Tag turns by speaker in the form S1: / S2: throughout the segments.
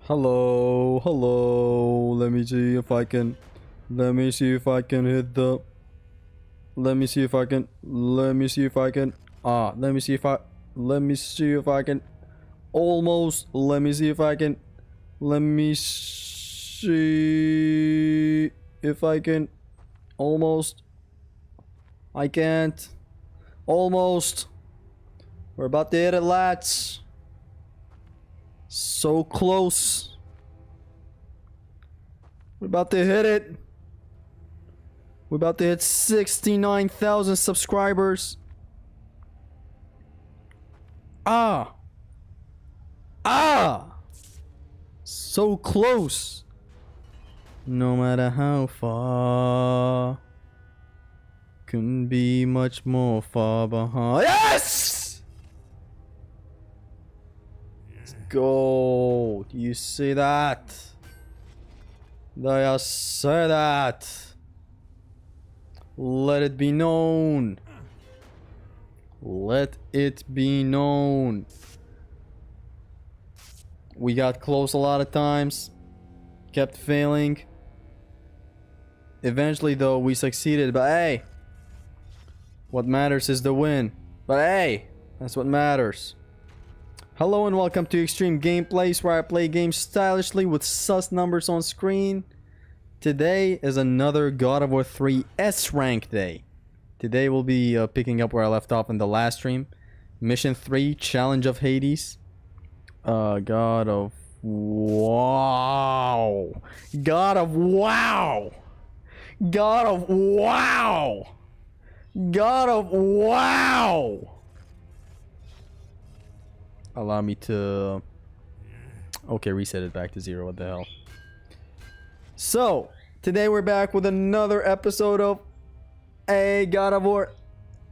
S1: Hello, hello. Let me see if I can hit the. Let me see if I can. Let me see if I can. Let me see if I. Let me see if I can. Almost. Let me see if I can. Let me see if I can. Almost. I can't. Almost. We're about to hit it, lads. So close. We're about to hit it. We're about to hit 69,000 subscribers. So close. No matter how far, couldn't be much more far behind. Yes! Let's go. Do you see that? Do you see that? Let it be known. Let it be known. We got close a lot of times. Kept failing. Eventually, though, we succeeded. But hey, what matters is the win. But hey, that's what matters. Hello and welcome to Extreme Gameplays, where I play games stylishly with sus numbers on screen. Today is another God of War 3 S rank day. Today we'll be picking up where I left off in the last stream. Mission 3, Challenge of Hades. God of Wow. God of Wow. God of Wow. God of Wow. Allow me to... Okay, reset it back to 0. What the hell? So, today we're back with another episode of a God of War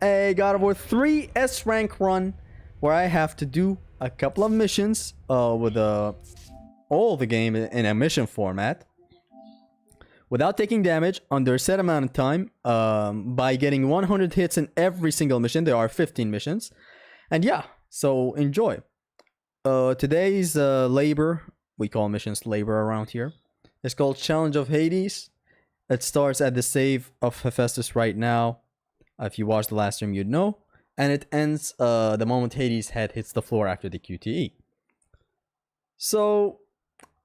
S1: 3 S rank run, where I have to do a couple of missions with all the game in a mission format without taking damage under a set amount of time, by getting 100 hits in every single mission. There are 15 missions, and yeah, so enjoy. Today's labor, we call missions labor around here, it's called Challenge of Hades. It starts at the save of Hephastus right now. If you watched the last stream, you'd know. And it ends the moment Hades' head hits the floor after the QTE. So,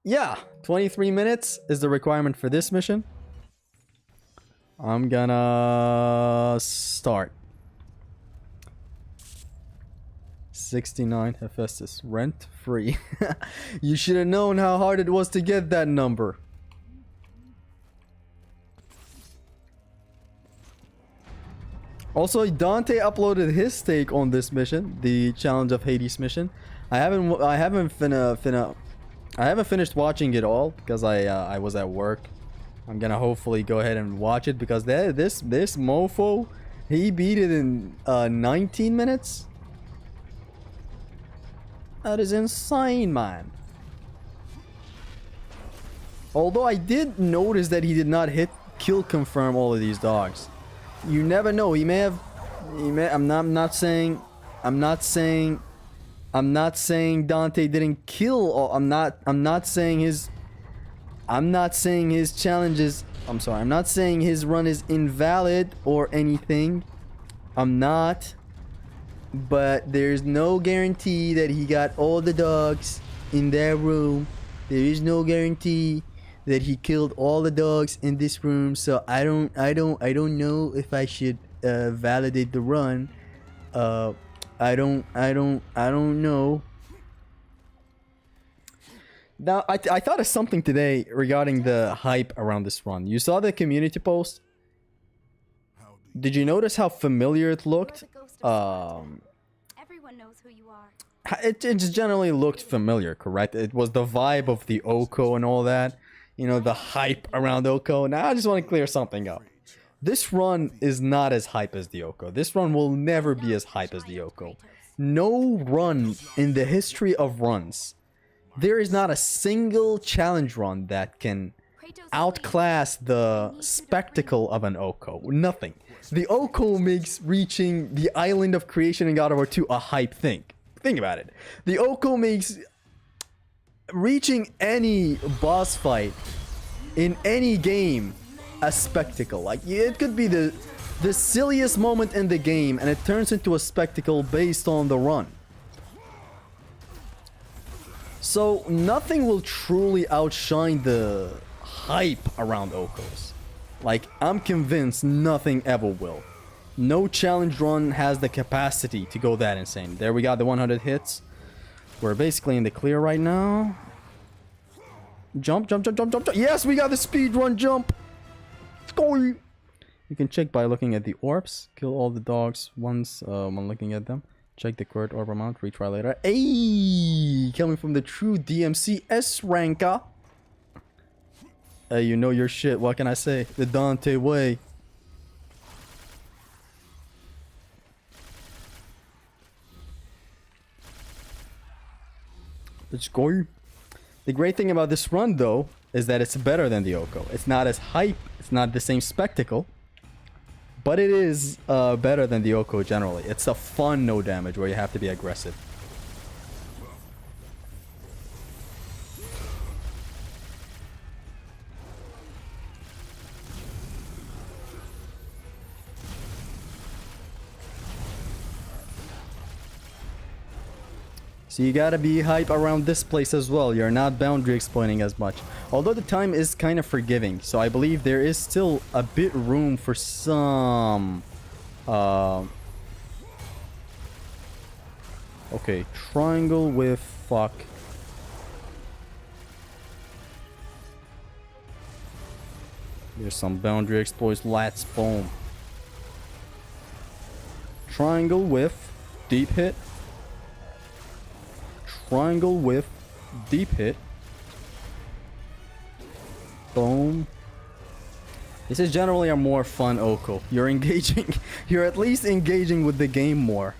S1: yeah, 23 minutes is the requirement for this mission. I'm gonna start. 69 Hephastus, rent free. You should have known how hard it was to get that number. Also, Dante uploaded his take on this mission, the Challenge of Hades mission. I haven't finished watching it all because I was at work. I'm gonna hopefully go ahead and watch it because this mofo, he beat it in 19 minutes. That is insane, man. Although I did notice that he did not kill confirm all of these dogs. You never know. He may have. I'm not saying Dante didn't kill. Or I'm not saying his challenges. I'm sorry. I'm not saying his run is invalid or anything. I'm not. But there's no guarantee that he got all the dogs in that room. There is no guarantee that he killed all the dogs in this room. So I don't know if I should validate the run. I don't know. Now I thought of something today regarding the hype around this run. You saw the community post? Did you notice how familiar it looked?
S2: Everyone knows who you are.
S1: It just generally looked familiar, correct? It was the vibe of the Oko and all that. You know, the hype around Oko. Now I just want to clear something up. This run is not as hype as the Oko. This run will never be as hype as the Oko. No run in the history of runs, there is not a single challenge run that can outclass the spectacle of an Oko. Nothing. The Oko makes reaching the island of creation in God of War 2 a hype thing. Think about it. The Oko makes reaching any boss fight in any game a spectacle. Like, it could be the silliest moment in the game and it turns into a spectacle based on the run. So nothing will truly outshine the hype around Okos. Like, I'm convinced nothing ever will. No challenge run has the capacity to go that insane. There we got the 100 hits. We're basically in the clear right now. Jump, jump, jump, jump, jump, jump. Yes, we got the speed run jump. Let's go. You can check by looking at the orbs. Kill all the dogs once when looking at them. Check the current orb amount. Retry later. Ayy! Coming from the true DMC S ranker. Hey, you know your shit. What can I say? The Dante way. Let's go. The great thing about this run, though, is that it's better than the Oko. It's not as hype. It's not the same spectacle. But it is better than the Oko generally. It's a fun no damage where you have to be aggressive. So you gotta be hype around this place as well. You're not boundary exploiting as much. Although the time is kind of forgiving. So I believe there is still a bit room for some... Okay, triangle with fuck. There's some boundary exploits. Let's boom. Triangle with deep hit. Triangle with deep hit. Boom. This is generally a more fun Oko. You're engaging. You're at least engaging with the game more.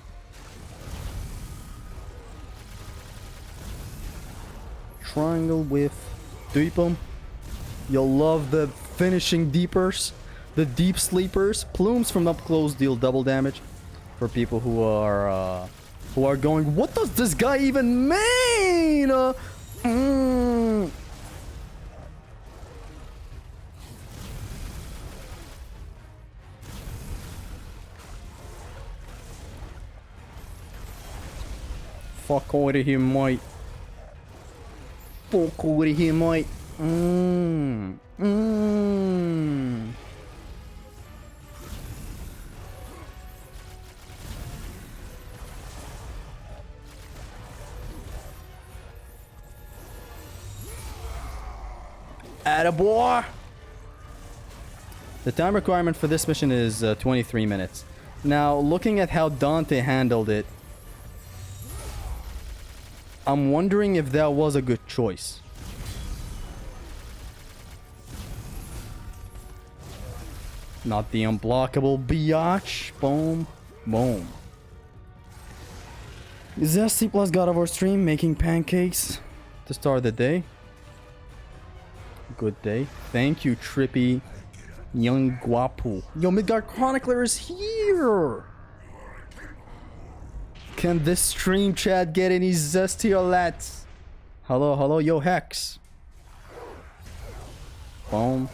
S1: Triangle with Deepum. You'll love the finishing deepers. The deep sleepers. Plumes from up close deal double damage. For people who are going, what does this guy even mean? Fuck over here, mate. Fuck over here, mate. Attaboy! The time requirement for this mission is 23 minutes. Now, looking at how Dante handled it, I'm wondering if that was a good choice. Not the unblockable biatch. Boom. Boom. Zesty plus God of War stream making pancakes to start the day. Good day. Thank you, Trippy Young Guapo. Yo, Midgard Chronicler is here! Can this stream chat get any zesty or lats? Hello, hello, yo, Hex. Boom.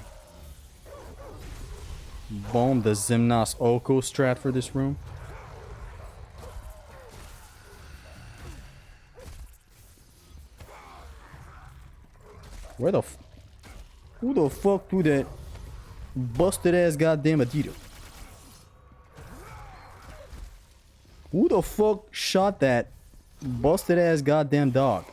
S1: Boom, the Zimnas Oko strat for this room. Where the who the fuck threw that busted ass goddamn Adidas? Who the fuck shot that busted ass goddamn dog?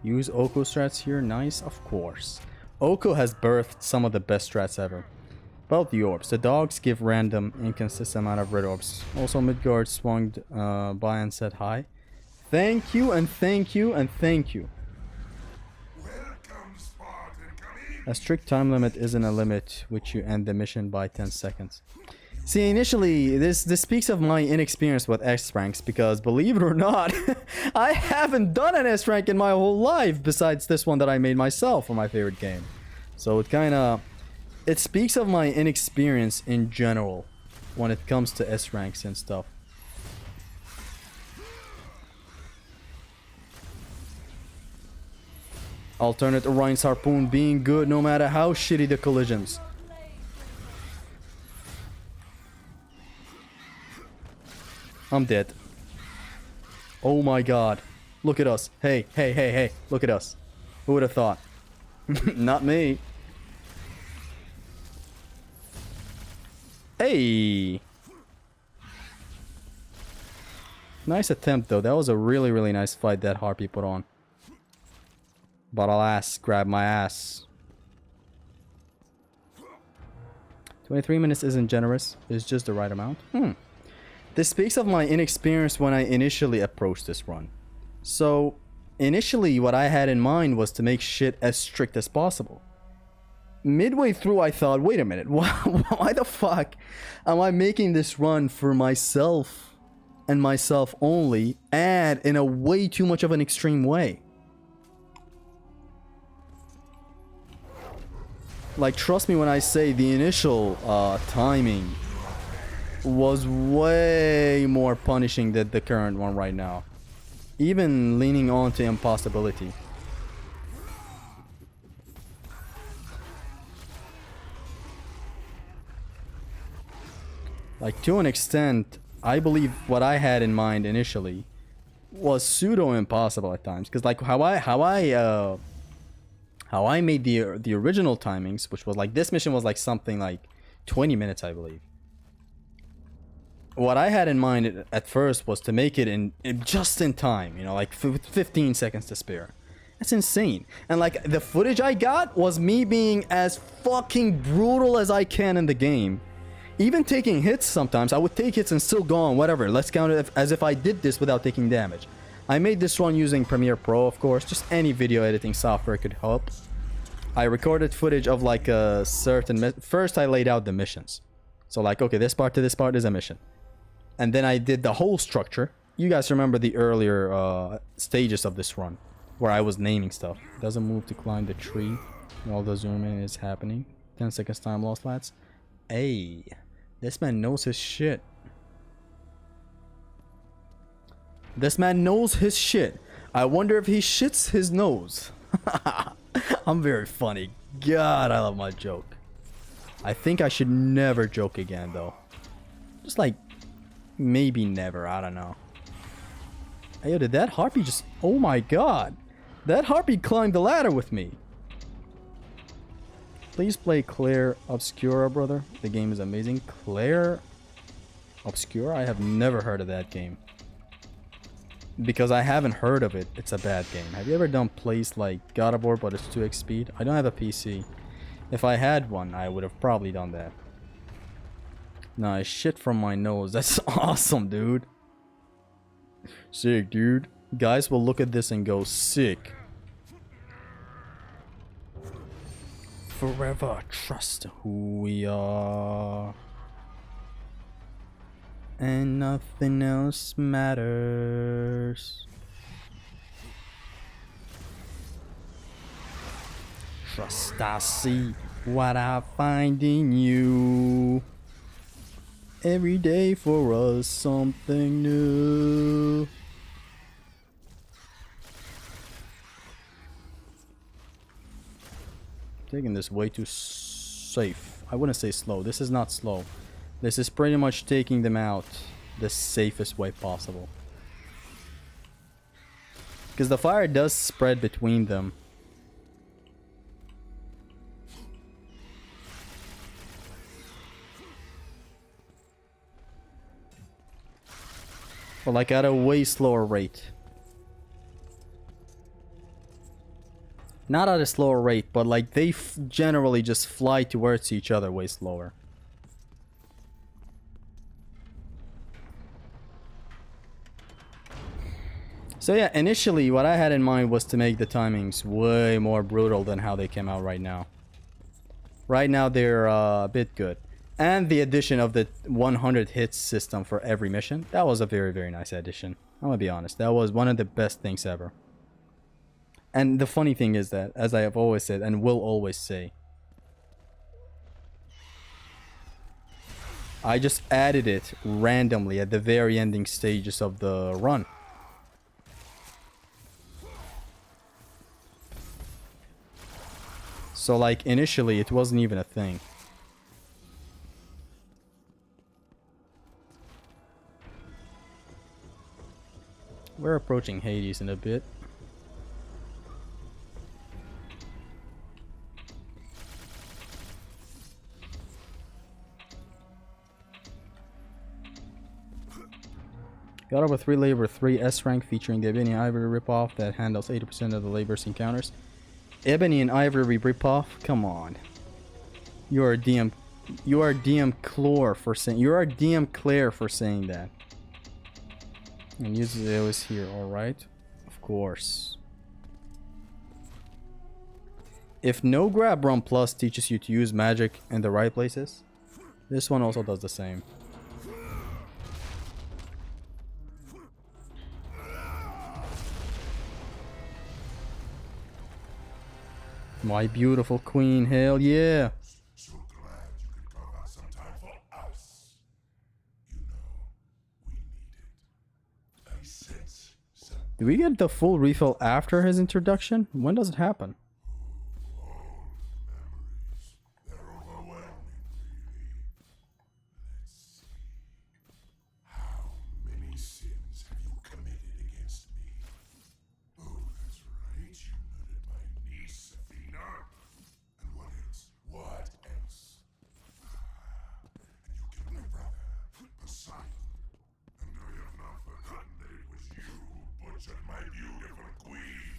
S1: Use Oko strats here, nice, of course. Oko has birthed some of the best strats ever. About the orbs, the dogs give random, inconsistent amount of red orbs. Also, Midgard swung by and said hi. Thank you and thank you and thank you. A strict time limit isn't a limit which you end the mission by 10 seconds. See, initially, this speaks of my inexperience with S ranks, because believe it or not, I haven't done an S rank in my whole life besides this one that I made myself for my favorite game. So it speaks of my inexperience in general when it comes to S ranks and stuff. Alternate Orion's harpoon being good no matter how shitty the collisions. I'm dead. Oh my god. Look at us. Hey, hey, hey, hey. Look at us. Who would have thought? Not me. Hey. Nice attempt though. That was a really, really nice fight that Harpy put on. But alas, grab my ass. 23 minutes isn't generous. It's just the right amount. This speaks of my inexperience when I initially approached this run. So, initially what I had in mind was to make shit as strict as possible. Midway through I thought, wait a minute, why the fuck am I making this run for myself and myself only, and in a way too much of an extreme way? Like, trust me when I say the initial timing was way more punishing than the current one right now. Even leaning on to impossibility. Like, to an extent, I believe what I had in mind initially was pseudo impossible at times. Because like how I made the original timings, which was like, this mission was like something like 20 minutes, I believe. What I had in mind at first was to make it in just in time, you know, like 15 seconds to spare. That's insane. And like, the footage I got was me being as fucking brutal as I can in the game. Even taking hits sometimes. I would take hits and still go on, whatever. Let's count it as if I did this without taking damage. I made this one using Premiere Pro, of course. Just any video editing software could help. I recorded footage of like a certain... First, I laid out the missions. So like, okay, this part to this part is a mission. And then I did the whole structure. You guys remember the earlier stages of this run, where I was naming stuff. Doesn't move to climb the tree while the zoom in is happening. 10 seconds time lost, lads. Hey, this man knows his shit. This man knows his shit. I wonder if he shits his nose. I'm very funny. God, I love my joke. I think I should never joke again, though. Just like, maybe never. I don't know. Hey, yo, did that harpy just... Oh my god. That harpy climbed the ladder with me. Please play Claire Obscura, brother. The game is amazing. Claire Obscura? I have never heard of that game. Because I haven't heard of it, it's a bad game. Have you ever done plays like God of War, but it's 2x speed? I don't have a PC. If I had one, I would have probably done that. Nah, shit from my nose. That's awesome, dude. Sick, dude. Guys will look at this and go, sick. Forever trust who we are. And nothing else matters. Trust I see what I find in you. Every day for us something new. Taking this way too safe. I wouldn't say slow. This is not slow. This is pretty much taking them out the safest way possible. Because the fire does spread between them. But like at a way slower rate. Not at a slower rate, but like they generally just fly towards each other way slower. So yeah, initially what I had in mind was to make the timings way more brutal than how they came out right now. Right now they're a bit good. And the addition of the 100 hits system for every mission, that was a very, very nice addition. I'm gonna be honest, that was one of the best things ever. And the funny thing is that, as I have always said and will always say, I just added it randomly at the very ending stages of the run. So like initially it wasn't even a thing. We're approaching Hades in a bit. Got over 3 labor 3 S rank featuring the Ebony Ivory ripoff that handles 80% of the labor's encounters. Ebony and Ivory ripoff? Come on. You are DM Claire for saying that. And uses it was here, alright. Of course. If no grab run plus teaches you to use magic in the right places, this one also does the same. My beautiful queen, hell yeah.
S2: So glad you could carve out some time for us. You know, we need it. I sense some
S1: Do we get the full refill after his introduction? When does it happen?
S2: memories. They're overwhelming, really. Let's see. How many sins have you committed against me? Oh, that's right. You murdered my niece, Athena. And what else? What else? And you killed my brother, Poseidon. And I have not forgotten that it was you who butchered my beautiful queen.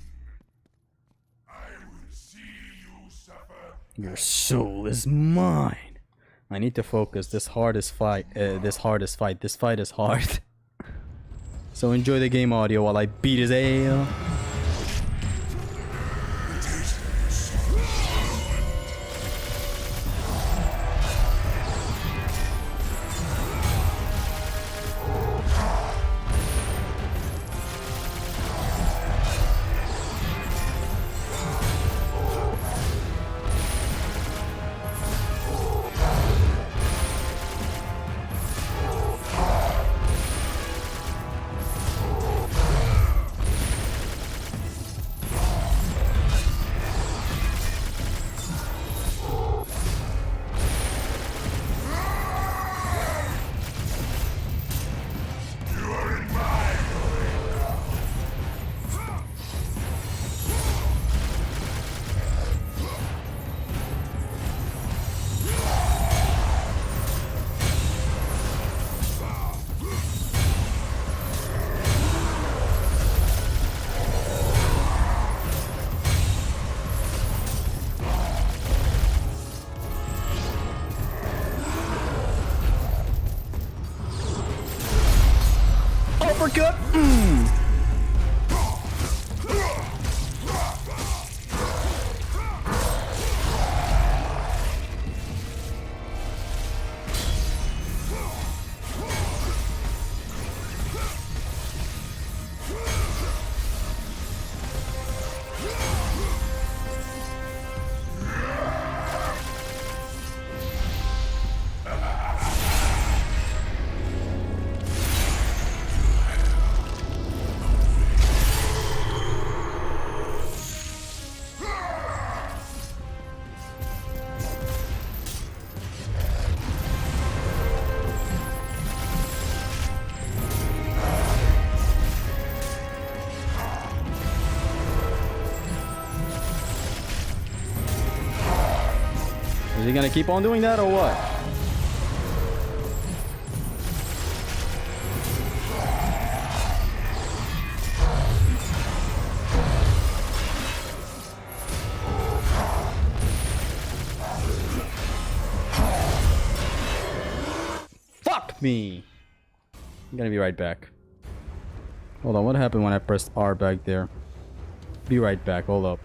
S2: I will see you suffer.
S1: Your soul is mine. I need to focus. This fight is hard. So enjoy the game audio while I beat his ass. Uppercut. Is he gonna keep on doing that or what? Fuck me! I'm gonna be right back. Hold on, what happened when I pressed R back there? Be right back, hold up.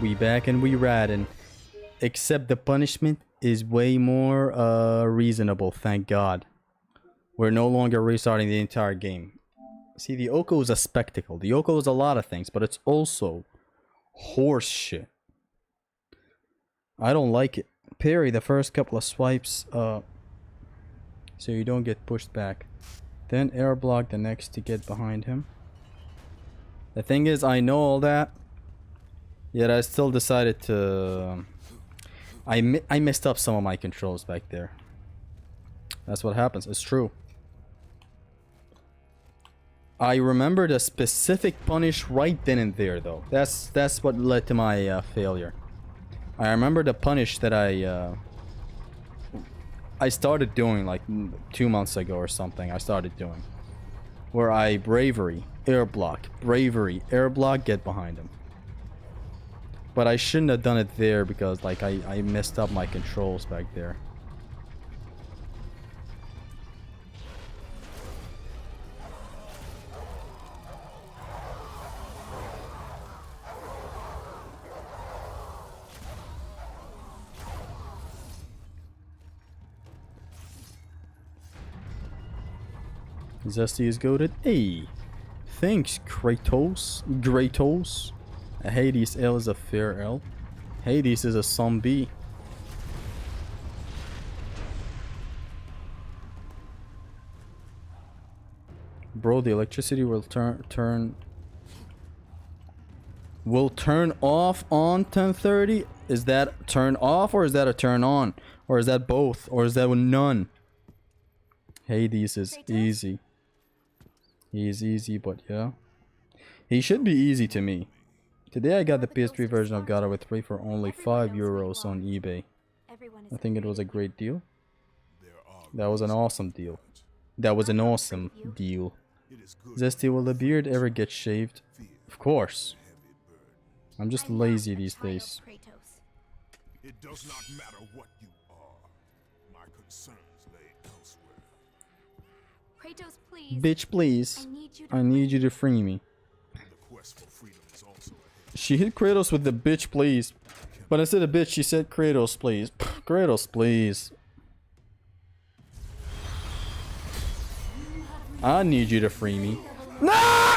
S1: We back and we riding. Except the punishment is way more reasonable, thank God. We're no longer restarting the entire game. See, the Oko is a spectacle. The Oko is a lot of things, but it's also horse shit. I don't like it. Parry the first couple of swipes so you don't get pushed back. Then air block the next to get behind him. The thing is, I know all that, yet I still decided to... I messed up some of my controls back there. That's what happens. It's true. I remembered a specific punish right then and there, though. That's what led to my failure. I remember the punish that I started doing like 2 months ago or something. I started doing where I bravery, air block, get behind him. But I shouldn't have done it there because like I messed up my controls back there. Zesty is goated. Hey, thanks Kratos. Hades L is a fair L. Hades is a zombie. Bro, the electricity will turn off on 10:30. Is that turn off or is that a turn on? Or is that both? Or is that none? Hades is easy. He's easy, but yeah. He should be easy to me. Today I got the PS3 version of God of War 3 for only €5 on eBay. I think it was a great deal. That was an awesome deal. Zesty, will the beard ever get shaved? Of course. I'm just lazy these days.
S2: It does not matter what you are. My concerns lay elsewhere.
S3: Kratos, please.
S1: Bitch, please. I need you to free me.
S2: The quest for freedom is also ahead.
S1: She hit Kratos with the bitch, please. But instead of bitch, she said Kratos, please. Kratos, please. I need you to free me. Nah!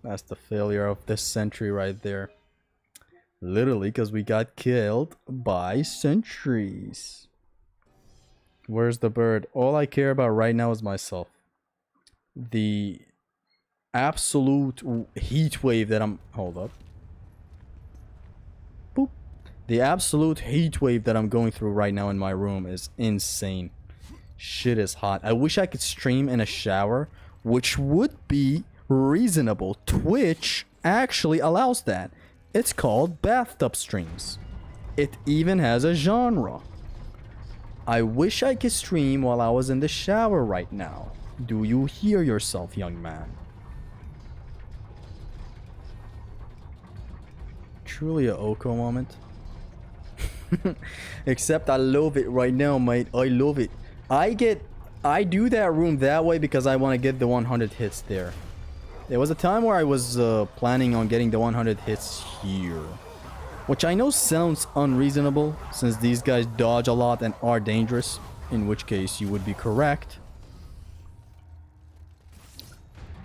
S1: That's the failure of this century right there. Literally, because we got killed by sentries. Where's the bird? All I care about right now is myself. The absolute heat wave that I'm... Hold up. Boop. The absolute heat wave that I'm going through right now in my room is insane. Shit is hot. I wish I could stream in a shower, which would be reasonable. Twitch actually allows that. It's called bathtub streams. It even has a genre. I wish I could stream while I was in the shower right now. Do you hear yourself, young man? Truly a Oko moment. Except I love it right now, mate. I love it. I do that room that way because I want to get the 100 hits there. There was a time where I was planning on getting the 100 hits here. Which I know sounds unreasonable since these guys dodge a lot and are dangerous. In which case you would be correct.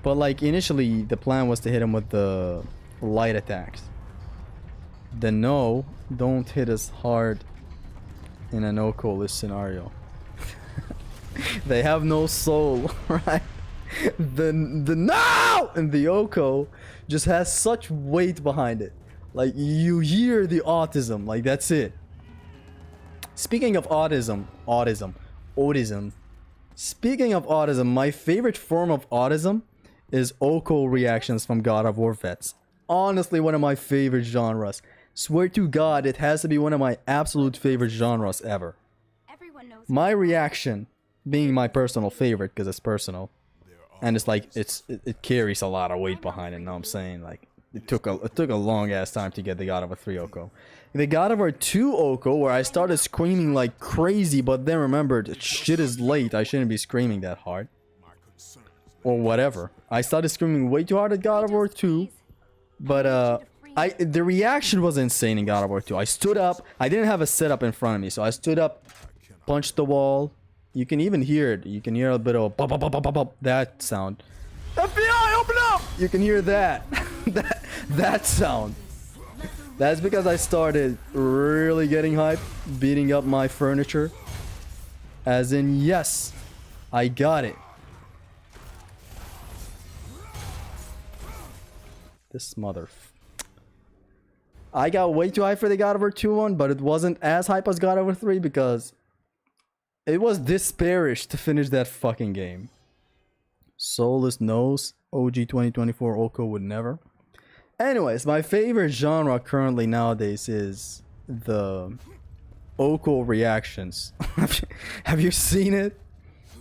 S1: But like initially the plan was to hit him with the light attacks. Then no, don't hit us hard in an Oko-less scenario. They have no soul, right? The no in the Oko just has such weight behind it. Like you hear the autism, like that's it. Speaking of autism. Speaking of autism, my favorite form of autism is Oko reactions from God of War vets. Honestly, one of my favorite genres. Swear to God, it has to be one of my absolute favorite genres ever. My reaction being my personal favorite because it's personal, and it's like it carries a lot of weight behind it. Know what I'm saying? Like it took a long ass time to get the God of War 3 Oko. The God of War 2 Oko, where I started screaming like crazy, but then remembered shit is late. I shouldn't be screaming that hard, or whatever. I started screaming way too hard at God of War 2, but The reaction was insane in God of War 2. I stood up. I didn't have a setup in front of me, so I stood up, punched the wall. You can even hear it. You can hear a bit of bop, bop, bop, bop, bop, that sound. FBI, open up! You can hear that. that sound. That's because I started really getting hyped, beating up my furniture. As in, yes, I got it. This mother... I got way too hyped for the God of War 2 one, but it wasn't as hype as God of War 3 because it was this bearish to finish that fucking game. Soulless knows. OG 2024 Oko would never. Anyways, my favorite genre currently nowadays is the Oko reactions. Have you seen it?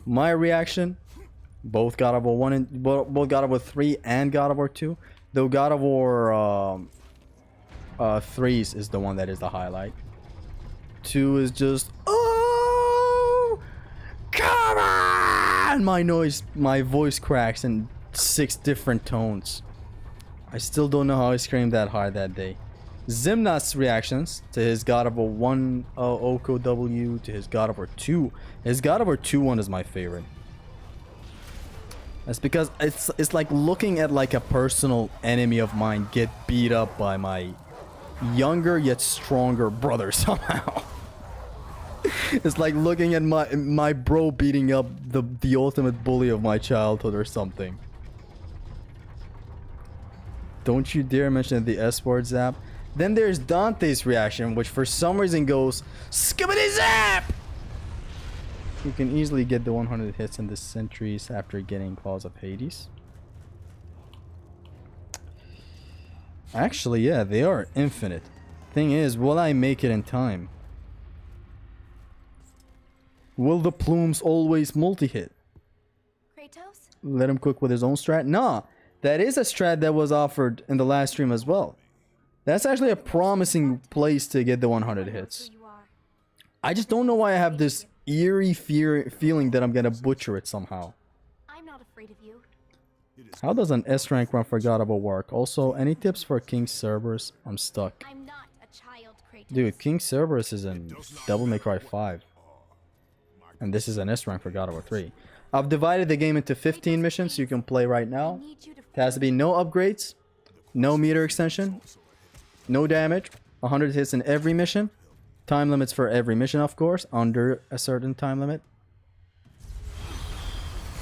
S1: My reaction? Both God of War 1 and both God of War 3 and God of War 2. Though God of War 3's is the one that is the highlight. 2 is just, oh, come on! My voice cracks in 6 different tones. I still don't know how I screamed that hard that day. Zimnat's reactions to his God of War 1 Oko W, to his God of War 2. His God of War 2 one is my favorite. That's because it's like looking at like a personal enemy of mine get beat up by my younger yet stronger brother somehow. It's like looking at my bro beating up the ultimate bully of my childhood or something. Don't you dare mention the S-word zap. Then there's Dante's reaction, which for some reason goes skibbity zap. You can easily get the 100 hits in the sentries after getting Claws of Hades. Actually, yeah, they are infinite. Thing is, will I make it in time? Will the plumes always multi-hit?
S3: Kratos?
S1: Let him cook with his own strat? Nah, that is a strat that was offered in the last stream as well. That's actually a promising place to get the 100 hits. I just don't know why I have this eerie feeling that I'm gonna butcher it somehow.
S3: I'm not afraid of you.
S1: How does an S rank run for God of War work? Also, any tips for King Cerberus? I'm stuck.
S3: I'm not a child, Kratos.
S1: Dude, King Cerberus is in Devil May Cry 5. And this is an S rank for God of War 3. I've divided the game into 15 missions you can play right now. It has to be no upgrades, no meter extension, no damage, 100 hits in every mission. Time limits for every mission, of course, under a certain time limit.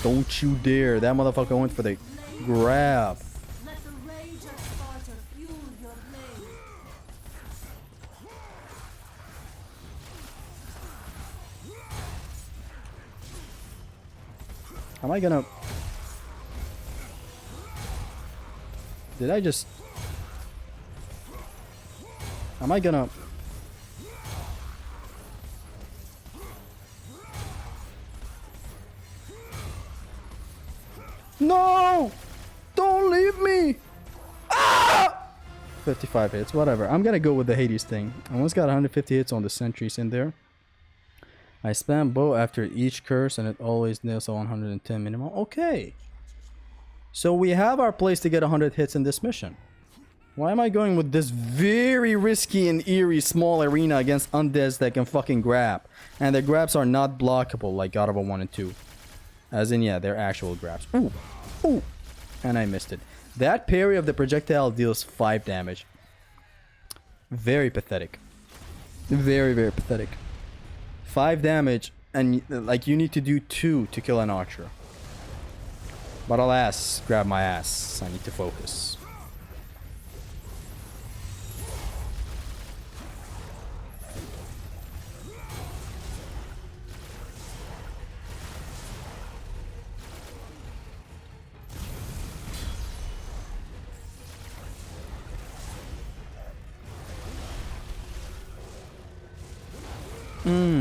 S1: Don't you dare. That motherfucker went for the grab.
S4: Let the rage of Sparta fuel your blade.
S1: Am I gonna... Did I just... Am I gonna... No! Don't leave me! Ah! 55 hits, whatever. I'm gonna go with the Hades thing. I almost got 150 hits on the sentries in there. I spam bow after each curse and it always nails a 110 minimum. Okay. So we have our place to get 100 hits in this mission. Why am I going with this very risky and eerie small arena against undeads that can fucking grab? And the grabs are not blockable like God of War 1 and 2. As in, yeah, they're actual grabs. Ooh. Ooh. And I missed it. That parry of the projectile deals 5 damage. Very pathetic. Very, very pathetic. 5 damage, and like you need to do 2 to kill an archer. But alas, grab my ass. I need to focus.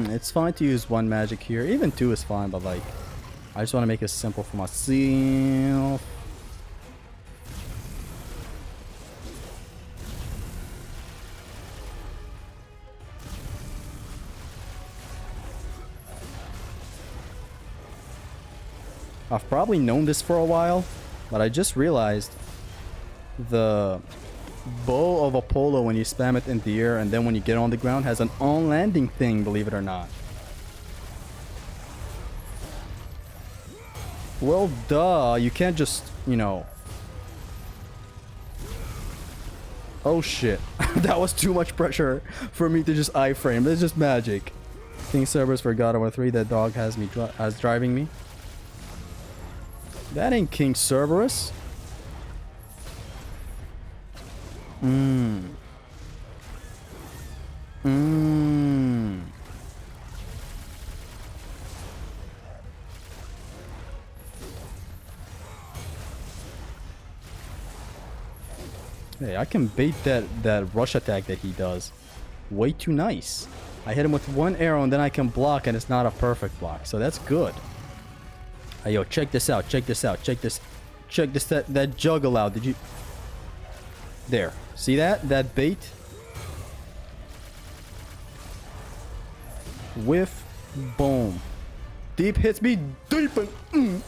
S1: It's fine to use 1 magic here. Even 2 is fine, but like, I just want to make it simple for myself. I've probably known this for a while, but I just realized the Bow of Apollo, when you spam it in the air and then when you get on the ground, has an on-landing thing, believe it or not. Well, duh. You can't just, you know... Oh, shit. That was too much pressure for me to just iframe. That's just magic. King Cerberus for God of War 3. That dog has me driving me. That ain't King Cerberus. Hey, I can bait that rush attack that he does. Way too nice. I hit him with one arrow and then I can block and it's not a perfect block. So that's good. Hey, yo, check this out. Check this out. Check this. Check this. That juggle Did you... There. See that? That bait? Whiff. Boom. Deep hits me deep and...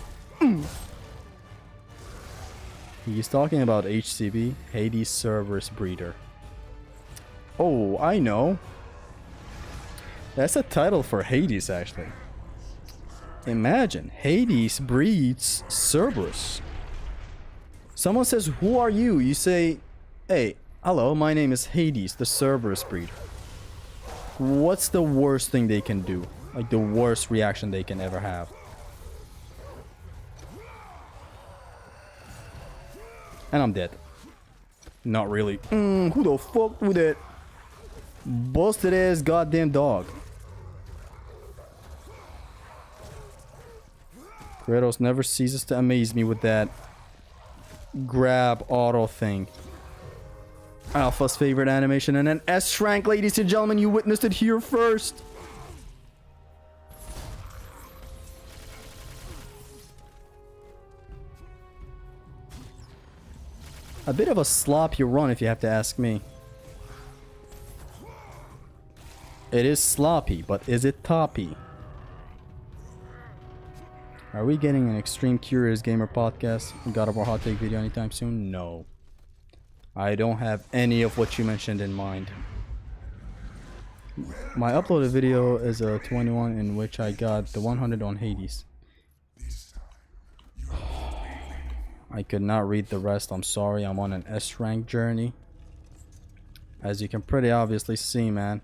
S1: He's talking about HCB, Hades Cerberus Breeder. Oh, I know. That's a title for Hades, actually. Imagine, Hades breeds Cerberus. Someone says, who are you? You say, hey, hello, my name is Hades, the Cerberus Breeder. What's the worst thing they can do? Like the worst reaction they can ever have? And I'm dead. Not really. Who the fuck with that? Busted ass goddamn dog. Kratos never ceases to amaze me with that grab auto thing. Alpha's favorite animation and an S rank, ladies and gentlemen. You witnessed it here first. A bit of a sloppy run, if you have to ask me. It is sloppy, but is it toppy? Are we getting an Extreme Curious Gamer podcast and God of War hot take video anytime soon? No. I don't have any of what you mentioned in mind. My uploaded video is a 21 in which I got the 100 on Hades. I could not read the rest. I'm sorry. I'm on an S rank journey. As you can pretty obviously see, man.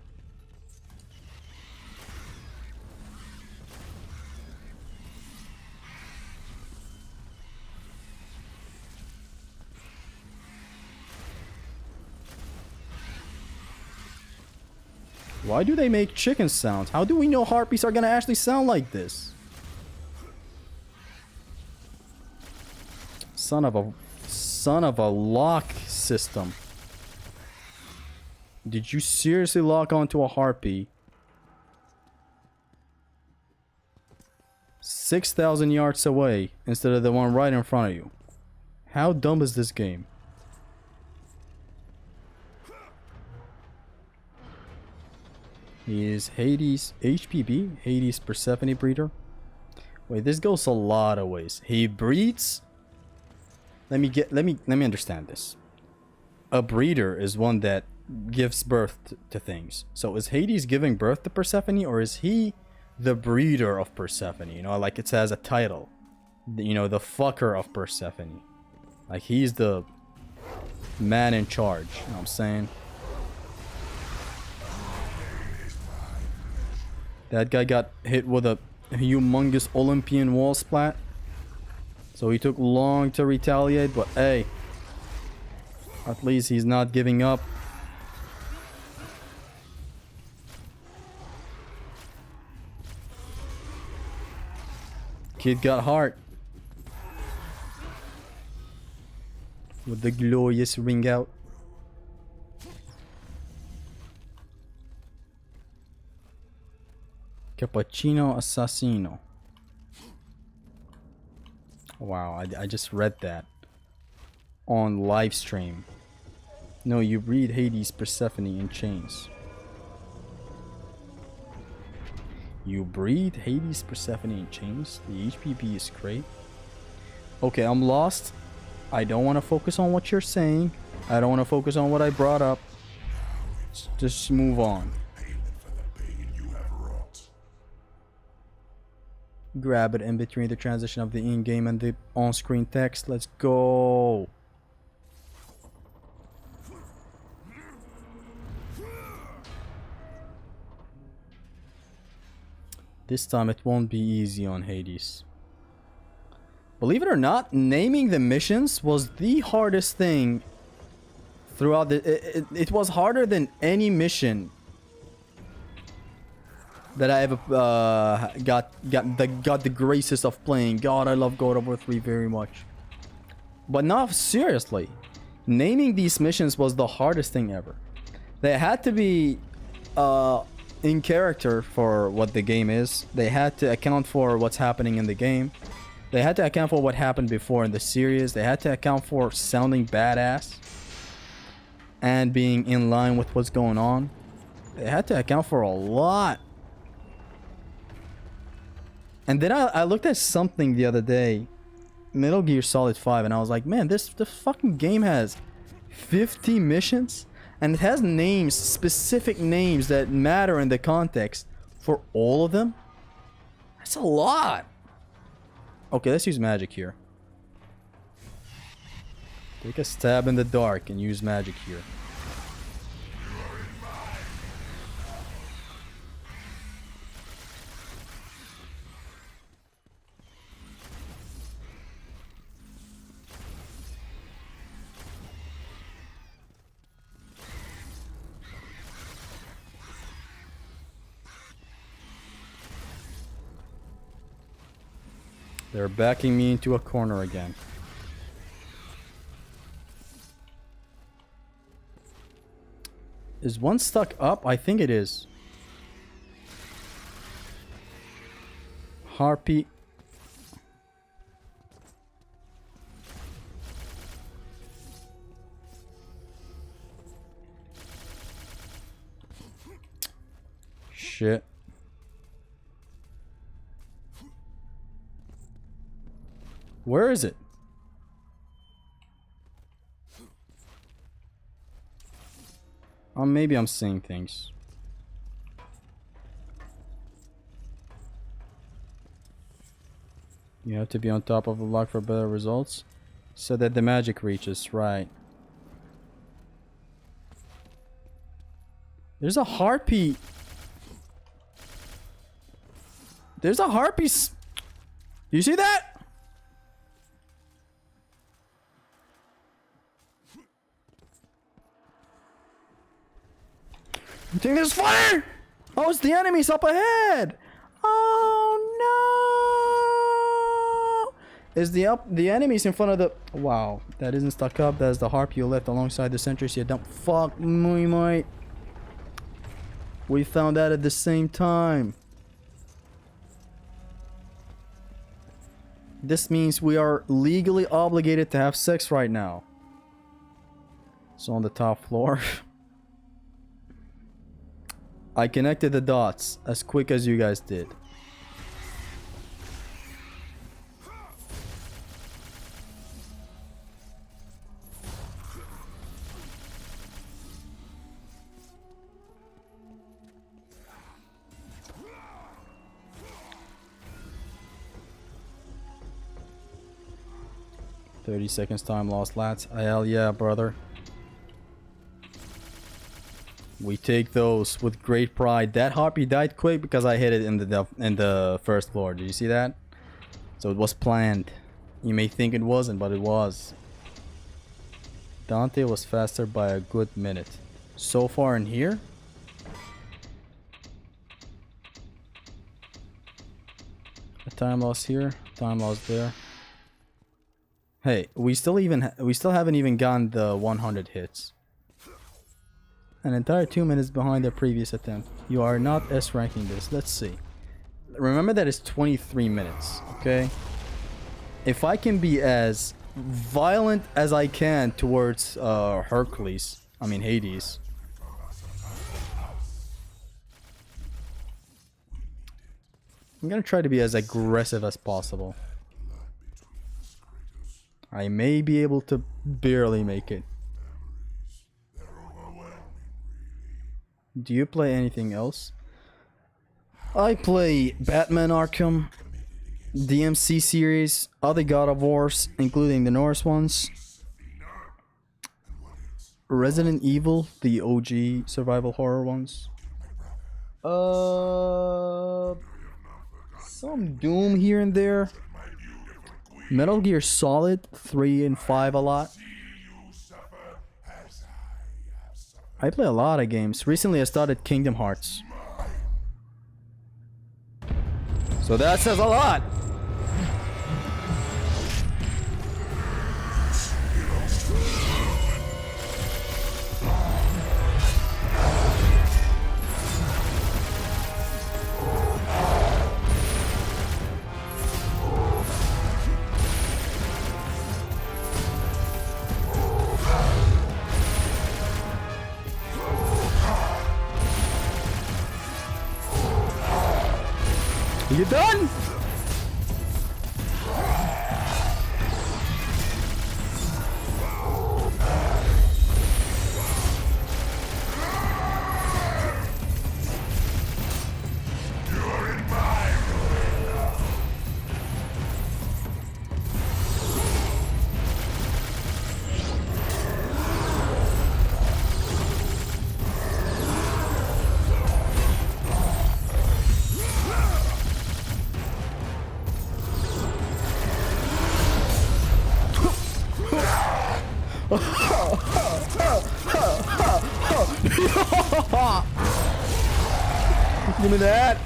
S1: Why do they make chicken sounds? How do we know harpies are gonna actually sound like this? Son of a lock system. Did you seriously lock onto a harpy 6,000 yards away instead of the one right in front of you? How dumb is this game? He is Hades HPB, Hades Persephone breeder. Wait, this goes a lot of ways. He breeds. Let me understand this. A breeder is one that gives birth to things. So is Hades giving birth to Persephone, or is he the breeder of Persephone? You know, like it says a title. You know, the fucker of Persephone. Like he's the man in charge. You know what I'm saying? That guy got hit with a humongous Olympian wall splat. So he took long to retaliate, but hey, at least he's not giving up. Kid got heart. With the glorious ring out. Cappuccino Assassino. Wow, I just read that on live stream. No, you breed Hades Persephone in chains. You breed Hades Persephone in chains? The HPB is great. Okay, I'm lost. I don't want to focus on what you're saying. I don't want to focus on what I brought up. Just move on.
S2: Payment for the pain you have wrought.
S1: Grab it in between the transition of the in-game and the on-screen text. Let's go. This time it won't be easy on Hades. Believe it or not, naming the missions was the hardest thing throughout the... It was harder than any mission that I ever got the graces of playing. God, I love God of War 3 very much. But no, seriously. Naming these missions was the hardest thing ever. They had to be in character for what the game is. They had to account for what's happening in the game. They had to account for what happened before in the series. They had to account for sounding badass and being in line with what's going on. They had to account for a lot. And then I looked at something the other day, Metal Gear Solid 5, and I was like, man, the fucking game has 50 missions, and it has names, specific names that matter in the context for all of them. That's a lot. Okay, let's use magic here. Take a stab in the dark and use magic here. They're backing me into a corner again. Is one stuck up? I think it is. Harpy. Shit. Where is it? Maybe I'm seeing things. You have to be on top of the lock for better results. So that the magic reaches, right. There's a harpy. There's a harpy. You see that? You think this is funny? Oh, it's the enemies up ahead. Oh no! Is the enemies in front of the... Wow, that isn't stuck up. That's the harp you left alongside the sentries. You don't... Fuck me, mate. We found that at the same time. This means we are legally obligated to have sex right now. So on the top floor. I connected the dots as quick as you guys did. "30 seconds time lost, lads." Hell yeah, brother. We take those with great pride. That harpy died quick because I hit it in the first floor. Did you see that? So it was planned. You may think it wasn't, but it was. Dante was faster by a good minute. So far in here? A time loss here, time loss there. Hey, we still haven't even gotten the 100 hits. An entire 2 minutes behind the previous attempt. You are not S-ranking this. Let's see. Remember that it's 23 minutes, okay? If I can be as violent as I can towards Hades. I'm gonna try to be as aggressive as possible. I may be able to barely make it. Do you play anything else? I play Batman Arkham, DMC series, other God of Wars, including the Norse ones, Resident Evil, the OG survival horror ones. Some Doom here and there. Metal Gear Solid 3 and 5 a lot. I play a lot of games. Recently I started Kingdom Hearts. So that says a lot. You done? Give me that.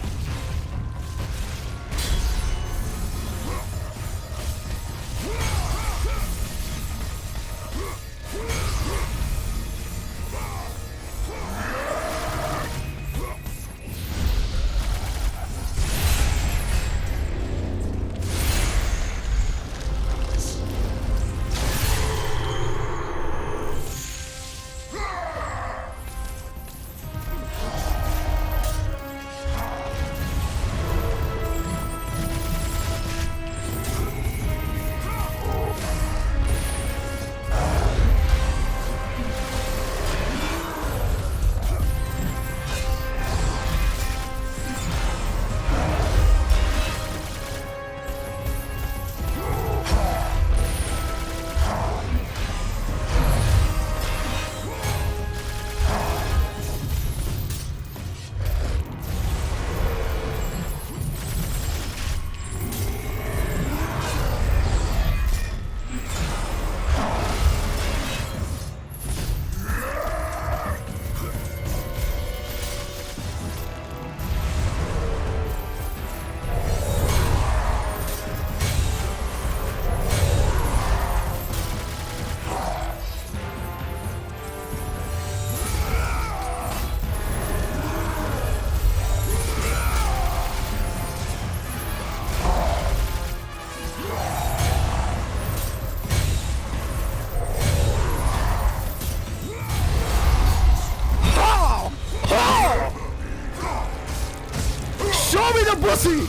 S1: Show me the pussy!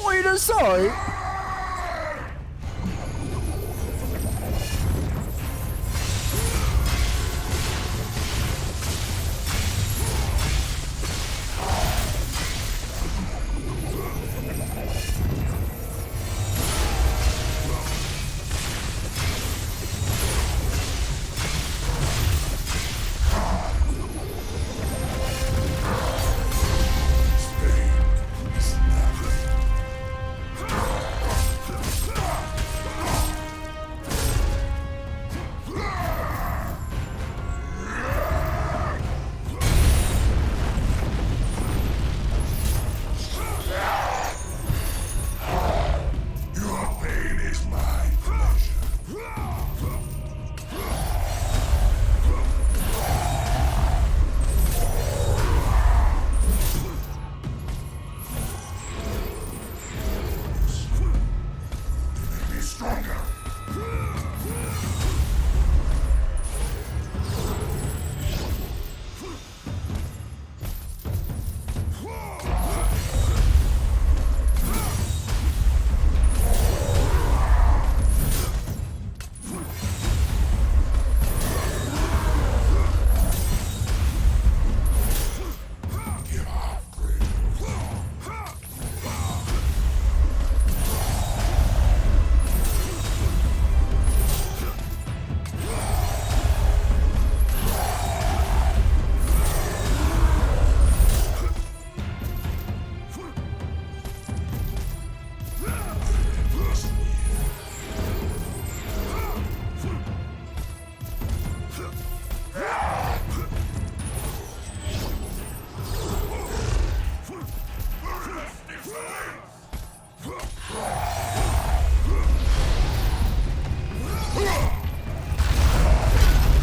S1: Wait a second.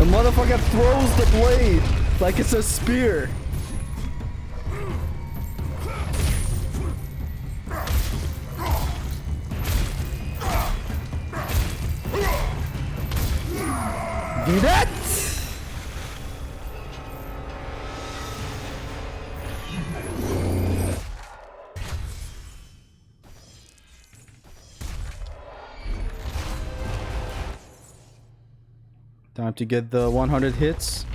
S1: motherfucker throws the blade like it's a spear. Do that! Time to get the 100 hits.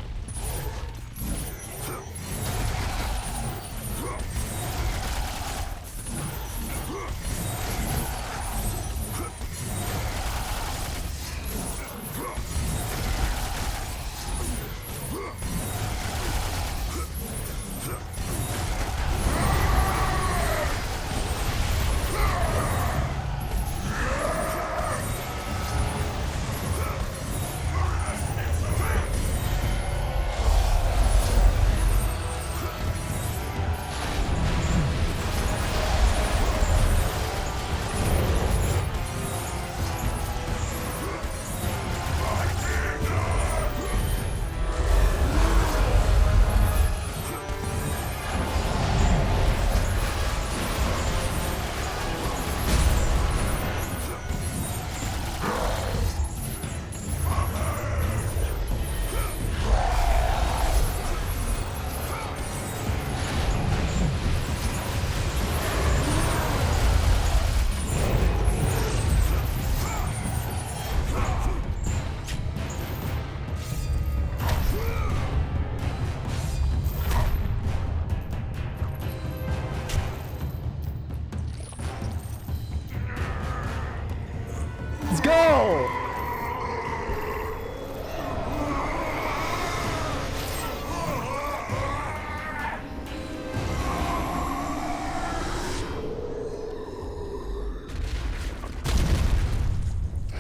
S1: Let's go!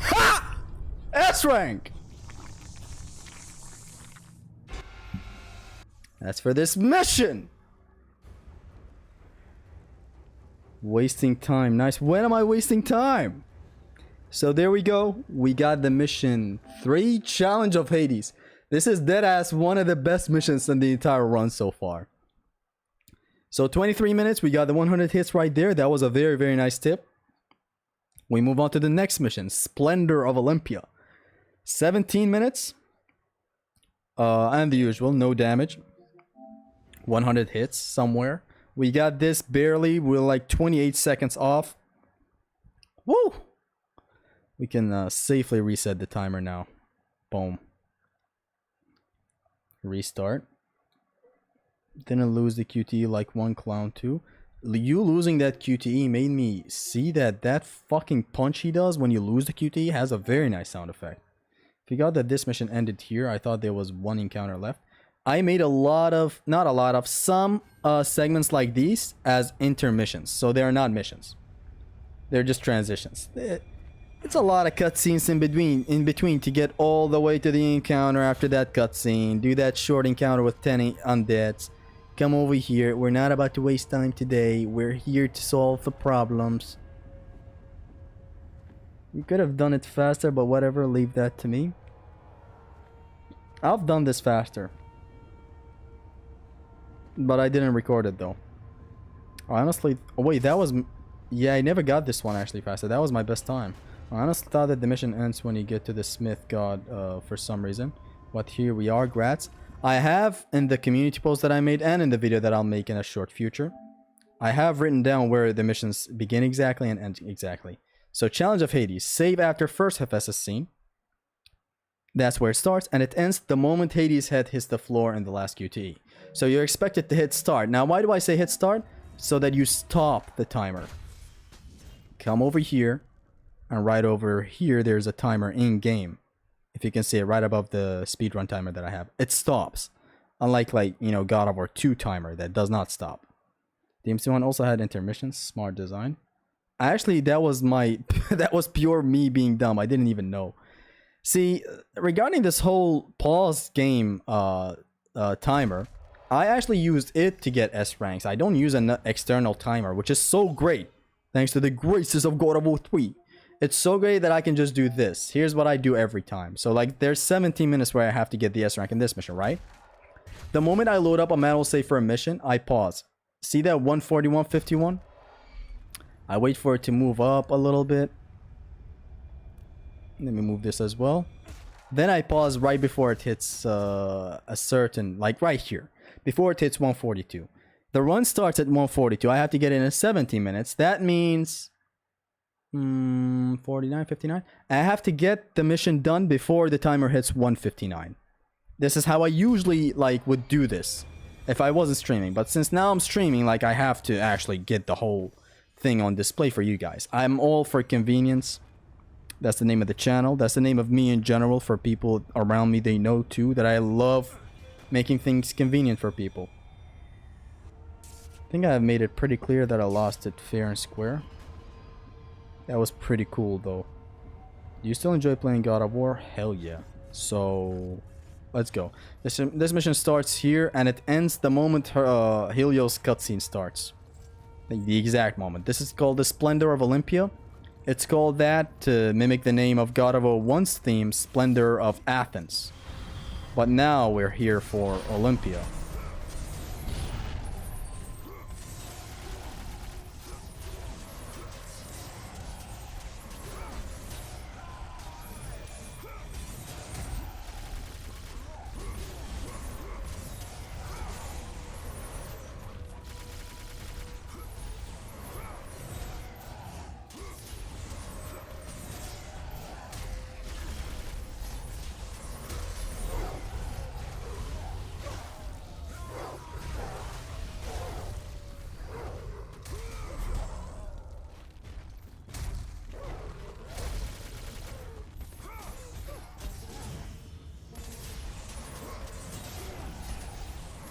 S1: Ha! S rank! That's for this mission! Wasting time. Nice. When am I wasting time? So there we go. We got the mission 3, Challenge of Hades. This is deadass one of the best missions in the entire run so far. So 23 minutes. We got the 100 hits right there. That was a very, very nice tip. We move on to the next mission, Splendor of Olympia. 17 minutes. And the usual, no damage. 100 hits somewhere. We got this barely. We're like 28 seconds off. Woo! We can safely reset the timer now. Boom. Restart. Didn't lose the QTE like one clown too. You losing that QTE made me see that that fucking punch he does when you lose the QTE has a very nice sound effect. Forgot that this mission ended here. I thought there was one encounter left. I made a lot of, not a lot of, some segments like these as intermissions. So they are not missions. They're just transitions. It's a lot of cutscenes in between to get all the way to the encounter after that cutscene. Do that short encounter with 10 undeads. Come over here. We're not about to waste time today. We're here to solve the problems. You could have done it faster, but whatever. Leave that to me. I've done this faster. But I didn't record it though. Honestly, oh wait, that was... Yeah, I never got this one actually faster. That was my best time. I honestly thought that the mission ends when you get to the Smith God for some reason. But here we are, grats. I have in the community post that I made and in the video that I'll make in a short future, I have written down where the missions begin exactly and end exactly. So Challenge of Hades, save after first Hephastus scene. That's where it starts, and it ends the moment Hades' head hits the floor in the last QTE. So you're expected to hit start. Now why do I say hit start? So that you stop the timer. Come over here, and right over here there's a timer in game. If you can see it right above the speedrun timer that I have. It stops. Unlike, like, you know, God of War 2 timer that does not stop. The MC1 also had intermissions. Smart design. Actually, that was my... that was pure me being dumb. I didn't even know. See, regarding this whole pause game timer, I actually used it to get S ranks. I don't use an external timer, which is so great. Thanks to the graces of God of War 3. It's so great that I can just do this. Here's what I do every time. So like there's 17 minutes where I have to get the S rank in this mission, right? The moment I load up a manual save for a mission, I pause. See that 141.51? I wait for it to move up a little bit. Let me move this as well. Then I pause right before it hits a certain, like right here. Before it hits 142. The run starts at 142. I have to get in 17 minutes. That means 49, 59. I have to get the mission done before the timer hits 159. This is how I usually like would do this if I wasn't streaming. But since now I'm streaming, like I have to actually get the whole thing on display for you guys. I'm all for convenience. That's the name of the channel. That's the name of me in general. For people around me, they know too that I love making things convenient for people. I think I've made it pretty clear that I lost it fair and square. That was pretty cool though. Do you still enjoy playing God of War? Hell yeah. So let's go. This mission starts here and it ends the moment Helios cutscene starts. Like the exact moment. This is called the Splendor of Olympia. It's called that to mimic the name of God of War 1's theme, Splendor of Athens. But now we're here for Olympia.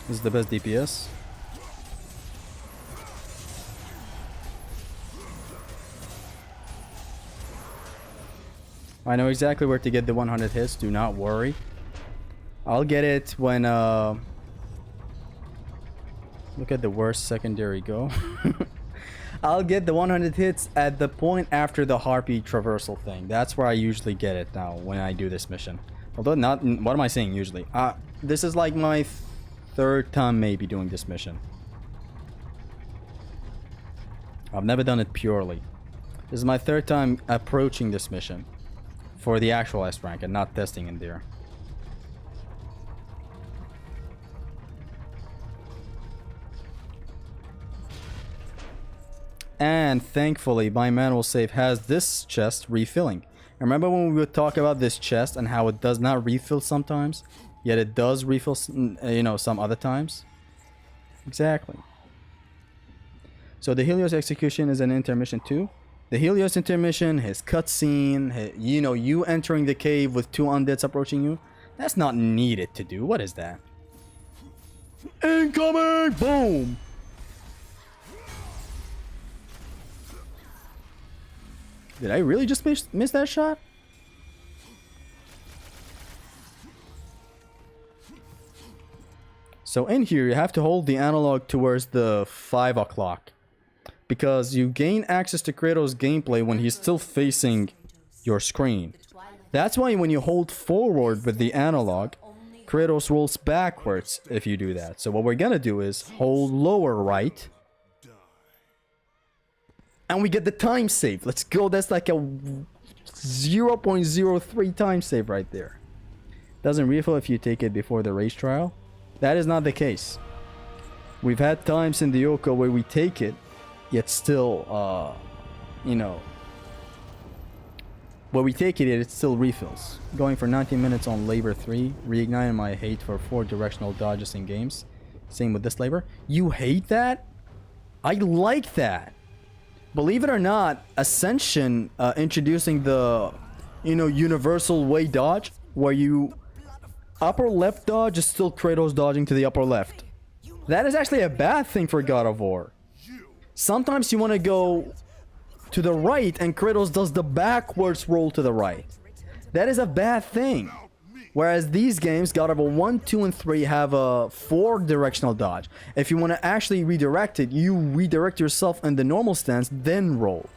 S1: This is the best DPS. I know exactly where to get the 100 hits, do not worry. I'll get it when look at the worst secondary go. I'll get the 100 hits at the point after the Harpy traversal thing. That's where I usually get it now when I do this mission. Although not, what am I saying usually? This is like my third time maybe doing this mission. I've never done it purely. This is my third time approaching this mission for the actual S rank and not testing in there. And thankfully my manual save has this chest refilling. Remember when we would talk about this chest and how it does not refill sometimes? Yet it does refill, you know, some other times. Exactly. So the Helios execution is an intermission too. The Helios intermission, his cutscene, you know, you entering the cave with 2 undeads approaching you. That's not needed to do. What is that? Incoming! Boom! Did I really just miss that shot? So in here, you have to hold the analog towards the 5 o'clock. Because you gain access to Kratos' gameplay when he's still facing your screen. That's why when you hold forward with the analog, Kratos rolls backwards if you do that. So what we're gonna do is hold lower right. And we get the time save. Let's go. That's like a 0.03 time save right there. Doesn't refill if you take it before the race trial. That is not the case. We've had times in the Yoko where we take it, yet still, you know, where we take it, it still refills. Going for 19 minutes on Labor 3, reigniting my hate for 4 directional dodges in games. Same with this Labor. You hate that? I like that. Believe it or not, Ascension introducing the, you know, universal way dodge, where you upper left dodge is still Kratos dodging to the upper left. That is actually a bad thing for God of War. Sometimes you want to go to the right and Kratos does the backwards roll to the right. That is a bad thing. Whereas these games, God of War 1, 2, and 3 have a 4 directional dodge. If you want to actually redirect it, you redirect yourself in the normal stance, then roll.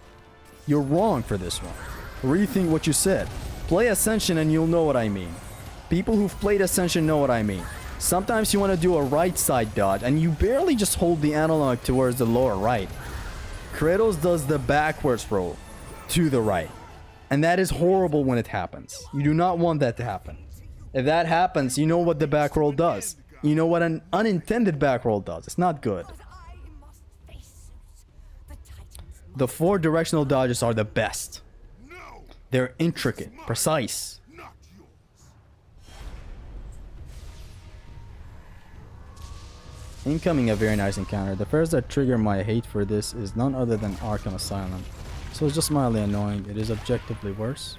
S1: You're wrong for this one. Rethink what you said. Play Ascension and you'll know what I mean. People who've played Ascension know what I mean. Sometimes you want to do a right side dodge and you barely just hold the analog towards the lower right. Kratos does the backwards roll to the right. And that is horrible when it happens. You do not want that to happen. If that happens, you know what the back roll does. You know what an unintended back roll does. It's not good. The 4 directional dodges are the best. They're intricate, precise. Incoming a very nice encounter. The first that triggered my hate for this is none other than Arkham Asylum. So it's just mildly annoying. It is objectively worse.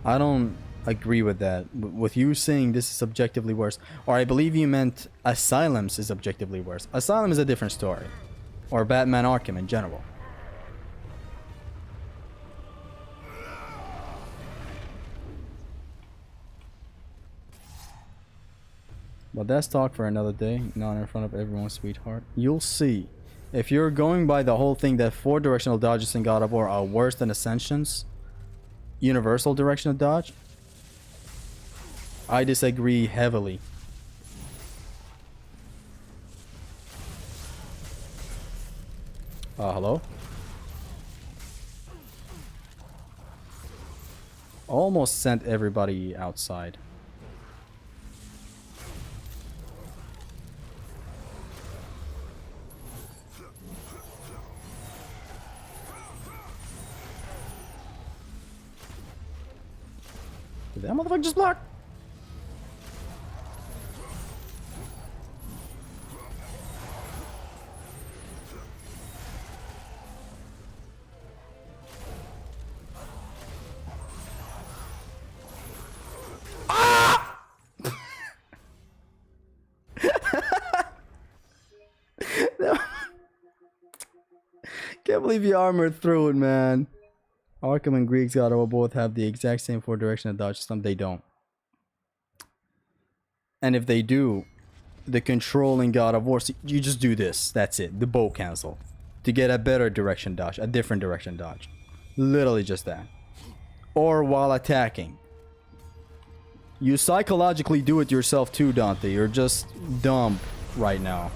S1: I don't agree with that. With you saying this is objectively worse. Or I believe you meant Asylums is objectively worse. Asylum is a different story. Or Batman Arkham in general. But that's talk for another day, not in front of everyone's sweetheart. You'll see. If you're going by the whole thing that 4 directional dodges in God of War are worse than Ascension's universal directional dodge, I disagree heavily. Hello? Almost sent everybody outside. Did that motherfucker just block? Ah! Can't believe you armored through it, man. Arkham and Greek's God of War both have the exact same 4 directional dodge system. They don't. And if they do, the control in God of War, you just do this. That's it. The bow cancel. To get a better direction dodge. A different direction dodge. Literally just that. Or while attacking. You psychologically do it yourself too, Dante. You're just dumb right now.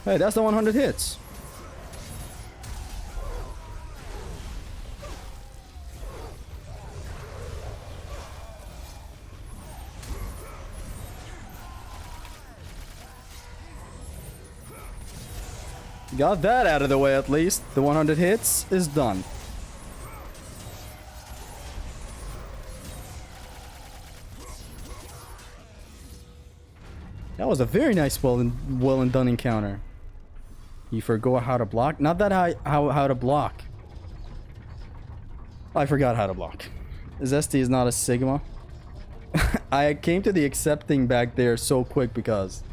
S1: Hey, that's the 100 hits. Got that out of the way at least. The 100 hits is done. That was a very nice, well and done encounter. You forgot how to block? Not that how to block. I forgot how to block. Zesty is not a Sigma. I came to the accepting back there so quick because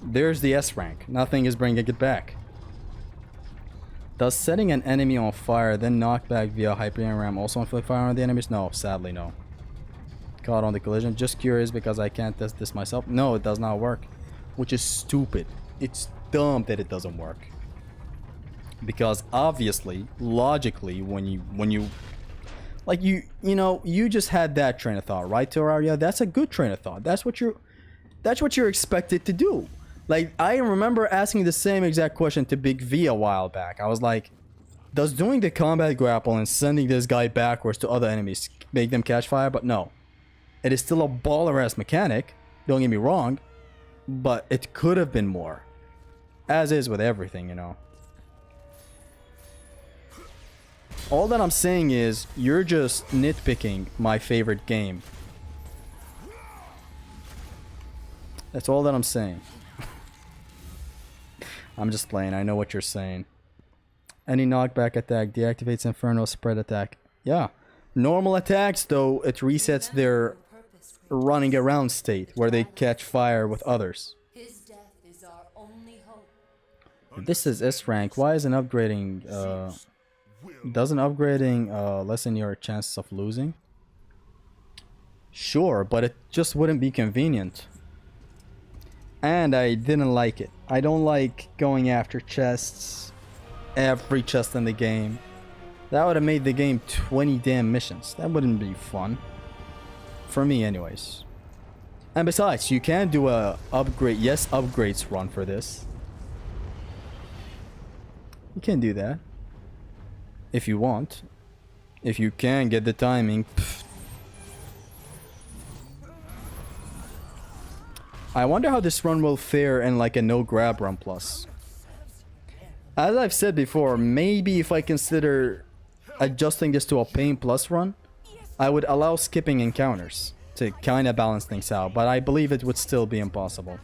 S1: there's the S rank. Nothing is bringing it back. Does setting an enemy on fire then knock back via Hyperion Ram also inflict fire on the enemies? No, sadly no. Caught on the collision. Just curious because I can't test this myself. No, it does not work. Which is stupid. It's dumb that it doesn't work. Because obviously, logically, when you like you know, you just had that train of thought, right, Terraria? That's a good train of thought. That's what you're expected to do. Like, I remember asking the same exact question to Big V a while back. I was like, does doing the combat grapple and sending this guy backwards to other enemies make them catch fire? But no. It is still a baller-ass mechanic, don't get me wrong, but it could have been more. As is with everything, you know. All that I'm saying is, you're just nitpicking my favorite game. That's all that I'm saying. I'm just playing, I know what you're saying. Any knockback attack deactivates Inferno spread attack. Yeah. Normal attacks, though, it resets their running around state where they catch fire with others.
S4: His death is our only hope.
S1: This is S rank. Why isn't upgrading? Doesn't upgrading lessen your chances of losing? Sure, but it just wouldn't be convenient. And I didn't like it. I don't like going after chests. Every chest in the game. That would have made the game 20 damn missions. That wouldn't be fun. For me anyways. And besides, you can do a upgrade, yes, upgrades run for this. You can do that. If you want. If you can get the timing. Pfft. I wonder how this run will fare in like a no grab run plus. As I've said before, maybe if I consider adjusting this to a pain plus run, I would allow skipping encounters to kind of balance things out, but I believe it would still be impossible.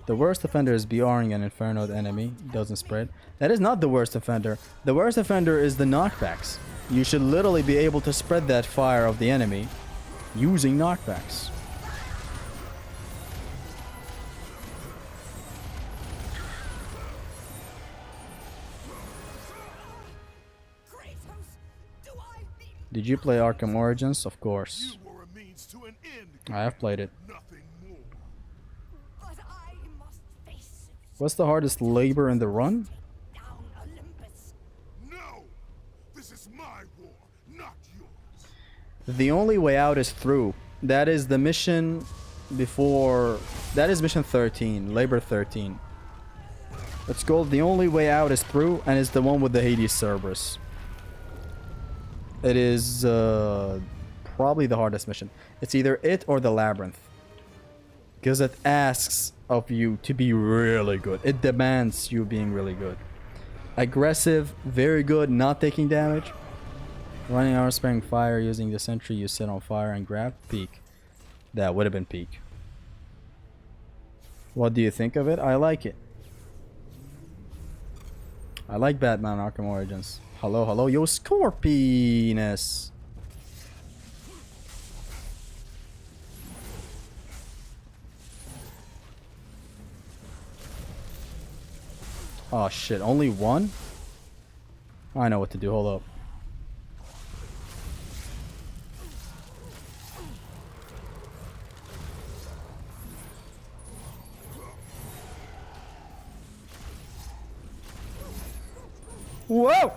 S1: The worst offender is BRing an inferno enemy, doesn't spread. That is not the worst offender. The worst offender is the knockbacks. You should literally be able to spread that fire of the enemy using knockbacks. Did you play Arkham Origins? Of course. I have played it. What's the hardest labor in the run?
S2: No! This is my war, not yours.
S1: The only way out is through. That is the mission before... That is mission 13, labor 13. It's called The Only Way Out is Through, and it's the one with the Hades Cerberus. It is probably the hardest mission. It's either it or the Labyrinth. Because it asks of you to be really good. It demands you being really good. Aggressive, very good, not taking damage. Running armor sparing fire, using the sentry you set on fire and grab. Peak. That would have been peak. What do you think of it? I like it. I like Batman Arkham Origins. Hello, hello, yo, Scorpionus. Oh shit, only one? I know what to do, hold up. Whoa!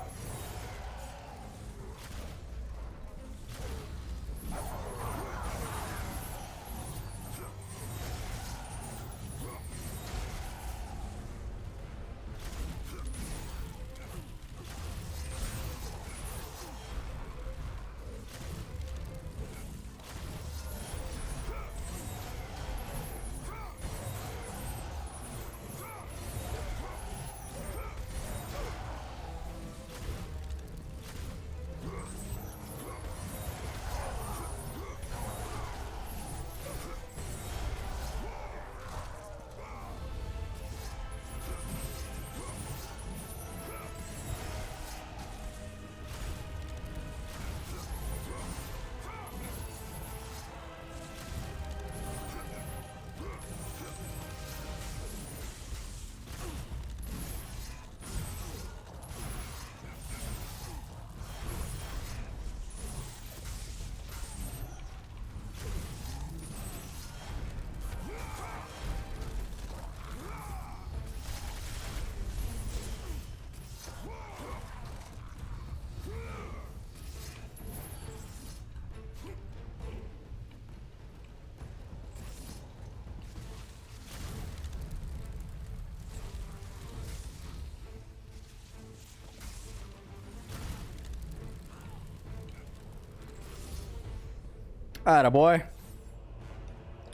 S1: Atta boy.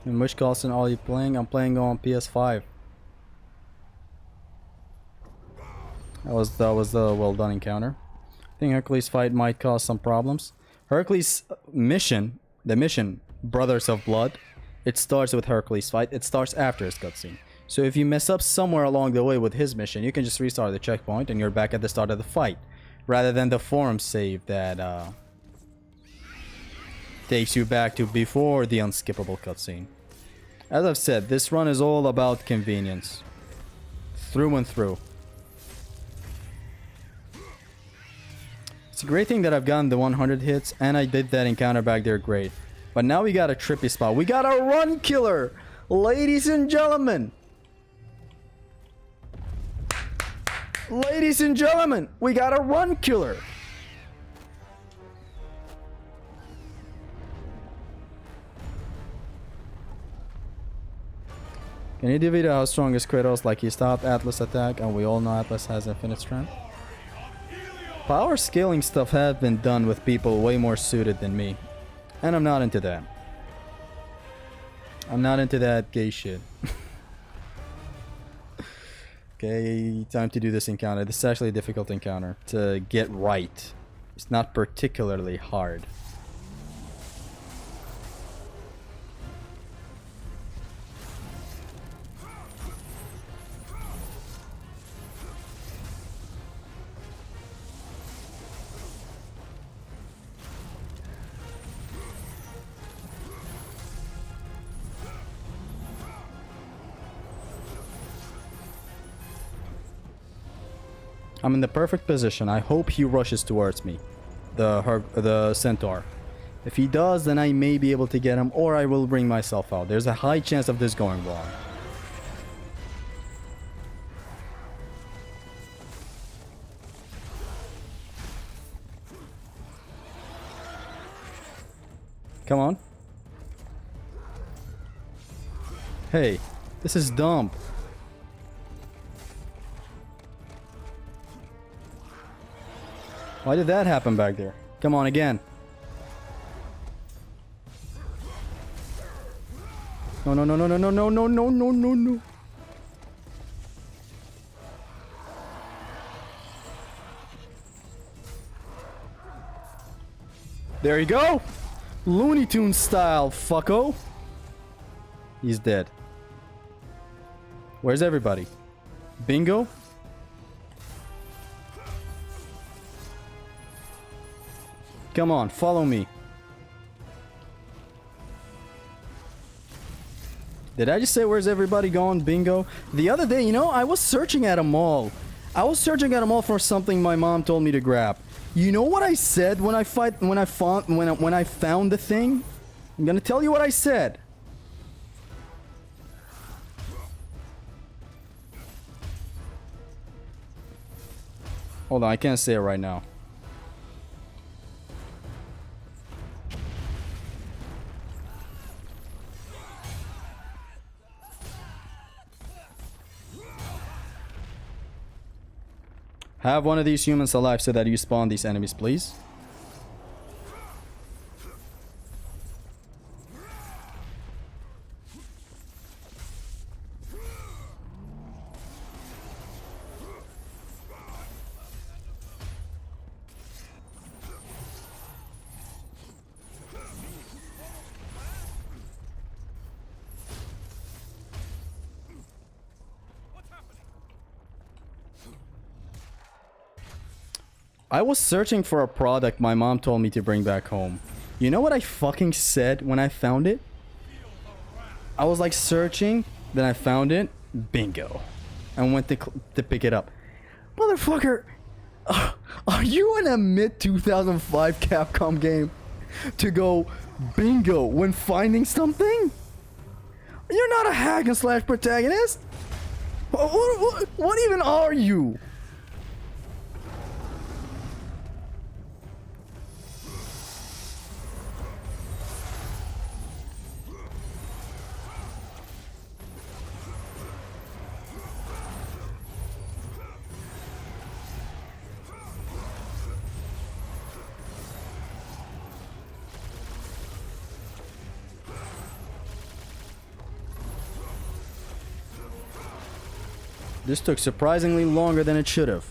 S1: In which console are you playing? I'm playing on PS5. That was the well done encounter. I think Hercules fight might cause some problems. Hercules mission, the mission Brothers of Blood, it starts with Hercules fight. It starts after his cutscene. So if you mess up somewhere along the way with his mission, you can just restart the checkpoint and you're back at the start of the fight, rather than the forum save that takes you back to before the unskippable cutscene. As I've said, this run is all about convenience. Through and through. It's a great thing that I've gotten the 100 hits and I did that encounter back there great. But now we got a trippy spot. We got a run killer! Ladies and gentlemen! Ladies and gentlemen! We got a run killer! Can you divide how strong is Kratos? Like he stopped Atlas attack and we all know Atlas has infinite strength. Power scaling stuff have been done with people way more suited than me. And I'm not into that. I'm not into that gay shit. Okay, time to do this encounter. This is actually a difficult encounter to get right. It's not particularly hard. I'm in the perfect position. I hope he rushes towards me. The centaur. If he does, then I may be able to get him, or I will bring myself out. There's a high chance of this going wrong. Come on. Hey, this is dumb. Why did that happen back there? Come on again. No, no, no, no, no, no, no, no, no, no, no, no. There you go. Looney Tunes style, fucko. He's dead. Where's everybody? Bingo? Come on, follow me. Did I just say where's everybody going? Bingo. The other day, you know, I was searching at a mall. I was searching at a mall for something my mom told me to grab. You know what I said when I found the thing? I'm gonna tell you what I said. Hold on, I can't say it right now. Have one of these humans alive so that you spawn these enemies, please. I was searching for a product my mom told me to bring back home. You know what I fucking said when I found it? I was like searching, then I found it. Bingo. And went to pick it up. Motherfucker, are you in a mid-2005 Capcom game to go bingo when finding something? You're not a hack and slash protagonist. What even are you? This took surprisingly longer than it should have.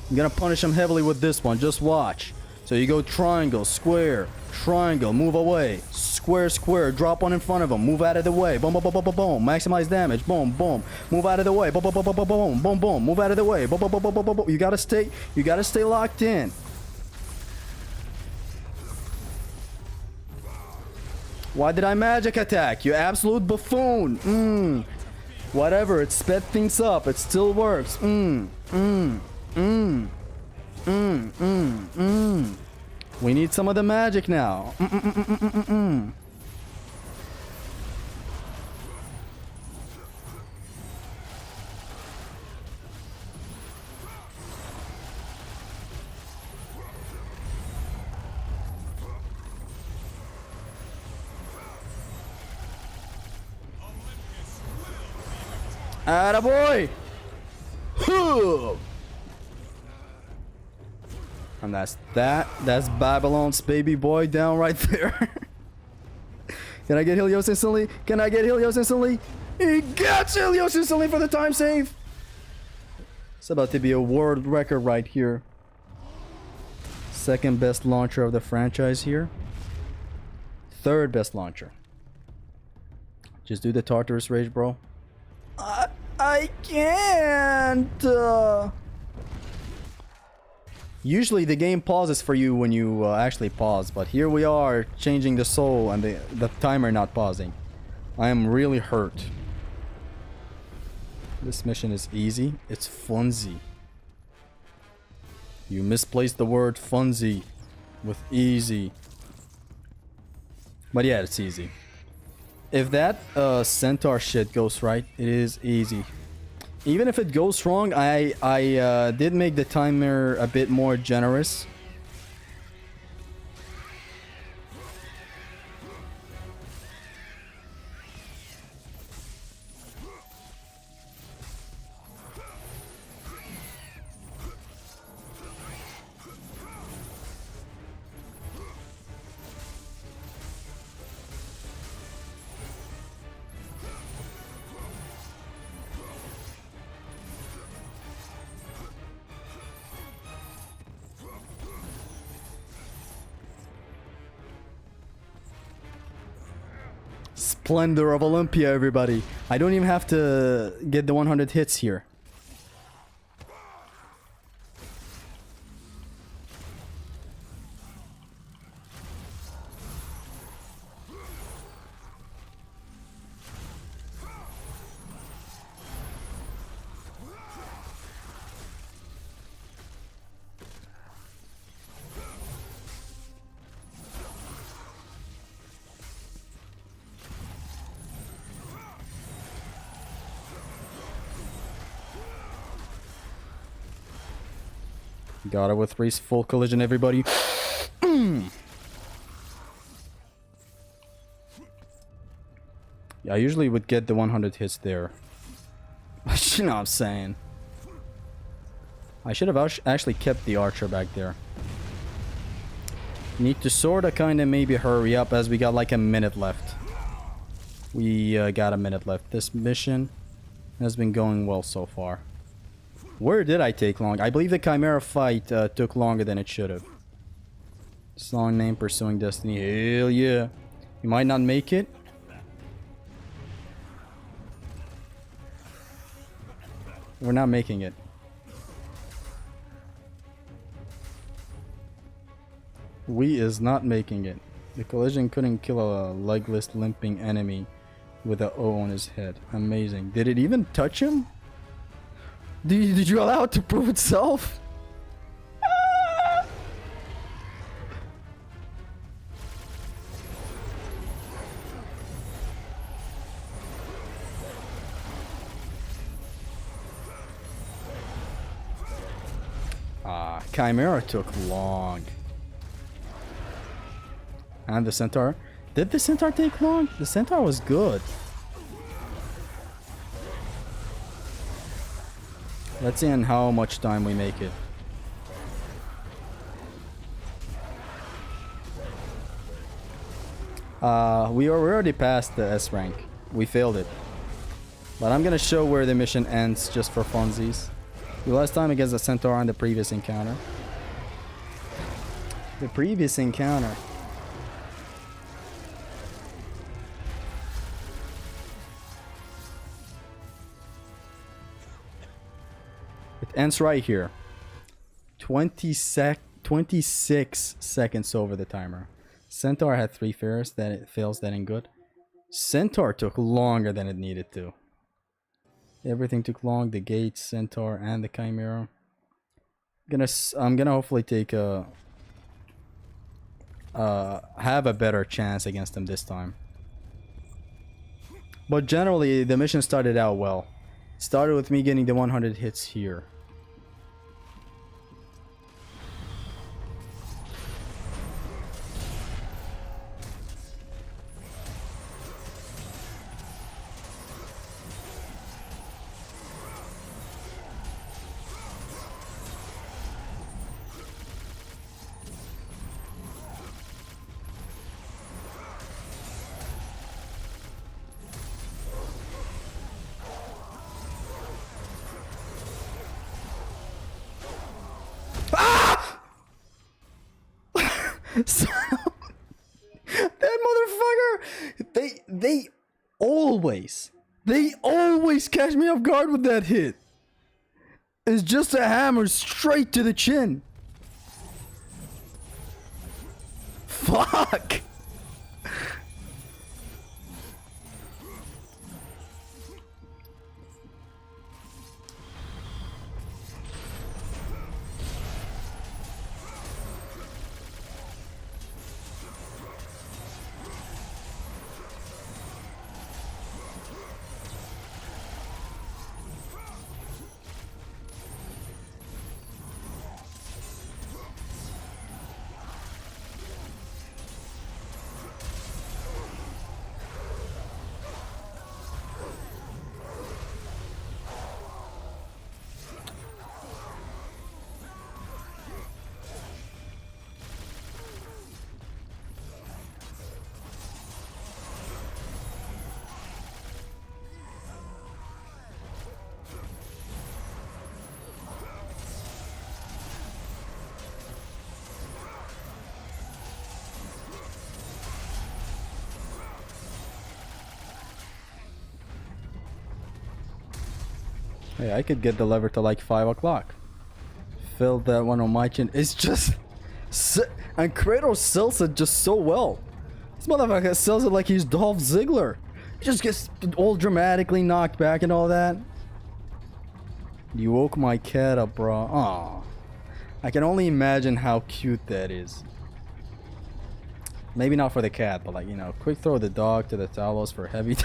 S1: I'm gonna punish him heavily with this one, just watch. So you go triangle, square, triangle, move away, square, square, drop one in front of him, move out of the way, boom, boom, boom, boom, boom, boom, maximize damage, boom, boom, move out of the way, boom, boom, boom, boom, boom, boom, boom, boom, move out of the way, boom, boom, boom, boom, boom, boom. You gotta stay locked in. Why did I magic attack? You absolute buffoon. Whatever, it sped things up. It still works. We need some of the magic now. Attaboy! Huh! And that's Babylon's baby boy down right there. Can I get Helios instantly? Can I get Helios instantly? He gets Helios instantly for the time save! It's about to be a world record right here. Second best launcher of the franchise here. Third best launcher. Just do the Tartarus Rage, bro. I can't. Usually the game pauses for you when you actually pause, but here we are changing the soul and the timer not pausing. I am really hurt. This mission is easy. It's funsy. You misplaced the word funsy with easy. But yeah, it's easy. If that centaur shit goes right, it is easy. Even if it goes wrong, I did make the timer a bit more generous. Splendor of Olympia, everybody. I don't even have to get the 100 hits here. Got it with Reese, full collision, everybody. Yeah, I usually would get the 100 hits there. You know what I'm saying? I should have actually kept the archer back there. Need to sorta kinda maybe hurry up as we got like a minute left. We got a minute left. This mission has been going well so far. Where did I take long? I believe the Chimera fight took longer than it should have. Song name, Pursuing Destiny. Hell yeah. You might not make it. We're not making it. We is not making it. The collision couldn't kill a legless, limping enemy with a O on his head. Amazing. Did it even touch him? Did you allow it to prove itself? Chimera took long. And the Centaur. Did the Centaur take long? The Centaur was good. Let's see in how much time we make it. We're already past the S rank. We failed it. But I'm gonna show where the mission ends just for funsies. We lost time against the Centaur on the previous encounter. The previous encounter. It ends right here. 26 seconds over the timer. Centaur had 3 fails, then it fails, that ain't good. Centaur took longer than it needed to. Everything took long, the gates, Centaur, and the Chimera. I'm gonna hopefully take a have a better chance against them this time. But generally, the mission started out well. It started with me getting the 100 hits here. So, that motherfucker, they always catch me off guard with that hit. It's just a hammer straight to the chin. Fuck. Hey, I could get the lever to like 5 o'clock. Fill that one on my chin. It's just... And Kratos sells it just so well. This motherfucker sells it like he's Dolph Ziggler. He just gets all dramatically knocked back and all that. You woke my cat up, bro. Aw. I can only imagine how cute that is. Maybe not for the cat, but like, you know, quick throw the dog to the Talos for heavy...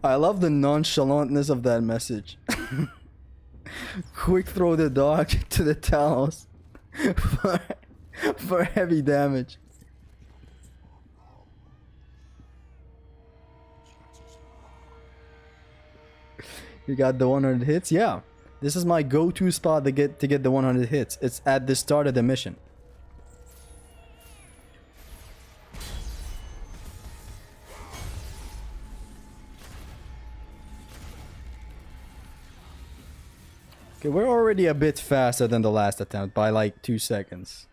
S1: I love the nonchalantness of that message. Quick throw the dog to the Talos for heavy damage. You got the 100 hits? Yeah. This is my go-to spot to get the 100 hits. It's at the start of the mission. Okay, we're already a bit faster than the last attempt by like 2 seconds.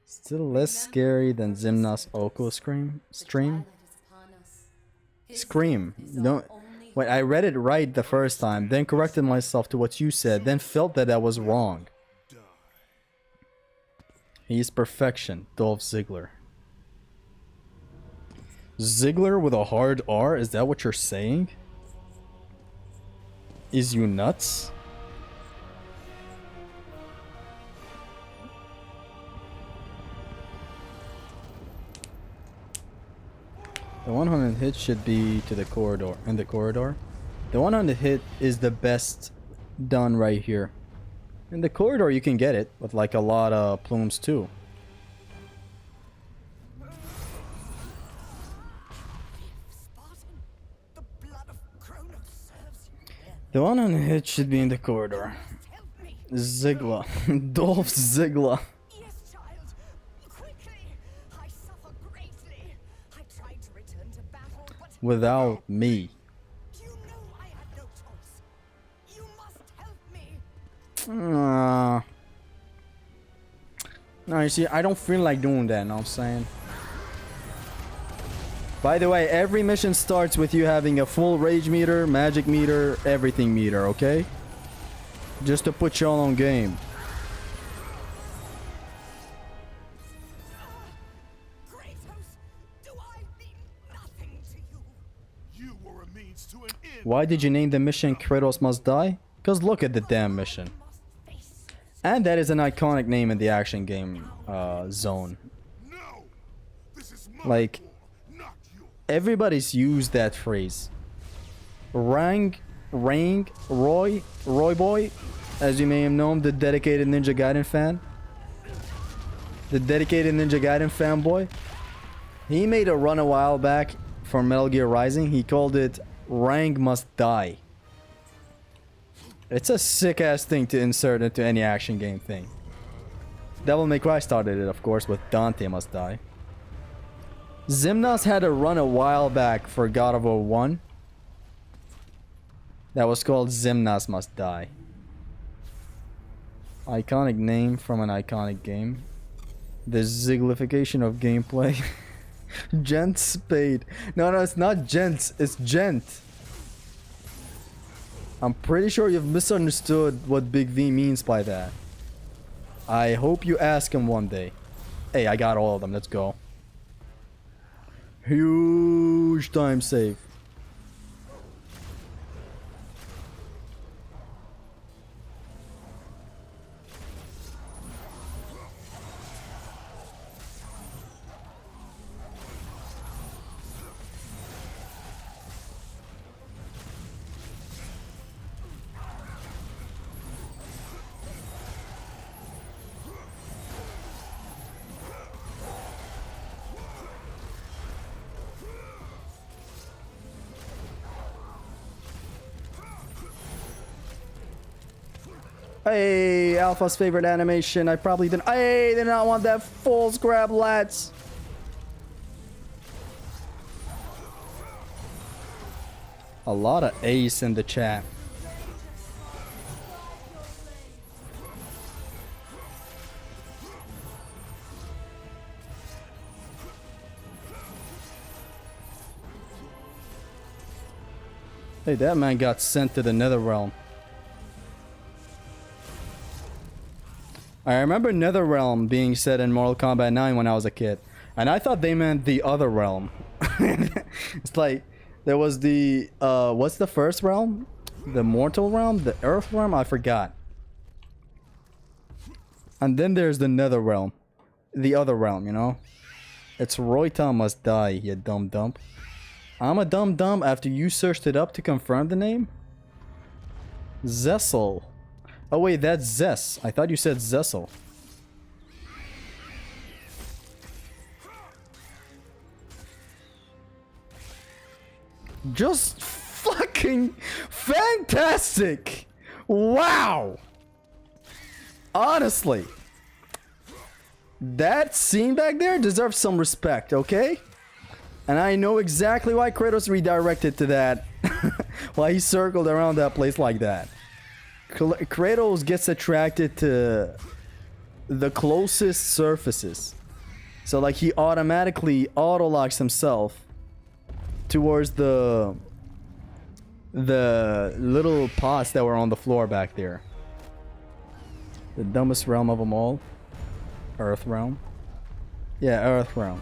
S1: Still less scary than Zimna's Oko stream. Scream. No, wait, I read it right the first time, then corrected myself to what you said, then felt that I was wrong. He's perfection, Dolph Ziggler. Ziggler with a hard R? Is that what you're saying? Is you nuts? The 100 hit should be to the corridor. In the corridor. The 100 hit is the best done right here. In the corridor you can get it with like a lot of plumes too. The 100 hit should be in the corridor. Ziggler. Dolph Ziggler. Without me.
S4: You know I had no choice. You must help me.
S1: No, you see, I don't feel like doing that, know what I'm saying? By the way, every mission starts with you having a full rage meter, magic meter, everything meter, okay? Just to put y'all on game.
S4: Kratos, do I mean nothing to you?
S2: You were a means to an end.
S1: Why did you name the mission Kratos Must Die? Because look at the damn mission. And that is an iconic name in the action game zone.
S2: No! This is my
S1: Like,
S2: war, not yours.
S1: everybody's used that phrase. Roy Boy, as you may have known, the dedicated Ninja Gaiden fan. The dedicated Ninja Gaiden fanboy. He made a run a while back for Metal Gear Rising. He called it Rang Must Die. It's a sick ass thing to insert into any action game thing. Devil May Cry started it, of course, with Dante Must Die. Ximnas had a run a while back for God of War 1 that was called Ximnas Must Die. Iconic name from an iconic game. The ziglification of gameplay. Gent Spade. No, it's not Gents, it's Gent. I'm pretty sure you've misunderstood what Big V means by that. I hope you ask him one day. Hey, I got all of them. Let's go. Huge time save. Hey, Alpha's favorite animation. I probably didn't. Hey, did not want that false grab, lads. A lot of ace in the chat. Hey, that man got sent to the Netherrealm. I remember Netherrealm being said in Mortal Kombat 9 when I was a kid. And I thought they meant the other realm. It's like, there was the, what's the first realm? The mortal realm? The earth realm? I forgot. And then there's the Netherrealm. The other realm, you know? It's Royta Must Die, you dumb dump. I'm a dumb dumb after you searched it up to confirm the name? Zessel. Oh wait, that's Zess. I thought you said Zessel. Just fucking fantastic! Wow! Honestly. That scene back there deserves some respect, okay? And I know exactly why Kratos redirected to that. Why he circled around that place like that. Kratos gets attracted to the closest surfaces. So like he automatically auto-locks himself towards the little pots that were on the floor back there. The dumbest realm of them all. Earth realm. Yeah, Earth realm.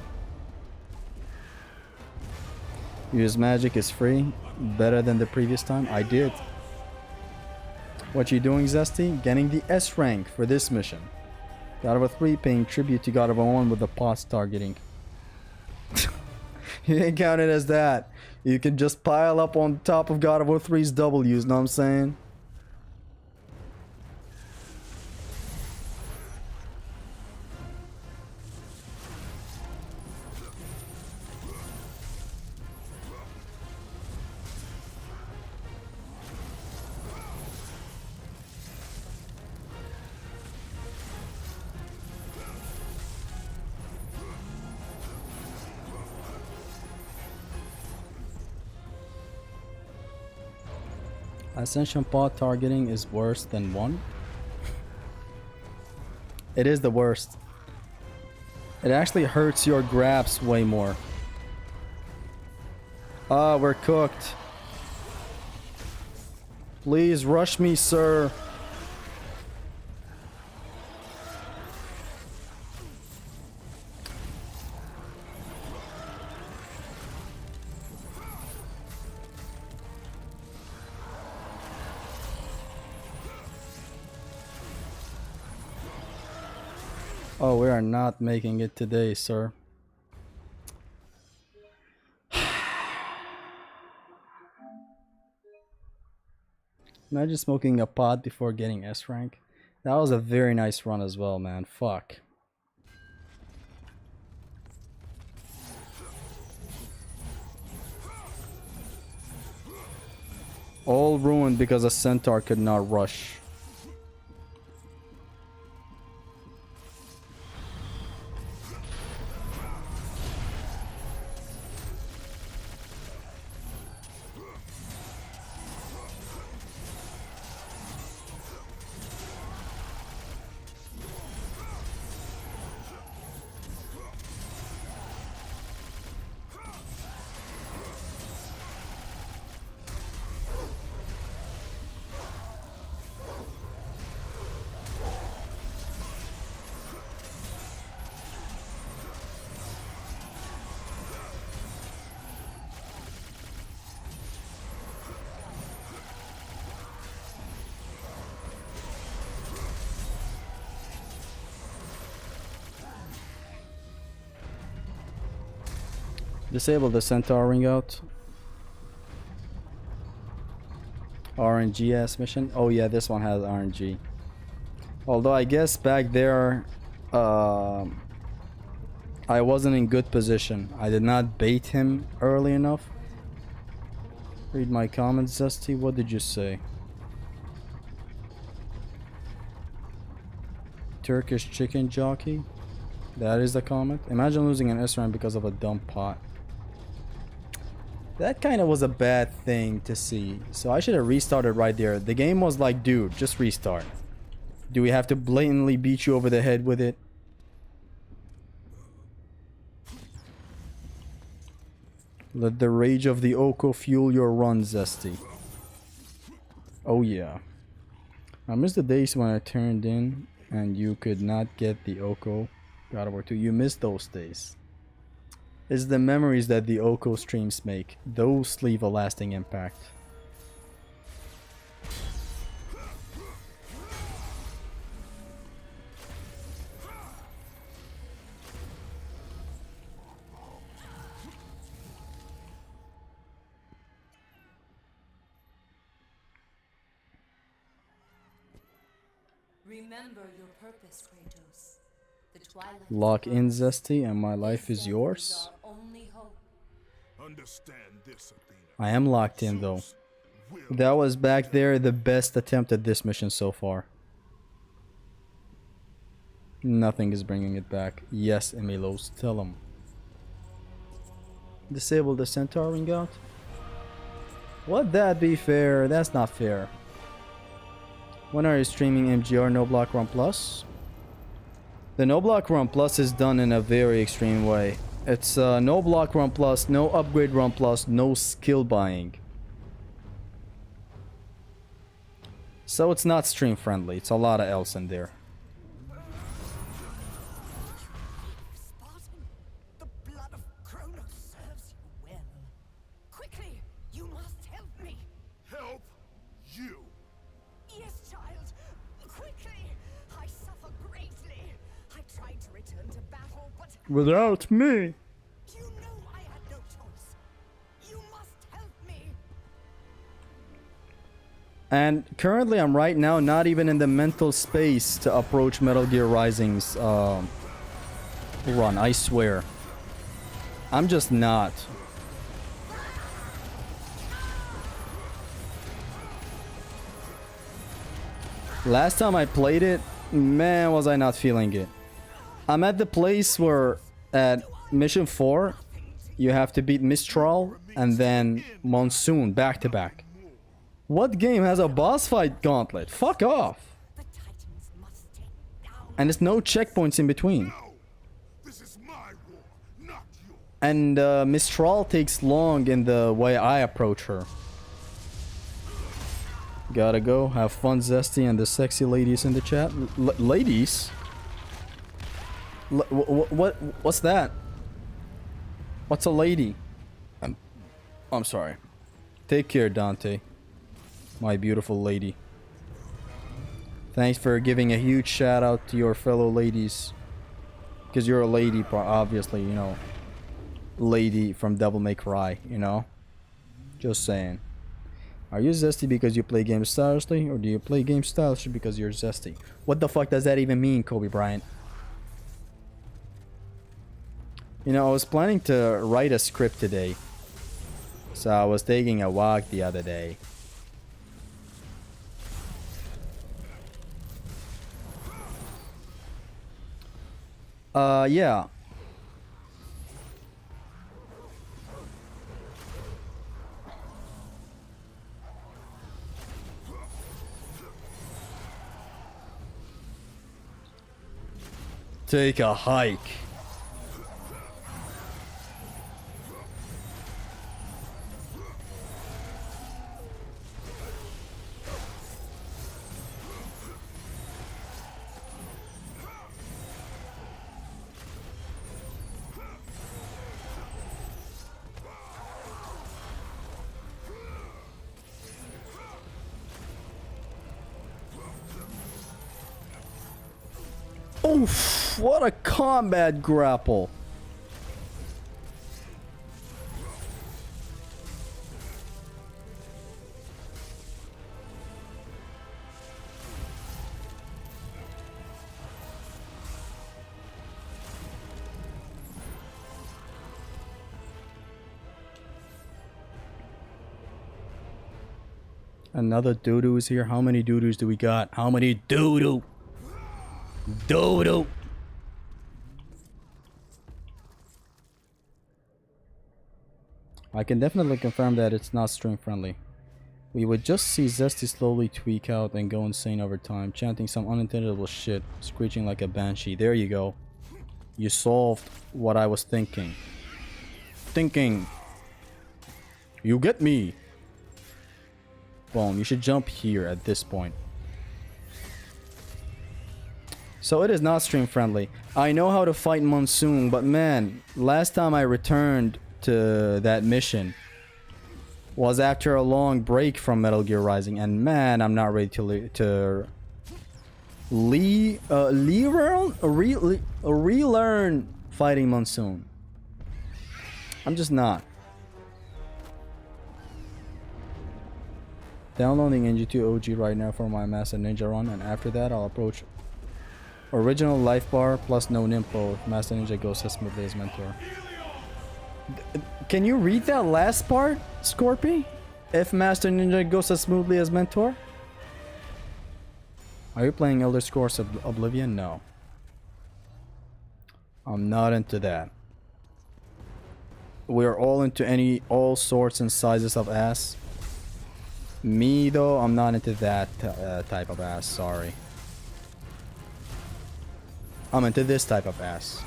S1: Use magic is free. Better than the previous time. I did. What you doing, Zesty? Getting the S rank for this mission. God of War 3 paying tribute to God of War 1 with the pots targeting. You didn't count it as that. You can just pile up on top of God of War 3's W's, know what I'm saying? Ascension pod targeting is worse than 1. It is the worst. It actually hurts your grabs way more. Ah, we're cooked. Please rush me, sir. Oh, we are not making it today, sir. Imagine smoking a pot before getting S rank. That was a very nice run as well, man. Fuck. All ruined because a centaur could not rush. Disable the centaur ring out. RNG ass mission. Oh yeah, this one has RNG. Although I guess back there I wasn't in good position. I did not bait him early enough. Read my comments, Zesty. What did you say? Turkish chicken jockey. That is the comment. Imagine losing an S rank because of a dumb pot. That kind of was a bad thing to see. So I should have restarted right there. The game was like, dude, just restart. Do we have to blatantly beat you over the head with it? Let the rage of the Oko fuel your run, Zesty. Oh yeah. I miss the days when I turned in and you could not get the Oko. God of War 2. You miss those days. It's the memories that the Oko streams make. Those leave a lasting impact.
S4: Remember your purpose, Kratos. The twilight
S1: Lock in, Zesty, and my life is yours.
S4: our only hope.
S2: Understand this, Athena.
S1: I am locked in though. That was back there the best attempt at this mission so far. Nothing is bringing it back. Yes, Emilos, tell him. Disable the centaur ring out? Would that be fair? That's not fair. When are you streaming MGR No Block Run Plus? The No Block Run Plus is done in a very extreme way. It's no block run plus, no upgrade run plus, no skill buying. So it's not stream friendly. It's a lot of else in there.
S5: Spartan, the blood of Kronos serves you well. Quickly, you must help me.
S2: Help you.
S5: Yes, child. Quickly, I suffer greatly. I tried to return to battle, but
S1: Without me.
S5: you know I had no choice. You must help me.
S1: And currently I'm right now not even in the mental space to approach Metal Gear Rising's run, I swear. I'm just not. Last time I played it, man, was I not feeling it. I'm at the place where at mission 4 you have to beat Mistral and then Monsoon back to back. What game has a boss fight gauntlet? Fuck off.
S5: The Titans must take down.
S1: And there's no checkpoints in between.
S2: No. This is
S1: And Mistral takes long in the way I approach her. Gotta go. Have fun, Zesty, and the sexy ladies in the chat. Ladies? What's that? What's a lady? I'm sorry. Take care, Dante. My beautiful lady. Thanks for giving a huge shout out to your fellow ladies. Because you're a lady, obviously, you know. Lady from Devil May Cry, you know? Just saying. Are you zesty because you play games stylishly? Or do you play games stylishly because you're zesty? What the fuck does that even mean, Kobe Bryant? You know, I was planning to write a script today. So I was taking a walk the other day. Yeah. Take a hike. Oof, what a combat grapple. Another doo-doo is here. How many doo-doos do we got? How many doo-doo? Doo-doo. I can definitely confirm that it's not stream friendly. We would just see Zesty slowly tweak out and go insane over time, chanting some unintelligible shit, screeching like a banshee. There you go. You solved what I was thinking. You get me. Boom, you should jump here at this point. So it is not stream friendly. I know how to fight Monsoon, but man, last time I returned to that mission was after a long break from Metal Gear Rising, and man, I'm not ready to relearn fighting Monsoon. I'm just not. Downloading NG2 OG right now for my Master Ninja run, and after that I'll approach original life bar plus no Nimpo if Master Ninja goes as smoothly as mentor. Can you read that last part, Scorpy? If Master Ninja goes as smoothly as mentor? Are you playing Elder Scrolls Oblivion? No. I'm not into that. We're all into all sorts and sizes of ass. Me though, I'm not into that type of ass, sorry. I'm into this type of ass.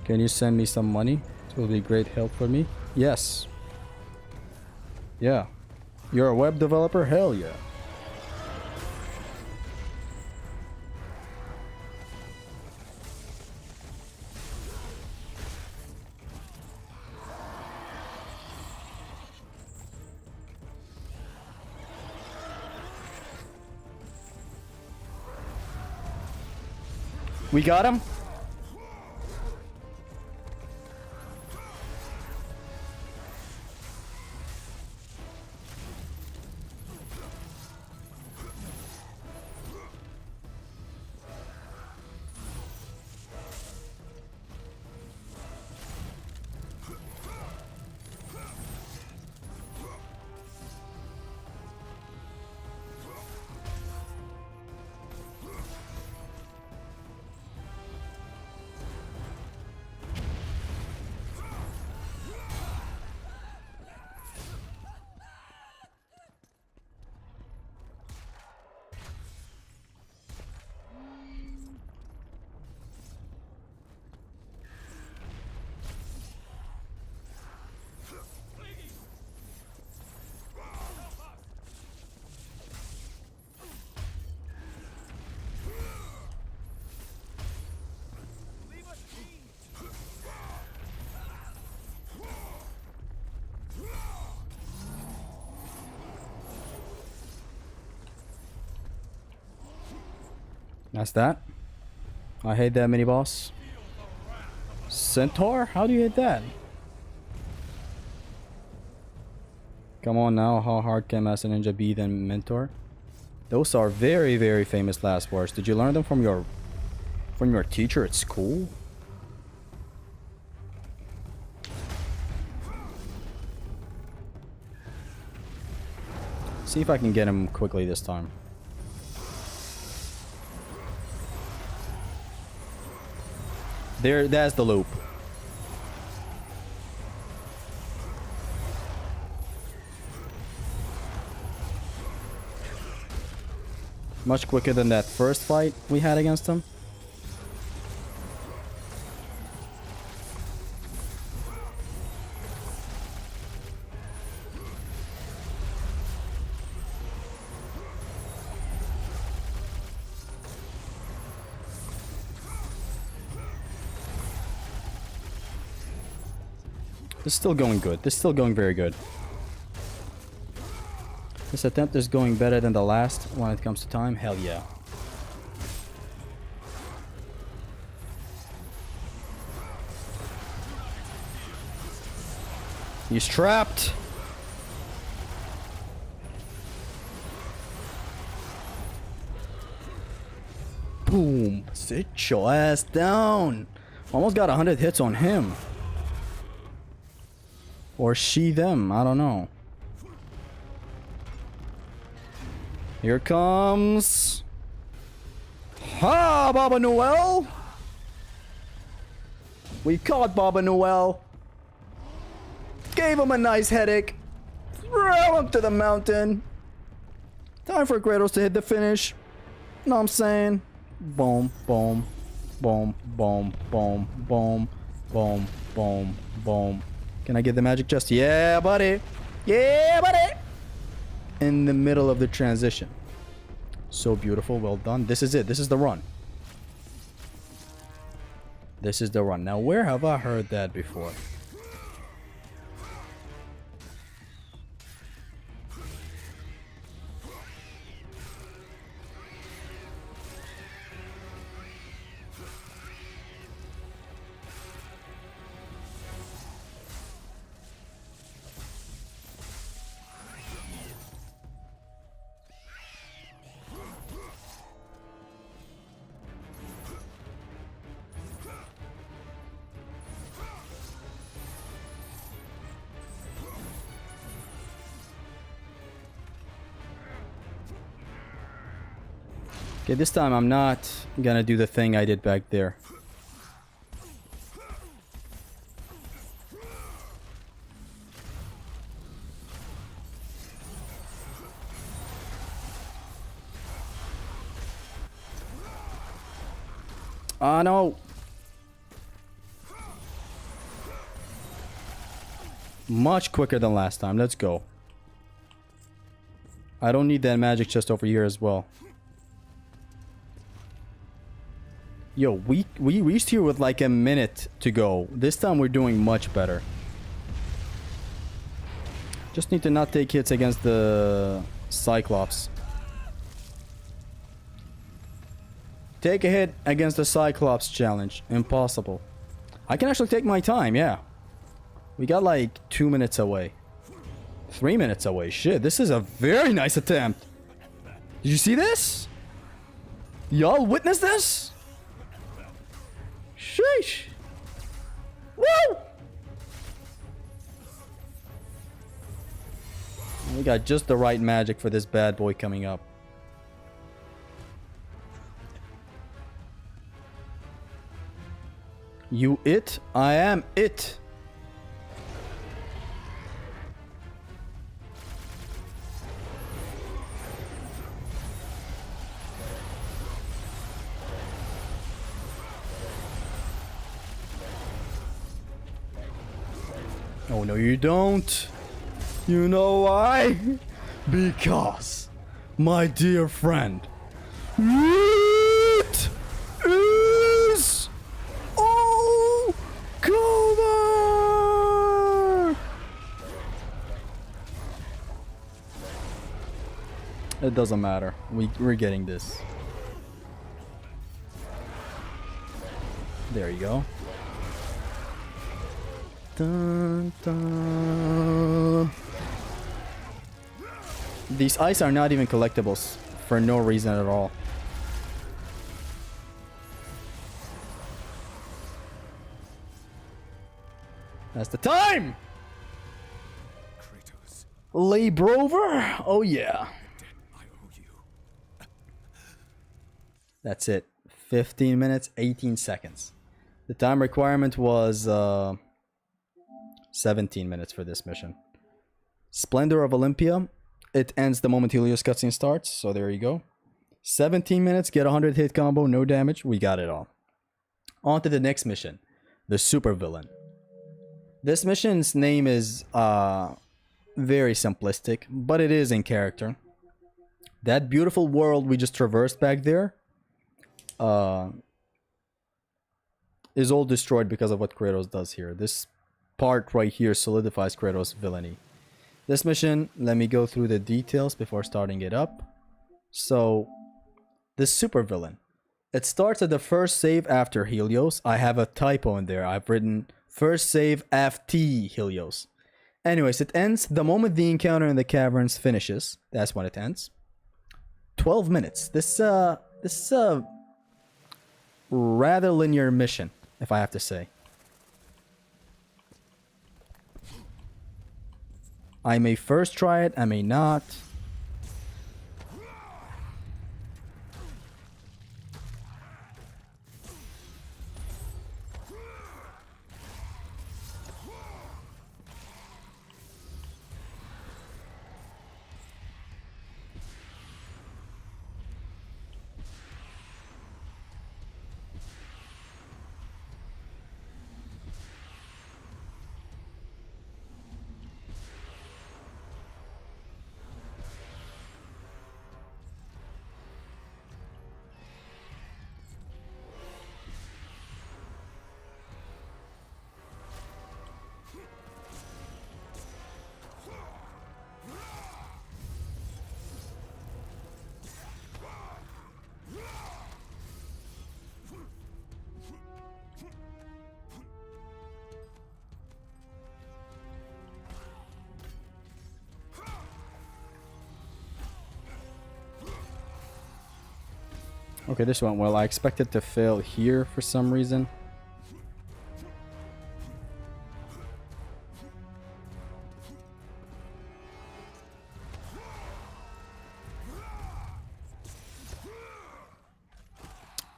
S1: Can you send me some money? It will be great help for me. Yes. Yeah. You're a web developer? Hell yeah. We got him? That's that. I hate that mini boss. Centaur? How do you hit that? Come on now, how hard can Master Ninja be than Mentor? Those are very, very famous last words. Did you learn them from your teacher at school? See if I can get him quickly this time. There, that's the loop. Much quicker than that first fight we had against him. This is still going good. This is still going very good. This attempt is going better than the last when it comes to time. Hell yeah. He's trapped. Boom. Sit your ass down. Almost got 100 hits on him. Or she, them. I don't know. Here comes... Ha! Baba Noel! We caught Baba Noel. Gave him a nice headache. Throw him to the mountain. Time for Kratos to hit the finish. Know what I'm saying? Boom, boom, boom, boom, boom, boom, boom, boom, boom. Can I get the magic chest? Yeah, buddy. Yeah, buddy. In the middle of the transition. So beautiful. Well done. This is it. This is the run. This is the run. Now, where have I heard that before? Okay, this time I'm not gonna do the thing I did back there. Ah, no. Much quicker than last time. Let's go. I don't need that magic chest over here as well. Yo, we reached here with like a minute to go. This time we're doing much better. Just need to not take hits against the Cyclops. Take a hit against the Cyclops challenge. Impossible. I can actually take my time, yeah. We got like 2 minutes away. 3 minutes away. Shit, this is a very nice attempt. Did you see this? Y'all witness this? Sheesh. Woo! We got just the right magic for this bad boy coming up. You it? I am it. Oh, no, you don't. You know why? Because, my dear friend, it is all cover. It doesn't matter. We're getting this. There you go. Dun, dun. These ice are not even collectibles for no reason at all. That's the time!
S2: Kratos,
S1: Labrover? Oh yeah.
S2: I owe you.
S1: That's it. 15 minutes, 18 seconds. The time requirement was 17 minutes for this mission. Splendor of Olympia. It ends the moment Helios cutscene starts, so there you go. 17 minutes, get a 100 hit combo, no damage. We got it all. On to the next mission. The Supervillain. This mission's name is very simplistic, but it is in character. That beautiful world we just traversed back there is all destroyed because of what Kratos does here. This part right here solidifies Kratos' villainy. This mission, let me go through the details before starting it up. So, the supervillain. It starts at the first save after Helios. I have a typo in there. I've written first save after Helios. Anyways, it ends the moment the encounter in the caverns finishes. That's when it ends. 12 minutes. This is a rather linear mission, if I have to say. I may first try it, I may not. Okay, this went well. I expected to fail here for some reason.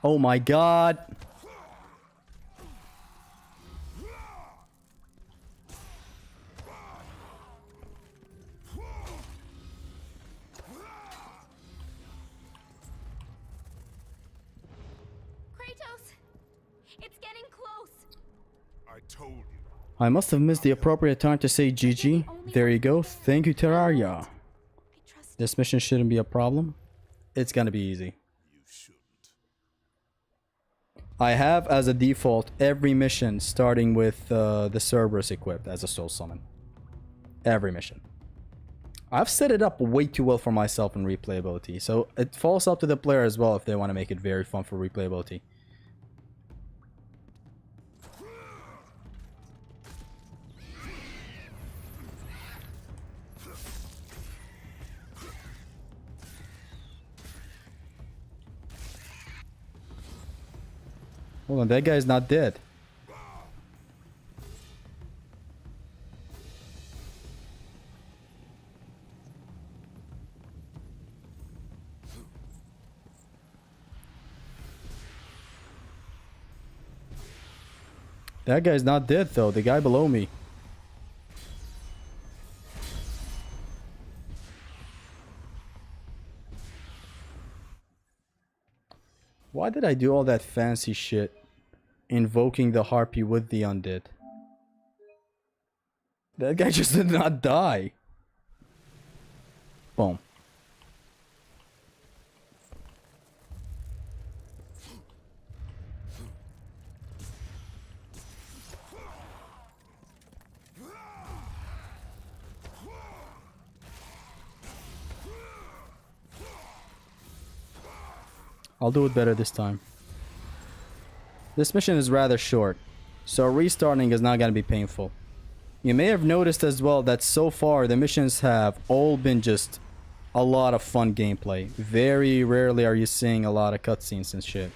S1: Oh my god. I must have missed the appropriate time to say GG. There you go. Thank you, Terraria. This mission shouldn't be a problem. It's gonna be easy.
S2: You shouldn't.
S1: I have as a default every mission starting with the Cerberus equipped as a soul summon. Every mission. I've set it up way too well for myself in replayability, so it falls up to the player as well if they want to make it very fun for replayability. Hold on, that guy's not dead. That guy's not dead though, the guy below me. Why did I do all that fancy shit? Invoking the harpy with the undead. That guy just did not die. Boom. I'll do it better this time. This mission is rather short, so restarting is not going to be painful. You may have noticed as well that so far the missions have all been just a lot of fun gameplay. Very rarely are you seeing a lot of cutscenes and shit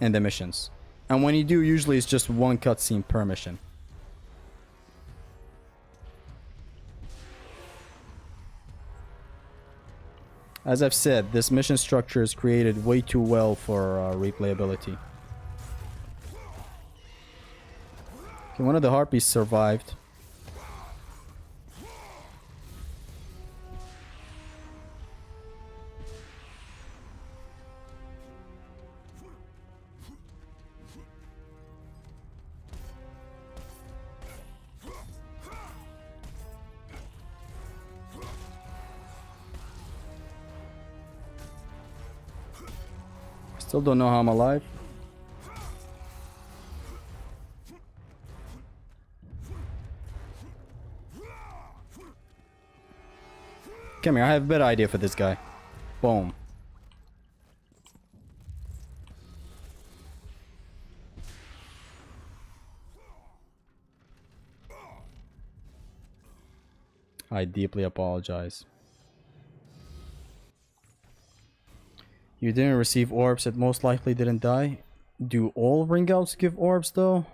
S1: in the missions. And when you do, usually it's just one cutscene per mission. As I've said, this mission structure is created way too well for replayability. Okay, one of the harpies survived. Still don't know how I'm alive. Come here, I have a better idea for this guy. Boom. I deeply apologize. You didn't receive orbs, it most likely didn't die. Do all ring outs give orbs though?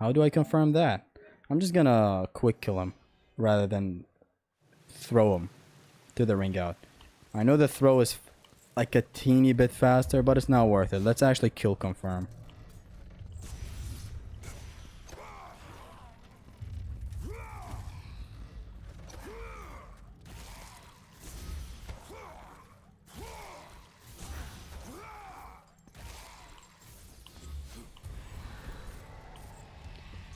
S1: How do I confirm that? I'm just gonna quick kill him rather than throw him to the ring out. I know the throw is like a teeny bit faster, but it's not worth it. Let's actually kill confirm.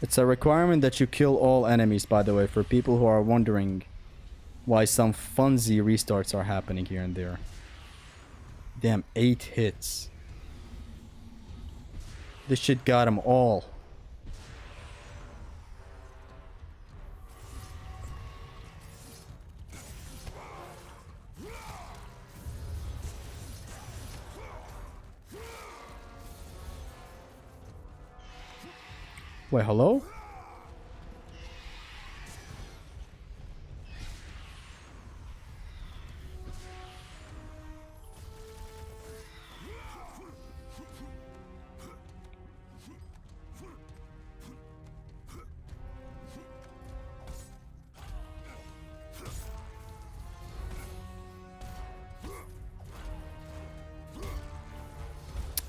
S1: It's a requirement that you kill all enemies, by the way, for people who are wondering why some funsy restarts are happening here and there. Damn, 8 hits. This shit got them all. Wait, hello?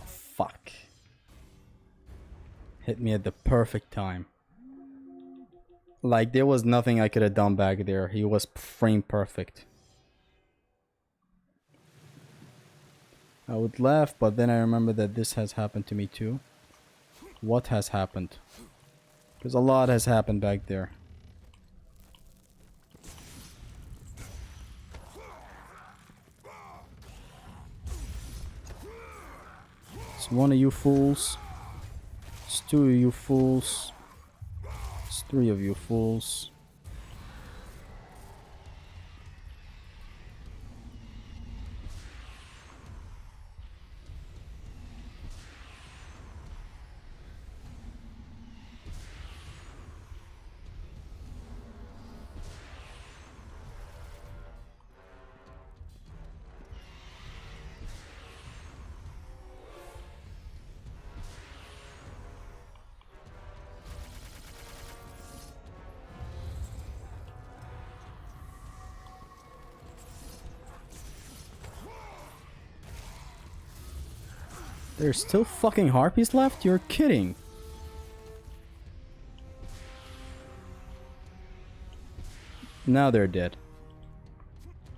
S1: Fuck. Hit me at the perfect time. Like, there was nothing I could have done back there. He was frame perfect. I would laugh, but then I remember that this has happened to me too. What has happened? Because a lot has happened back there. It's one of you fools. It's 2 of you fools. It's 3 of you fools. There's still fucking harpies left? You're kidding. Now they're dead.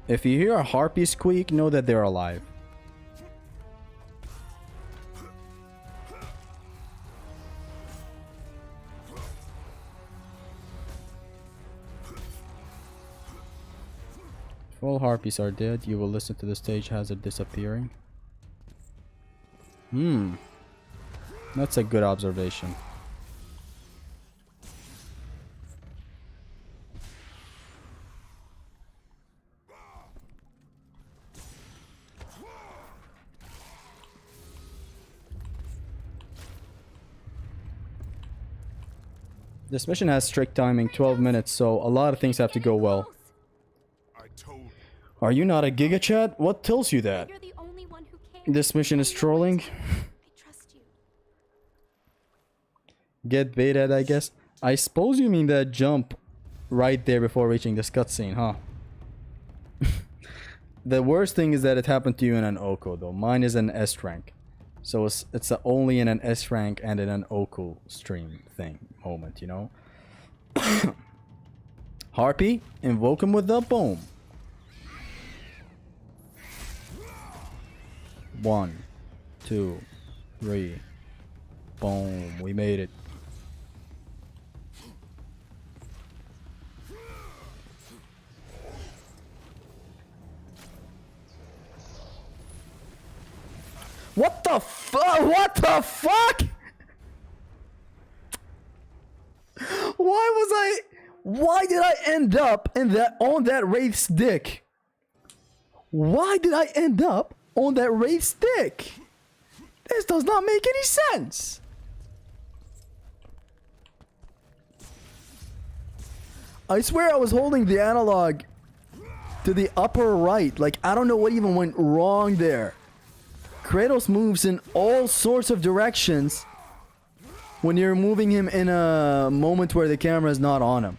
S1: If you hear a harpy squeak, know that they're alive. If all harpies are dead, you will listen to the stage hazard disappearing. That's a good observation. This mission has strict timing, 12 minutes, so a lot of things have to go well.
S2: I told you.
S1: Are you not a Giga Chat? What tells you that?
S3: You're the only one who cares.
S1: This mission is trolling.
S3: I trust you.
S1: Get baited, I guess. I suppose you mean that jump right there before reaching this cutscene, huh? The worst thing is that it happened to you in an Oko, though. Mine is an S rank. So it's only in an S rank and in an Oko stream thing moment, you know? Harpy, invoke him with the boom. 1, 2, 3. Boom. We made it. What the fuck? What the fuck? Why did I end up in that on that Wraith's dick? Why did I end up on that Wraith's dick? This does not make any sense. I swear I was holding the analog to the upper right. Like, I don't know what even went wrong there. Kratos moves in all sorts of directions when you're moving him in a moment where the camera is not on him.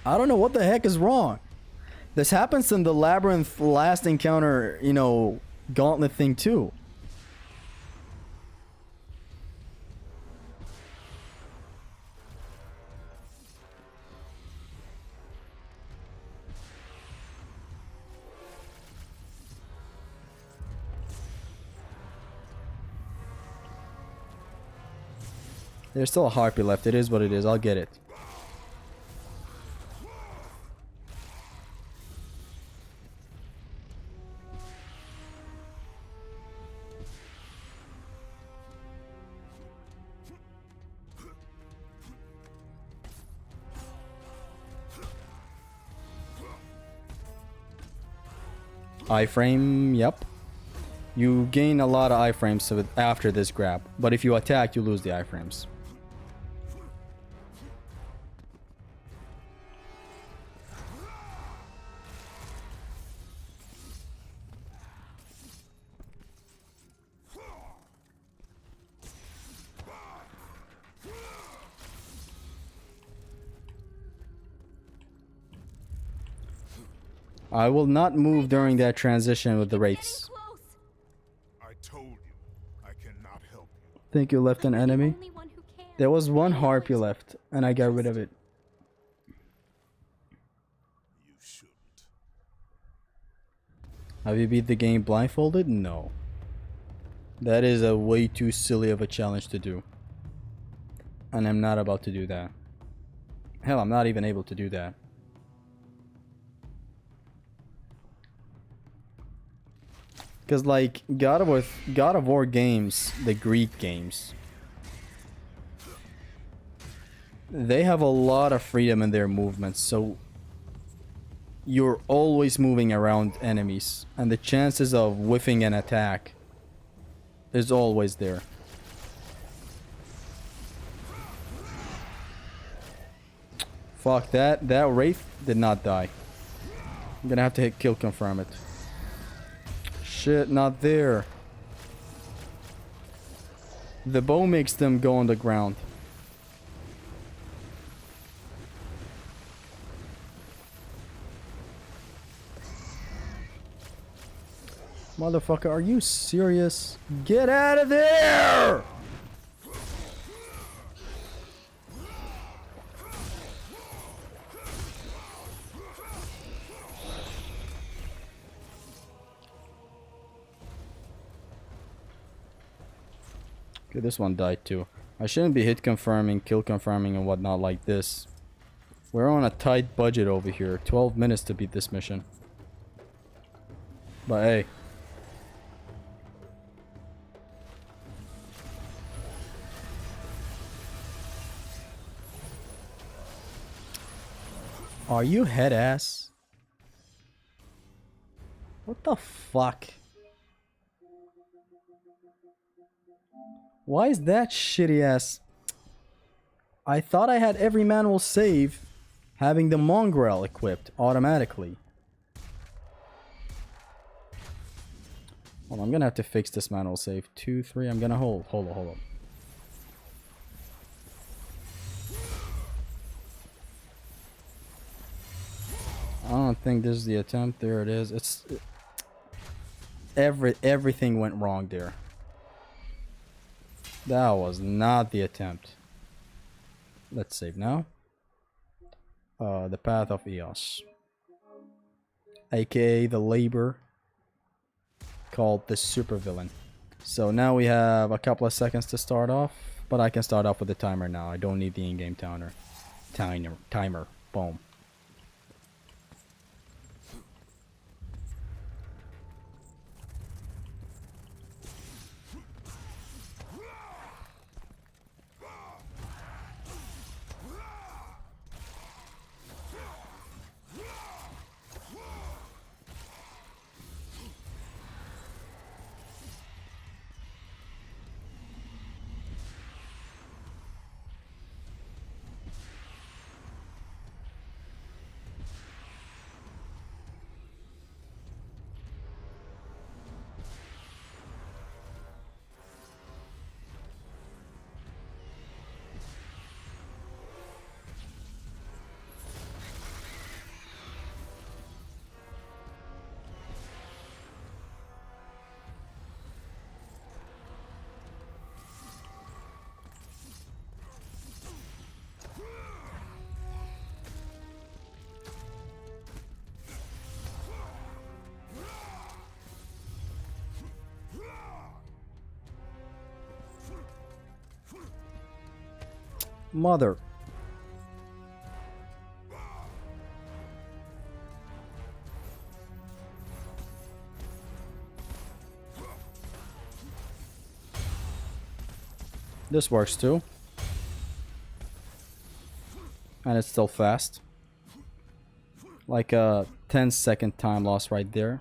S1: I don't know what the heck is wrong. This happens in the Labyrinth last encounter, you know, gauntlet thing too. There's still a harpy left. It is what it is. I'll get it. Iframe, yep. You gain a lot of iframes after this grab, but if you attack, you lose the iframes. I will not move during that transition with the wraiths.
S2: I told you, I cannot help you.
S1: Think you left an enemy?
S3: Only one who cares.
S1: There was one harpy left, and I got rid of it.
S2: You shouldn't.
S1: Have you beat the game blindfolded? No. That is a way too silly of a challenge to do. And I'm not about to do that. Hell, I'm not even able to do that. Because, like, God of War games, the Greek games, they have a lot of freedom in their movements, so you're always moving around enemies, and the chances of whiffing an attack is always there. Fuck, that Wraith did not die. I'm gonna have to hit kill confirm it. Shit, not there. The bow makes them go on the ground. Motherfucker, are you serious? Get out of there! Okay, this one died too. I shouldn't be hit confirming, kill confirming, and whatnot like this. We're on a tight budget over here. 12 minutes to beat this mission. But hey. Are you head ass? What the fuck? Why is that shitty ass? I thought I had every manual save having the mongrel equipped automatically. Well, I'm gonna have to fix this manual save. 2, 3. I'm gonna hold on. I don't think this is the attempt. There it is. It's everything went wrong there. That was not the attempt. Let's save now. The Path of Eos, aka the labor called the supervillain. So now we have a couple of seconds to start off, but I can start off with the timer now. I don't need the in-game timer. Boom. Mother. This works too. And it's still fast. Like a 10-second time loss right there.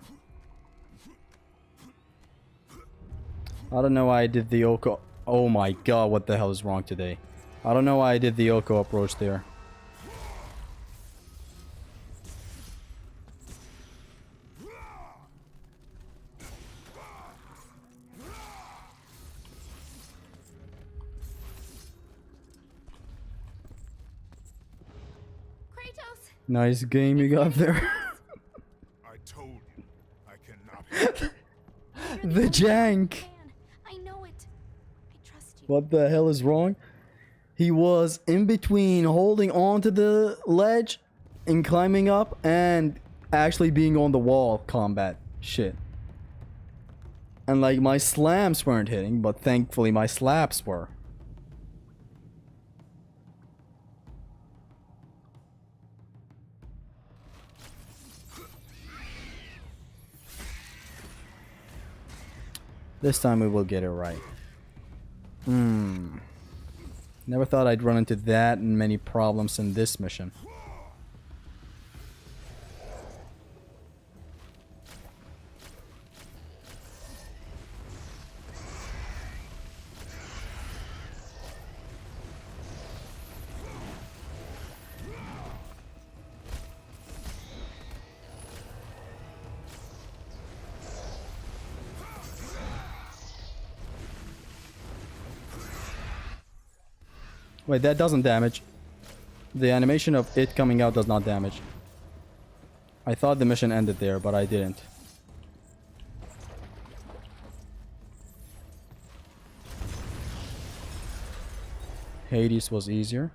S1: I don't know why I did the Oko. Oh my god, what the hell is wrong today? I don't know why I did the Oko approach there.
S3: Kratos!
S1: Nice game you got there.
S2: I told you, I cannot.
S3: You're
S1: The
S3: only
S1: jank.
S3: man. I know it. I trust you.
S1: What the hell is wrong? He was in between holding on to the ledge and climbing up and actually being on the wall combat shit. And like my slams weren't hitting, but thankfully my slaps were. This time we will get it right. Never thought I'd run into that many problems in this mission. Wait, that doesn't damage. The animation of it coming out does not damage. I thought the mission ended there, but I didn't. Hades was easier.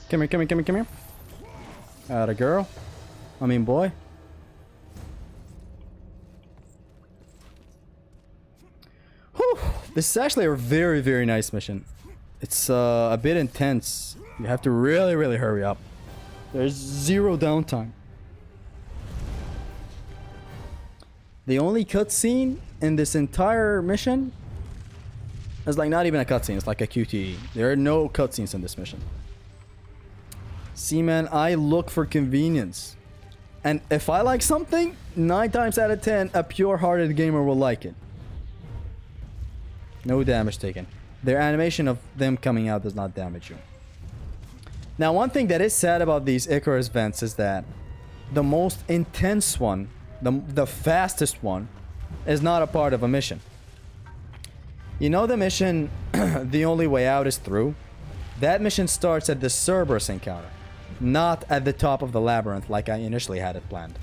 S1: Come here. Atta girl. I mean boy. Whew. This is actually a very, very nice mission. It's a bit intense. You have to really, really hurry up. There's zero downtime. The only cutscene in this entire mission It's like not even a cutscene. It's like a QTE. There are no cutscenes in this mission. See, man, I look for convenience. And if I like something, 9 times out of 10, a pure-hearted gamer will like it. No damage taken. Their animation of them coming out does not damage you. Now, one thing that is sad about these Icarus vents is that the most intense one, the fastest one, is not a part of a mission. You know the mission, the only way out is through? That mission starts at the Cerberus encounter, not at the top of the labyrinth like I initially had it planned.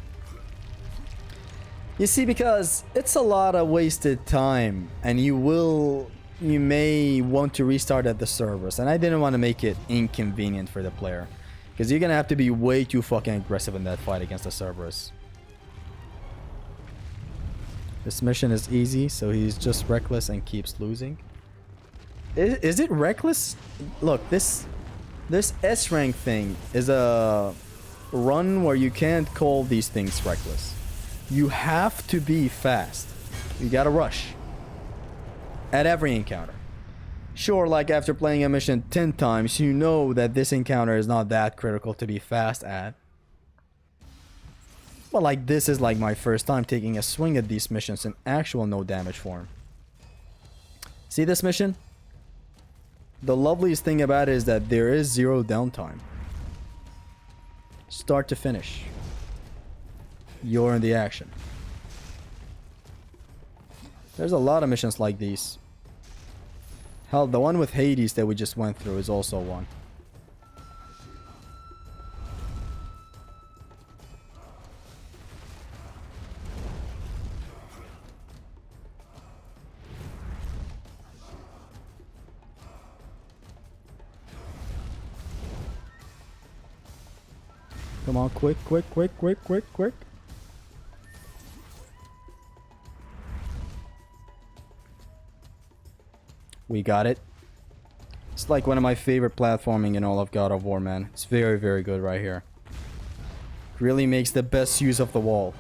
S1: You see, because it's a lot of wasted time, and you may want to restart at the Cerberus, and I didn't want to make it inconvenient for the player, because you're gonna have to be way too fucking aggressive in that fight against the Cerberus. This mission is easy, so he's just reckless and keeps losing. Is it reckless? Look, this S rank thing is a run where you can't call these things reckless. You have to be fast. You gotta rush at every encounter. Sure, like after playing a mission 10 times, you know that this encounter is not that critical to be fast at. But like this is like my first time taking a swing at these missions in actual no damage form. See this mission? The loveliest thing about it is that there is 0 downtime. Start to finish. You're in the action. There's a lot of missions like these. Hell, the one with Hades that we just went through is also one. Come on, quick, quick, quick, quick, quick, quick. We got it. It's like one of my favorite platforming in all of God of War, man. It's very, very good right here. Really makes the best use of the wall.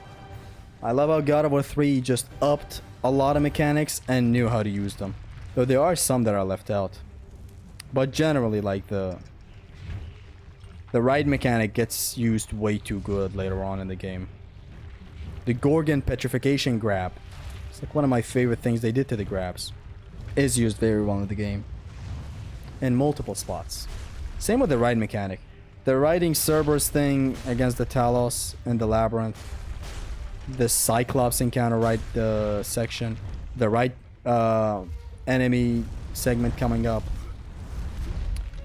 S1: I love how God of War 3 just upped a lot of mechanics and knew how to use them. Though there are some that are left out. But generally, like the ride mechanic gets used way too good later on in the game. The Gorgon petrification grab. It's like one of my favorite things they did to the grabs. Is used very well in the game. In multiple spots. Same with the ride mechanic. The riding Cerberus thing against the Talos in the labyrinth. The Cyclops encounter right section. The right enemy segment coming up.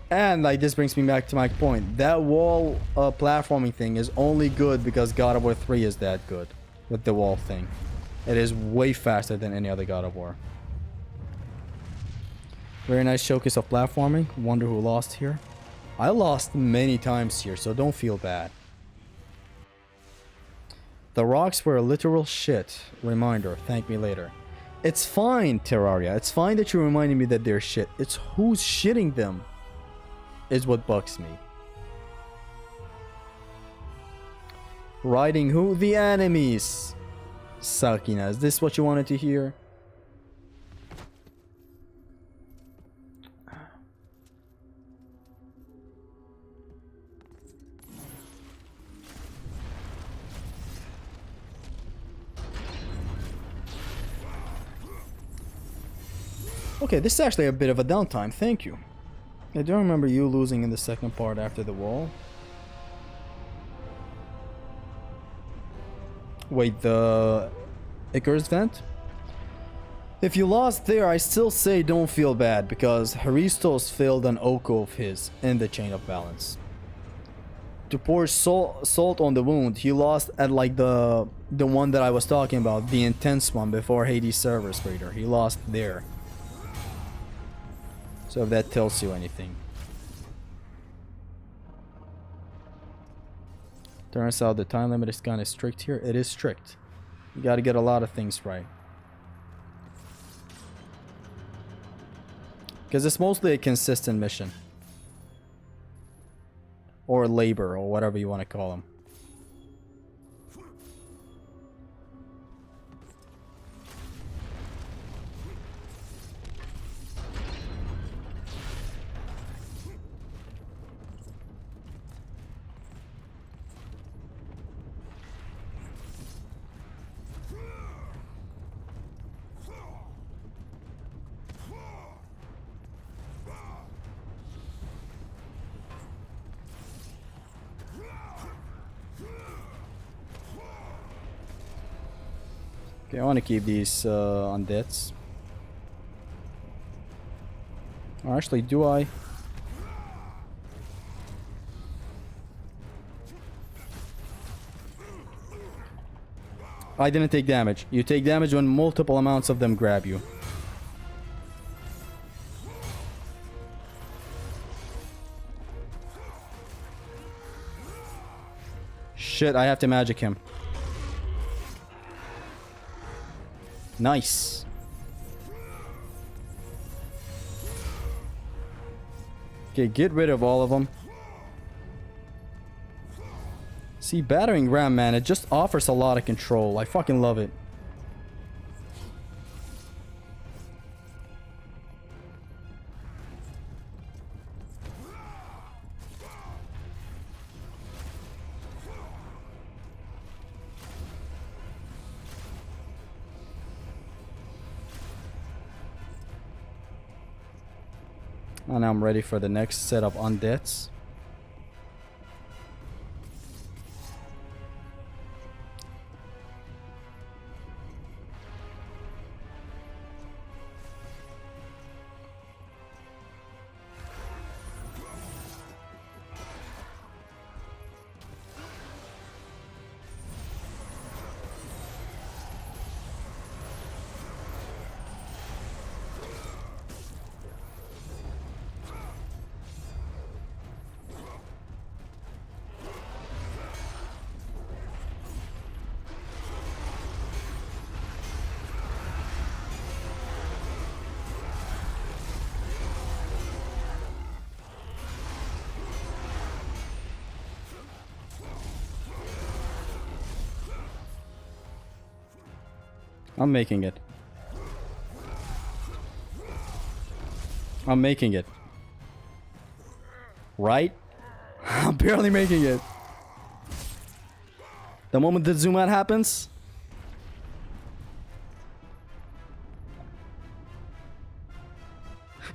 S1: And like this brings me back to my point. That wall platforming thing is only good because God of War 3 is that good with the wall thing. It is way faster than any other God of War. Very nice showcase of platforming. Wonder who lost here. I lost many times here, so don't feel bad. The rocks were a literal shit. Reminder, thank me later. It's fine, Terraria. It's fine that you're reminding me that they're shit. It's who's shitting them is what bugs me. Riding who? The enemies. Sakina, is this what you wanted to hear? Okay, this is actually a bit of a downtime, thank you. I do remember you losing in the second part after the wall. Wait, the Icarus vent? If you lost there, I still say don't feel bad, because Hephastus failed an Oko of his in the chain of balance. To pour salt on the wound, he lost at like the one that I was talking about, the intense one before Hades Cerberus Breeder. He lost there. So if that tells you anything. Turns out the time limit is kind of strict here. It is strict. You gotta get a lot of things right. Because it's mostly a consistent mission. Or labor, or whatever you want to call them. Okay, I want to keep these undeads. Or actually, do I? I didn't take damage. You take damage when multiple amounts of them grab you. Shit, I have to magic him. Nice. Okay, get rid of all of them. See, battering ram, man, it just offers a lot of control. I fucking love it. And I'm ready for the next set of undeads. I'm making it. I'm making it. Right? I'm barely making it. The moment the zoom out happens.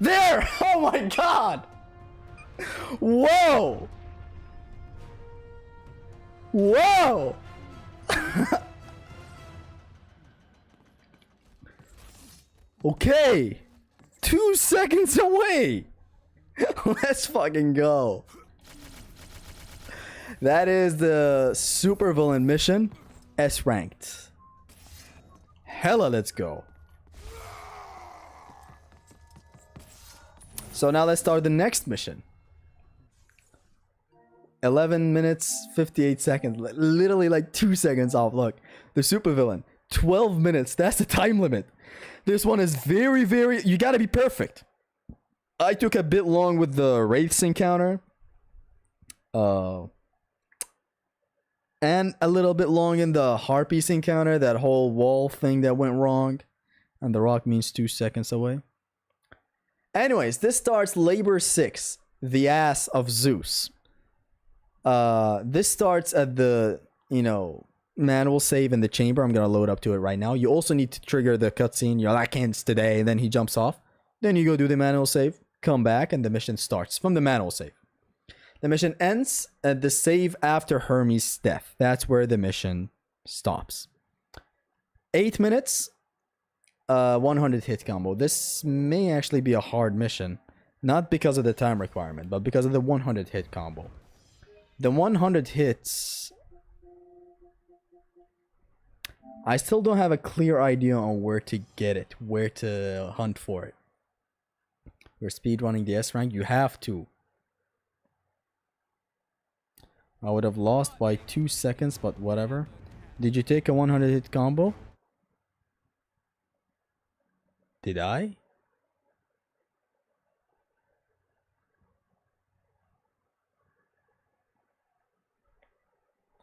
S1: There! Oh my god! Whoa! Whoa! Okay, 2 seconds away. Let's fucking go. That is the supervillain mission, S ranked. Hella, let's go. So now let's start the next mission. 11 minutes 58 seconds, literally like 2 seconds off. Look, the supervillain, 12 minutes. That's the time limit. This one is very, you gotta be perfect. I took a bit long with the Wraiths encounter. And a little bit long in the Harpies encounter, that whole wall thing that went wrong. And the rock means 2 seconds away. Anyways, this starts Labor 6, the ass of Zeus. This starts at the, manual save in the chamber. I'm gonna load up to it right now. You also need to trigger the cutscene. You're like, ends today, and then he jumps off. Then you go do the manual save, come back, and the mission starts from the manual save. The mission ends at the save after Hermes' death. That's where the mission stops. 8 minutes, 100 hit combo. This may actually be a hard mission, not because of the time requirement, but because of the 100 hit combo. The 100 hits, I still don't have a clear idea on where to get it, where to hunt for it. You're speedrunning the S rank, you have to. I would have lost by 2 seconds, but whatever. Did you take a 100 hit combo? Did I?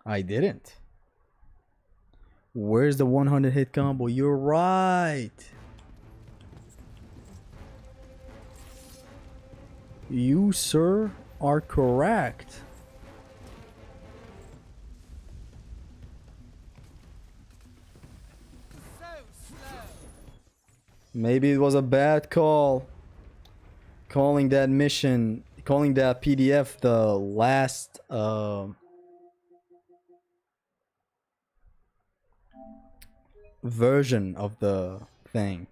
S1: I didn't. Where's the 100 hit combo? You're right. You, sir, are correct. Maybe it was a bad call. Calling that mission, calling that PDF the last version of the thing.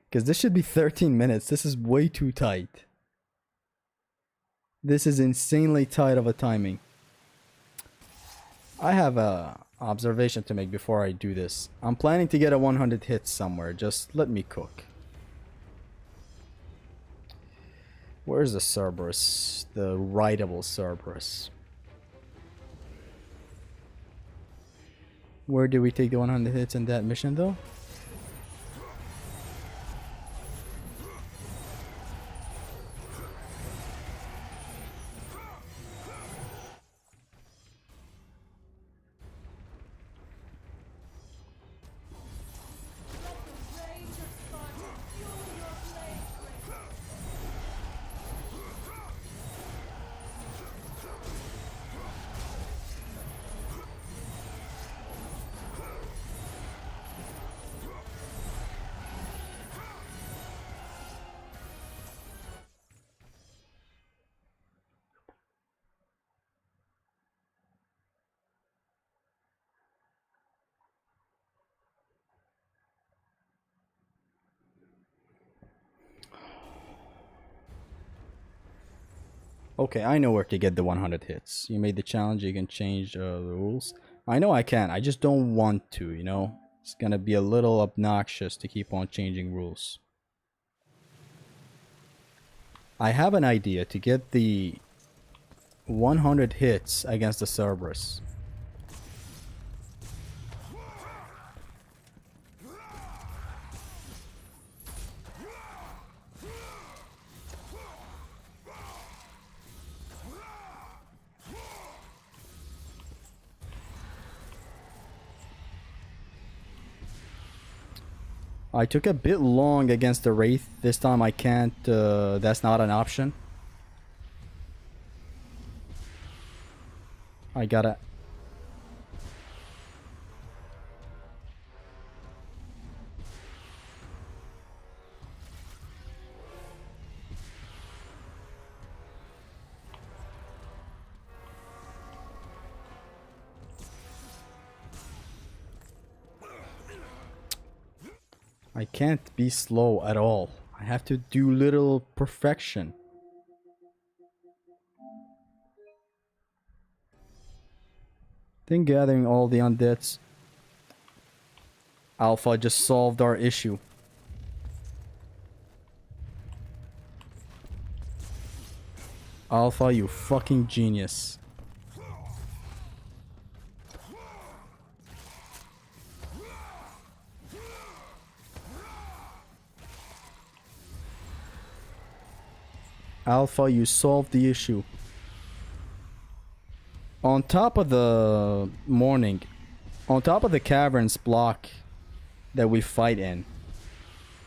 S1: Because this should be 13 minutes. This is way too tight. This is insanely tight of a timing. I have a observation to make before I do this. I'm planning to get a 100 hits somewhere. Just let me cook. Where's the Cerberus? The rideable Cerberus. Where did we take the 100 hits in that mission though? Okay, I know where to get the 100 hits. You made the challenge, you can change the rules. I know I can, I just don't want to, you know? It's gonna be a little obnoxious to keep on changing rules. I have an idea to get the 100 hits against the Cerberus. I took a bit long against the Wraith. This time I can't, that's not an option. I gotta... I can't be slow at all. I have to do little perfection. Then gathering all the undeads. Alpha just solved our issue. Alpha, you fucking genius. Alpha, you solved the issue. On top of the morning, on top of the caverns block that we fight in,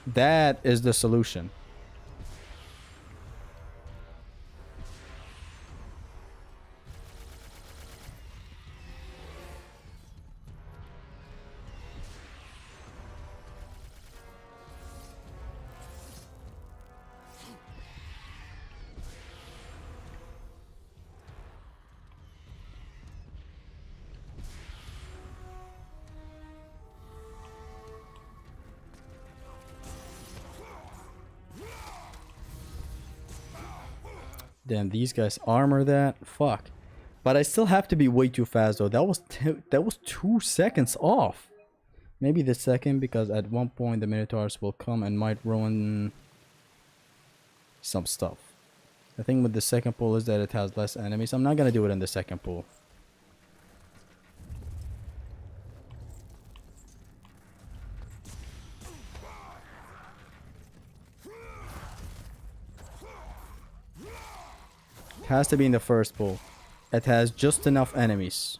S1: that is the solution. Damn, these guys armor that. Fuck. But I still have to be way too fast though. That was 2 seconds off. Maybe the second, because at one point the Minotaurs will come and might ruin some stuff. The thing with the second pool is that it has less enemies. I'm not gonna do it in the second pool. It has to be in the first pool. It has just enough enemies.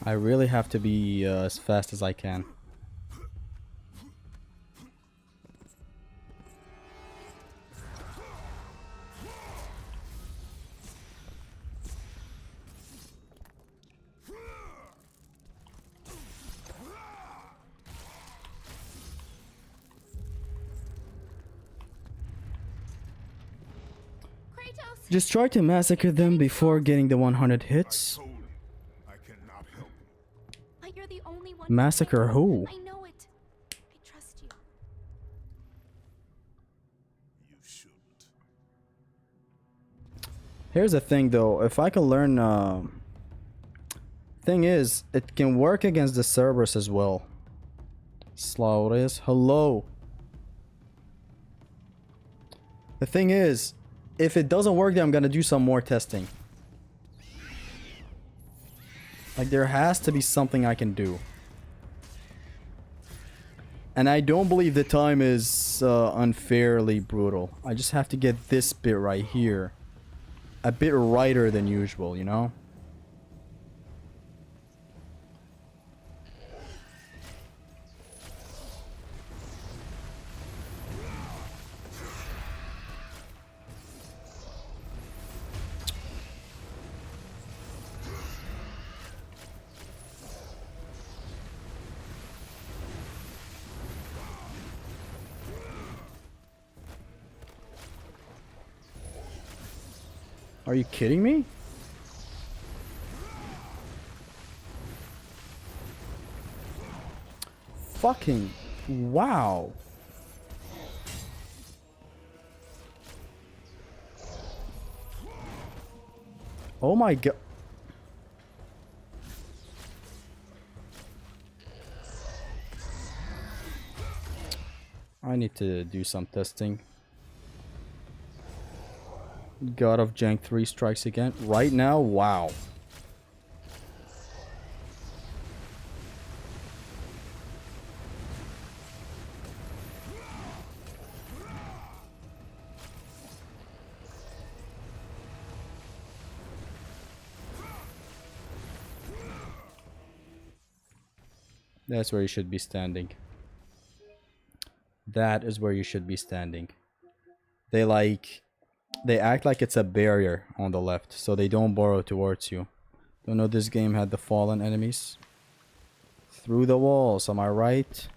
S1: I really have to be as fast as I can.
S3: Kratos!
S1: Just try to massacre them before getting the 100 hits.
S2: Told you, I cannot help you.
S3: But you're the only one.
S1: Massacre who?
S3: I know it. I trust you.
S2: You shouldn't.
S1: Here's the thing though, if I can learn thing is, it can work against the Cerberus as well. Slaures, hello. The thing is, if it doesn't work, then I'm gonna do some more testing. Like, there has to be something I can do. And I don't believe the time is unfairly brutal. I just have to get this bit right here a bit righter than usual, you know? Are you kidding me? Fucking wow. Oh my god. I need to do some testing. God of Jank 3 strikes again. Right now, wow. That's where you should be standing. That is where you should be standing. They act like it's a barrier on the left, so they don't burrow towards you. Don't know this game had the fallen enemies. Through the walls, am I right?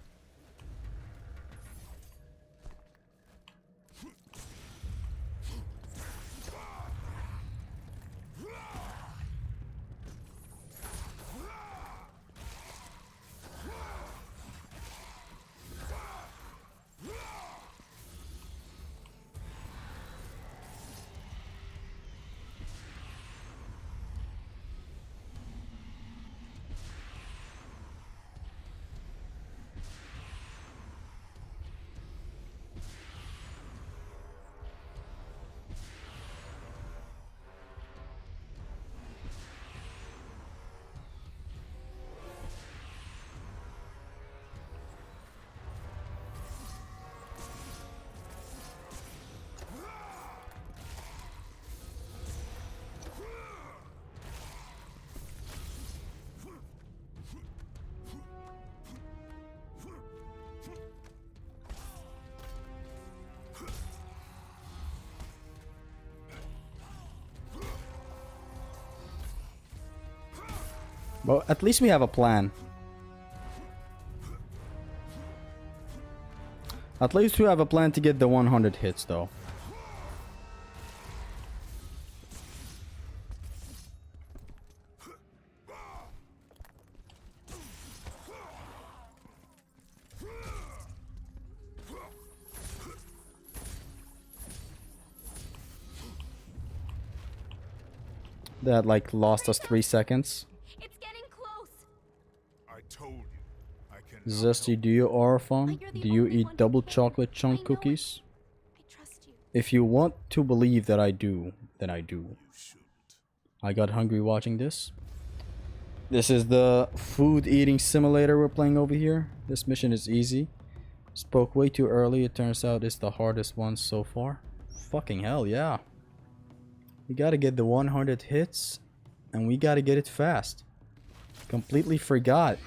S1: Well, at least we have a plan. At least we have a plan to get the 100 hits, though. That, like, lost us 3 seconds.
S3: It's getting close.
S2: I told you, I cannot.
S1: Zesty, do you Orphan? Do you eat double chocolate chunk cookies?
S3: I trust you.
S1: If you want to believe that I do, then I do.
S2: You shouldn't.
S1: I got hungry watching this. This is the food eating simulator we're playing over here. This mission is easy. Spoke way too early. It turns out it's the hardest one so far. Fucking hell, yeah. We gotta get the 100 hits, and we gotta get it fast. Completely forgot.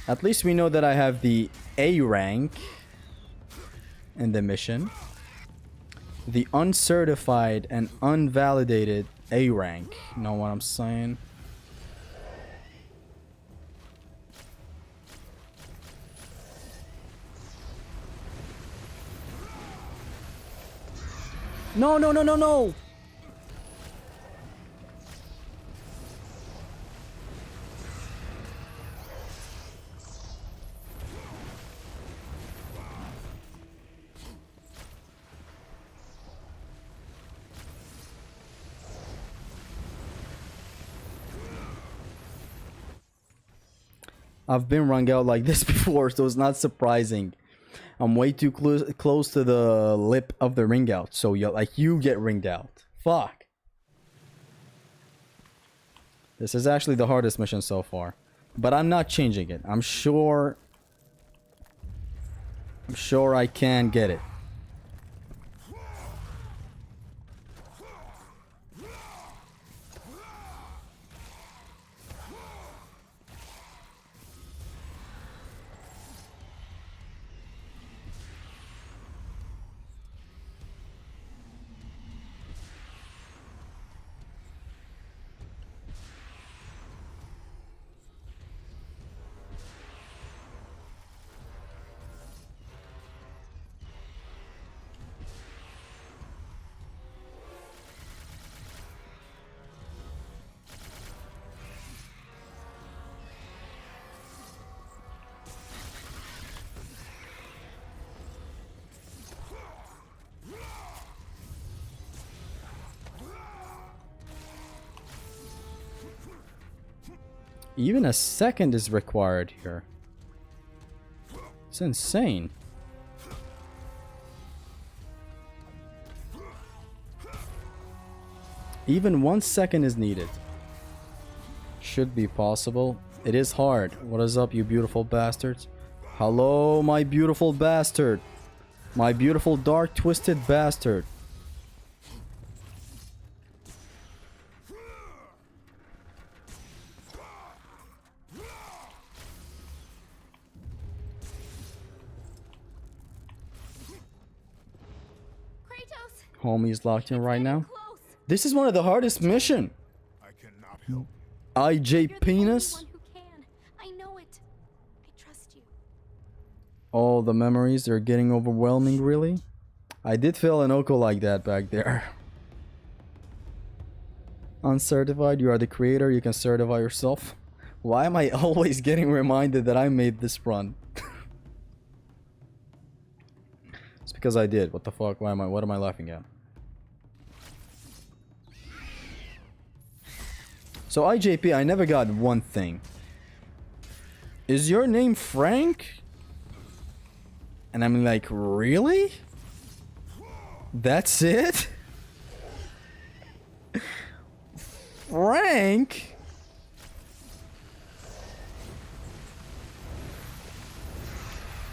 S1: At least we know that I have the A rank in the mission. The uncertified and unvalidated A rank. Know what I'm saying? No, no, no, no, no! I've been rung out like this before, so it's not surprising. I'm way too close to the lip of the ring out, so you get ringed out. Fuck. This is actually the hardest mission so far, but I'm not changing it. I'm sure I can get it. Even a second is required here. It's insane. Even 1 second is needed. Should be possible. It is hard. What is up, you beautiful bastards? Hello, my beautiful bastard. My beautiful dark twisted bastard. Homie's locked in right now. This is one of the hardest mission.
S2: I cannot help.
S1: IJ penis.
S3: I know it. I trust you.
S1: All the memories are getting overwhelming, really? I did feel an Oko like that back there. Uncertified, you are the creator, you can certify yourself. Why am I always getting reminded that I made this run? It's because I did. What the fuck? What am I laughing at? So IJP, I never got one thing. Is your name Frank? And I'm like, really? That's it? Frank?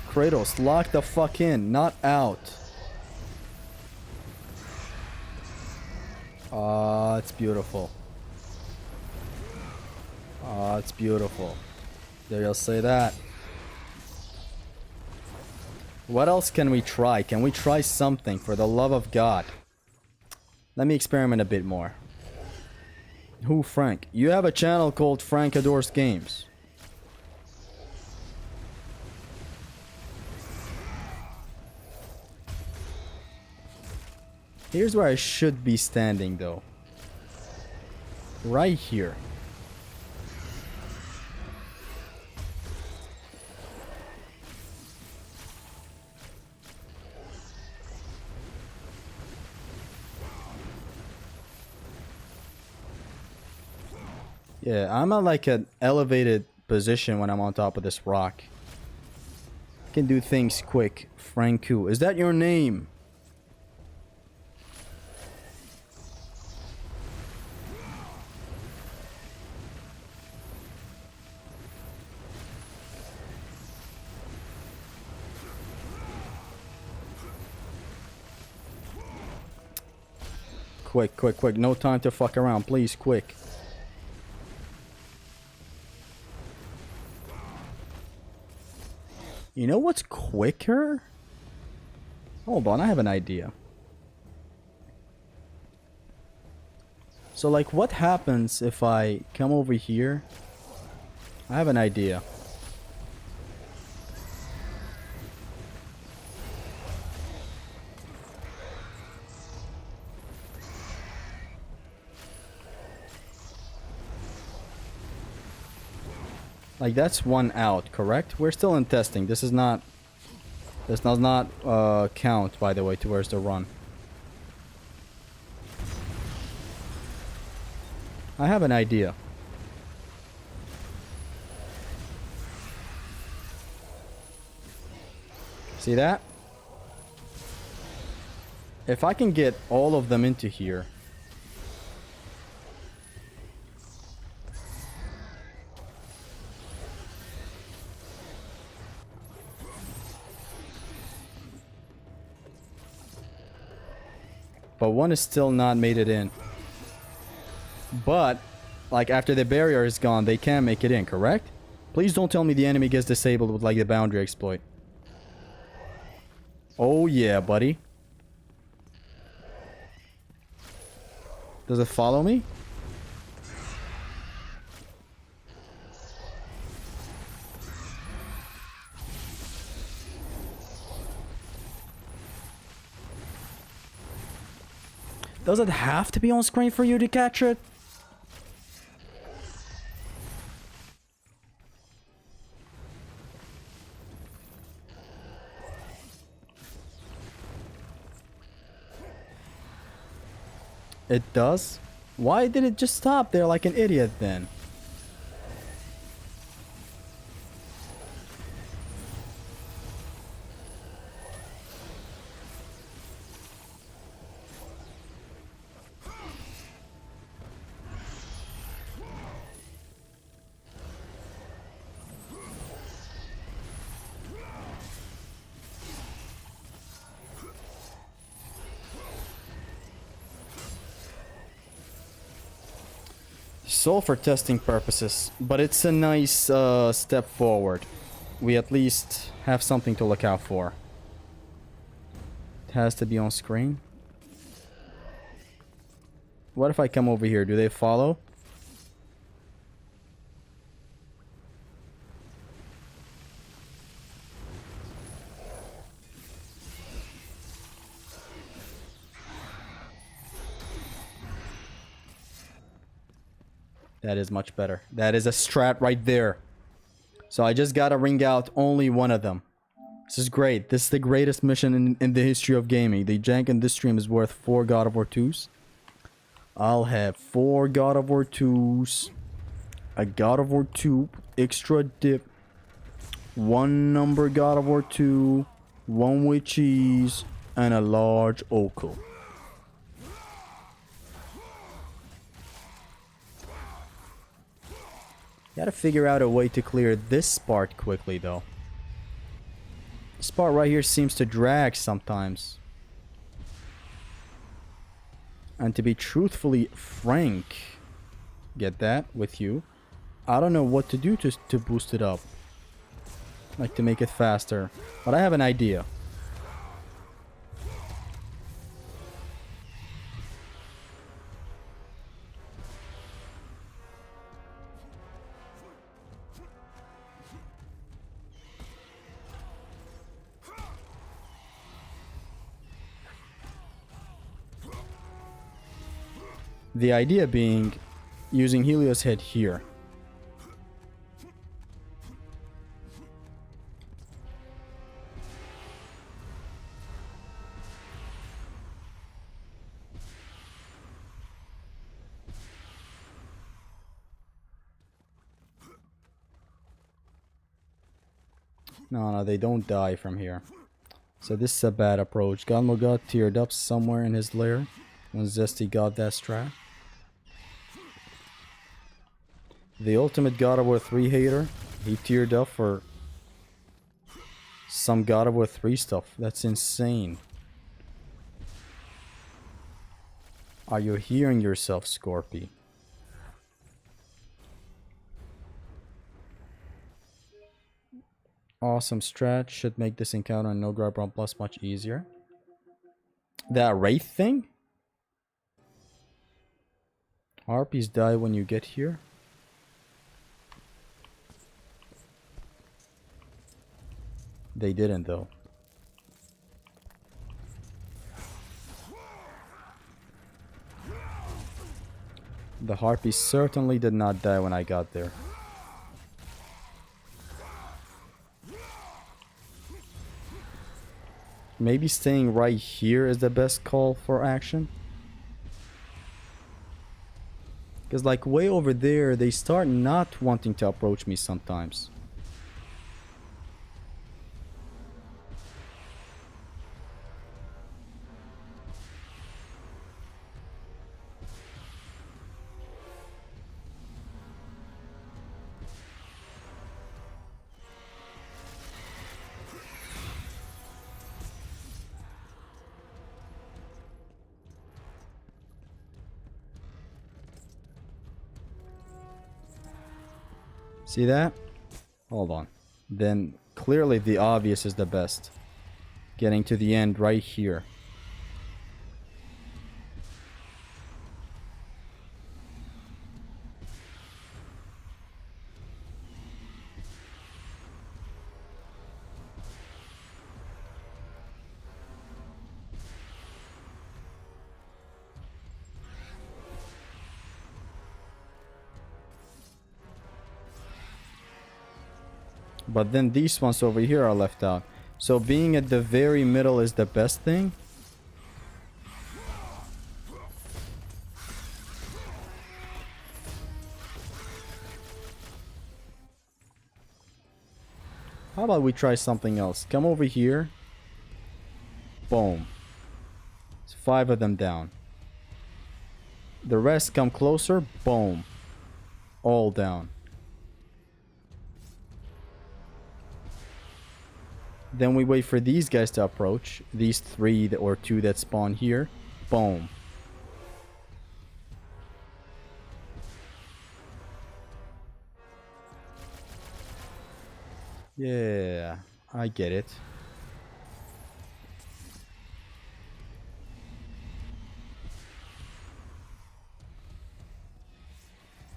S1: Kratos, lock the fuck in, not out. Ah, it's beautiful. Ah, it's beautiful. There you'll say that. What else can we try? Can we try something for the love of God? Let me experiment a bit more. Who, Frank? You have a channel called Frank Adores Games. Here's where I should be standing, though. Right here. Yeah, I'm at like an elevated position when I'm on top of this rock. I can do things quick. Franku. Is that your name? Quick, quick, quick. No time to fuck around. Please, quick. You know what's quicker? Hold on, I have an idea. So like what happens if I come over here? I have an idea. Like that's one out, correct? We're still in testing. This does not count, by the way, towards the run. I have an idea. See that? If I can get all of them into here. But one is still not made it in. But, like, after the barrier is gone, they can make it in, correct? Please don't tell me the enemy gets disabled with, like, the boundary exploit. Oh, yeah, buddy. Does it follow me? Does it have to be on screen for you to catch it? It does? Why did it just stop there like an idiot then? So for testing purposes, but it's a nice step forward. We at least have something to look out for. It has to be on screen. What if I come over here? Do they follow? That is much better. That is a strat right there. So I just gotta ring out only one of them. This is great. This is the greatest mission in the history of gaming. The jank in this stream is worth 4 God of War 2s. I'll have 4 God of War 2s. A God of War 2 extra dip. 1 number God of War 2. 1 with cheese. And a large Oco. Gotta figure out a way to clear this part quickly though. This part right here seems to drag sometimes. And to be truthfully frank, get that with you, I don't know what to do to boost it up. Like to make it faster. But I have an idea. The idea being using Helios head here. No, they don't die from here. So this is a bad approach. Galmo got teared up somewhere in his lair when Zesty got that strat. The ultimate God of War 3 hater, he teared up for some God of War 3 stuff. That's insane. Are you hearing yourself, Scorpy? Awesome strat. Should make this encounter and no grab on plus much easier. That wraith thing? Harpies die when you get here. They didn't though. The harpies certainly did not die when I got there. Maybe staying right here is the best call for action. Because like way over there, they start not wanting to approach me sometimes. See that? Hold on. Then clearly the obvious is the best. Getting to the end right here. But then these ones over here are left out. So being at the very middle is the best thing. How about we try something else? Come over here. Boom. It's 5 of them down. The rest come closer. Boom. All down. Then we wait for these guys to approach. These 3 or 2 that spawn here. Boom. Yeah, I get it.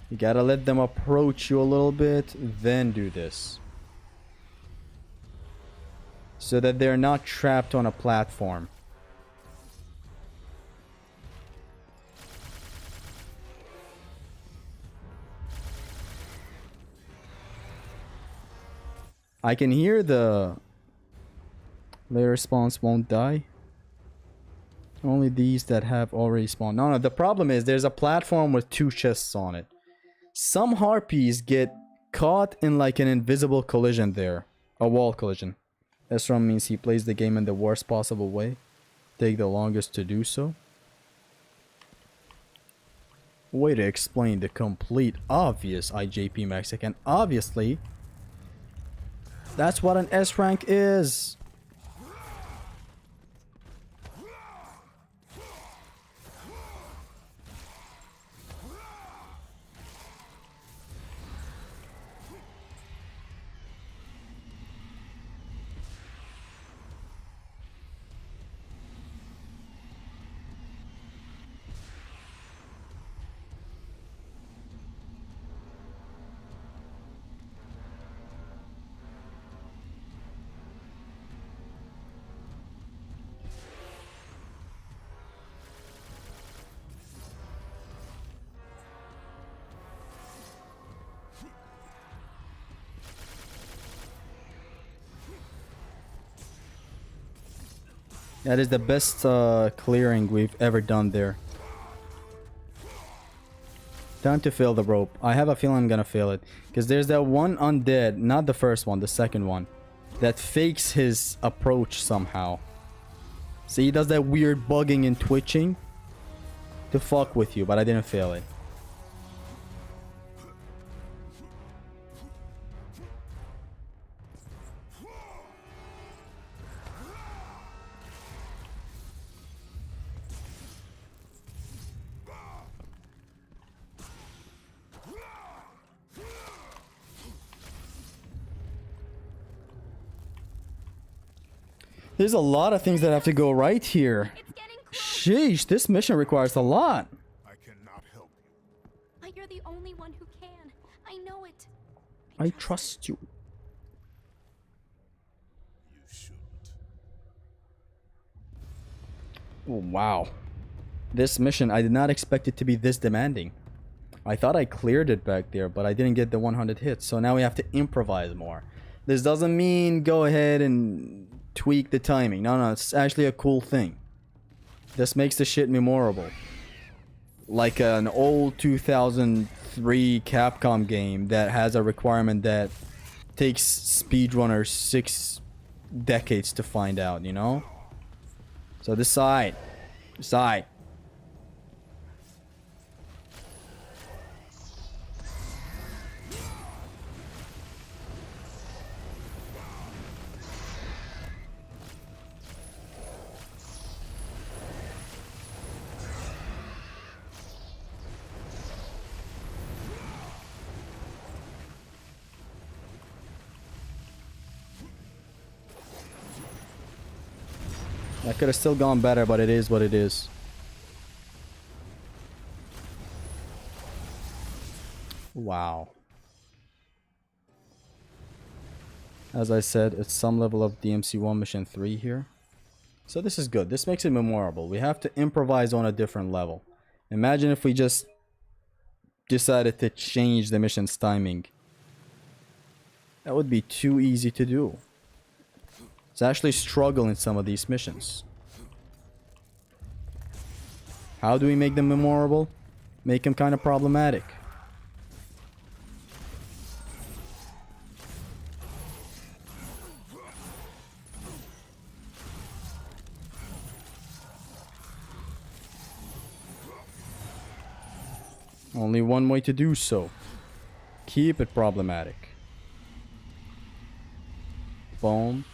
S1: You gotta let them approach you a little bit, then do this. So that they're not trapped on a platform. I can hear the layer response won't die. Only these that have already spawned. No, the problem is there's a platform with 2 chests on it. Some harpies get caught in like an invisible collision there. A wall collision. Esrom means he plays the game in the worst possible way. Take the longest to do so. Way to explain the complete obvious IJP Mexican. Obviously, that's what an S rank is. That is the best clearing we've ever done there. Time to fail the rope. I have a feeling I'm gonna fail it. Because there's that one undead, not the first one, the second one, that fakes his approach somehow. See, he does that weird bugging and twitching to fuck with you, but I didn't fail it. There's a lot of things that have to go right here.
S3: It's getting close.
S1: Sheesh, this mission requires a lot.
S2: I cannot help you.
S3: But you're the only one who can. I know it.
S1: I trust you.
S2: You shouldn't.
S1: Oh, wow. This mission, I did not expect it to be this demanding. I thought I cleared it back there, but I didn't get the 100 hits. So now we have to improvise more. This doesn't mean go ahead and tweak the timing. No, it's actually a cool thing. This makes the shit memorable. Like an old 2003 Capcom game that has a requirement that takes speedrunners 6 decades to find out, you know? So decide. Decide. I could have still gone better, but it is what it is. Wow. As I said, it's some level of DMC1 Mission 3 here. So this is good. This makes it memorable. We have to improvise on a different level. Imagine if we just decided to change the mission's timing. That would be too easy to do. It's actually struggle in some of these missions. How do we make them memorable? Make them kind of problematic. Only one way to do so. Keep it problematic. Boom.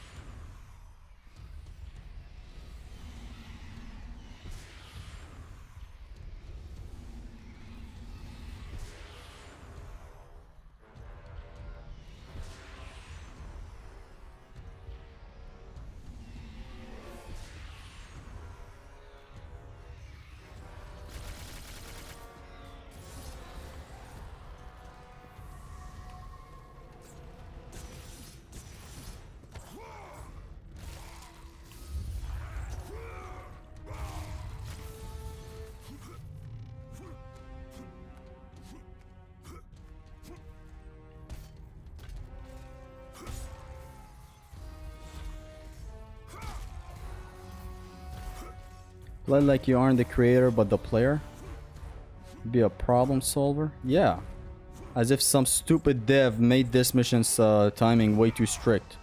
S1: Play like you aren't the creator but the player. Be a problem solver. Yeah. As if some stupid dev made this mission's timing way too strict.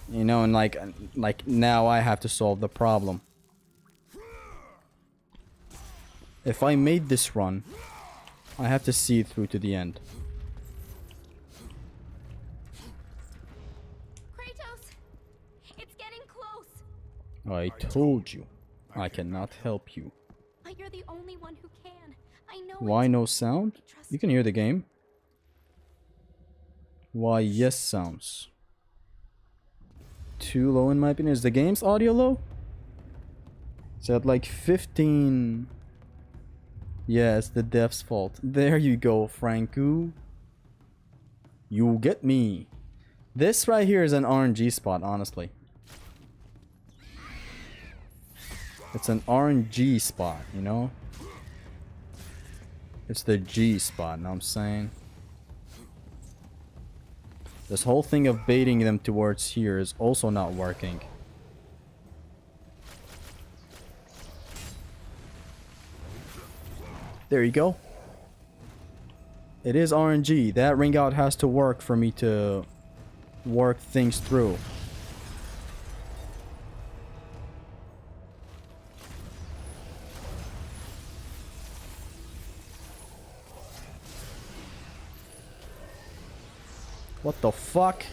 S1: You know, and like now I have to solve the problem. If I made this run, I have to see it through to the end.
S3: Kratos! It's getting close!
S1: I told you. I cannot help you.
S3: But you're the only one who can. I know
S1: Why
S3: it.
S1: no sound? You can hear the game. Why yes sounds. Too low in my opinion. Is the game's audio low? It's at like 15. Yeah, it's the dev's fault. There you go, Franku. You get me. This right here is an RNG spot, honestly. It's an RNG spot, you know? It's the G spot, know what I'm saying? This whole thing of baiting them towards here is also not working. There you go. It is RNG. That ring out has to work for me to work things through. What the fuck?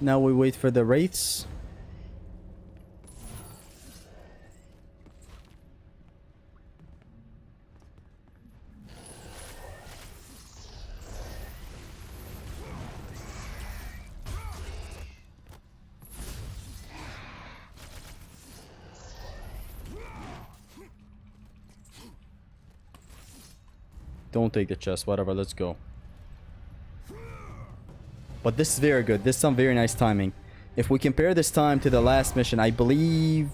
S1: Now we wait for the wraiths. Don't take the chest, whatever, let's go. But this is very good. This is some very nice timing. If we compare this time to the last mission, I believe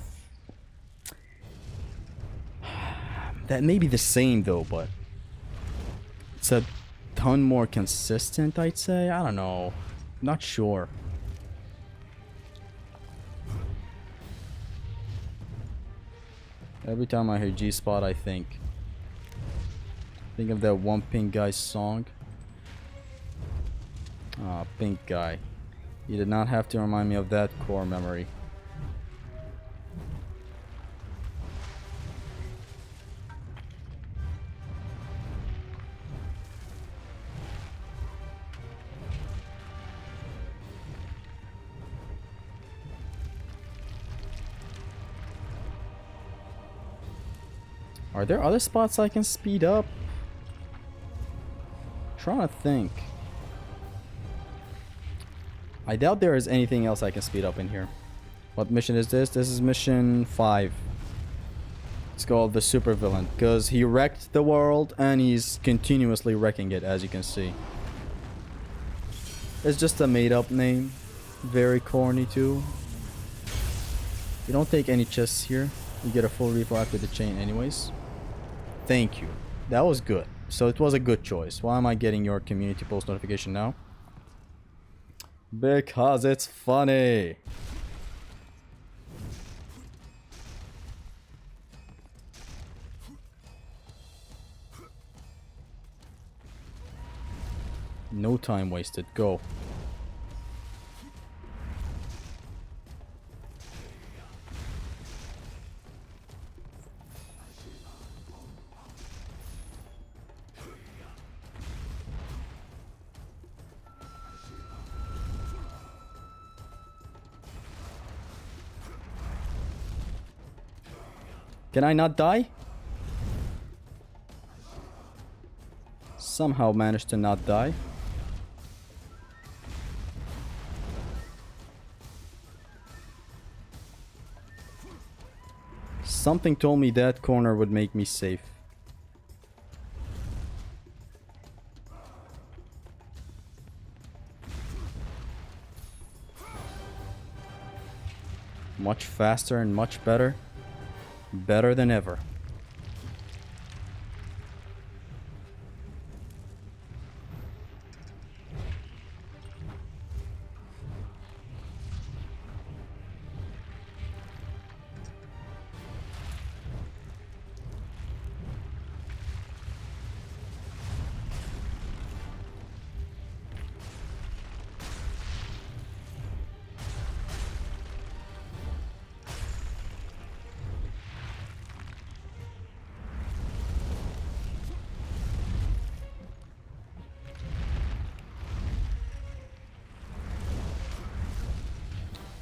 S1: that may be the same though, but it's a ton more consistent, I'd say. I don't know. Not sure. Every time I hear G-Spot, I think of that one pink guy's song. Ah, pink guy. You did not have to remind me of that core memory. Are there other spots I can speed up? Trying to think. I doubt there is anything else I can speed up in here. What mission is this? This is mission 5. It's called the Supervillain because he wrecked the world and he's continuously wrecking it, as you can see. It's just a made-up name. Very corny too. You don't take any chests here. You get a full refill after the chain anyways. Thank you. That was good. So it was a good choice. Why am I getting your community post notification now? Because it's funny. No time wasted. Go. Can I not die? Somehow managed to not die. Something told me that corner would make me safe. Much faster and much better. Better than ever.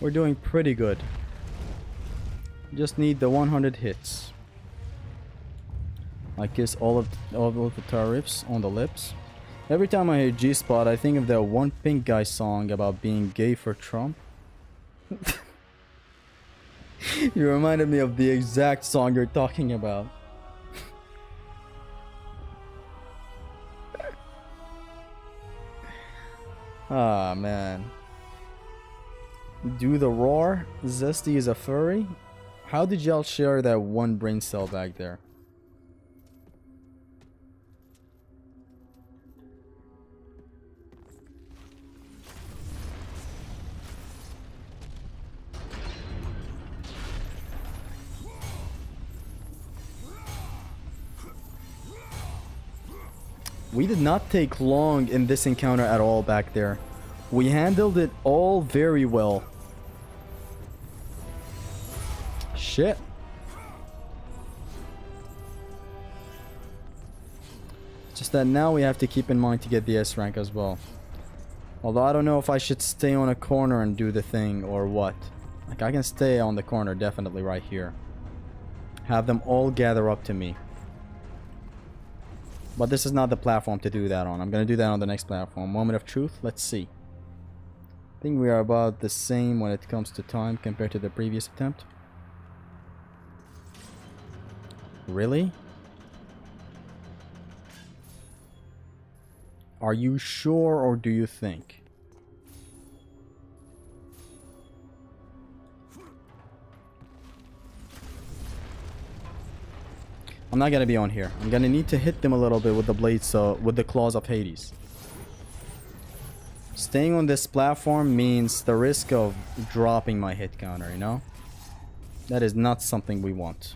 S1: We're doing pretty good. Just need the 100 hits. I kiss all of the tariffs on the lips. Every time I hear G-Spot, I think of that one pink guy song about being gay for Trump. You reminded me of the exact song you're talking about. Ah, man. Do the roar? Zesty is a furry? How did y'all share that one brain cell back there? We did not take long in this encounter at all back there. We handled it all very well. Shit. Just that now we have to keep in mind to get the S rank as well. Although I don't know if I should stay on a corner and do the thing or what. Like, I can stay on the corner definitely right here. Have them all gather up to me. But this is not the platform to do that on. I'm gonna do that on the next platform. Moment of truth. Let's see. I think we are about the same when it comes to time compared to the previous attempt. Really? Are you sure, or do you think? I'm not gonna be on here. I'm gonna need to hit them a little bit with the blades, with the claws of Hades. Staying on this platform means the risk of dropping my hit counter, you know? That is not something we want.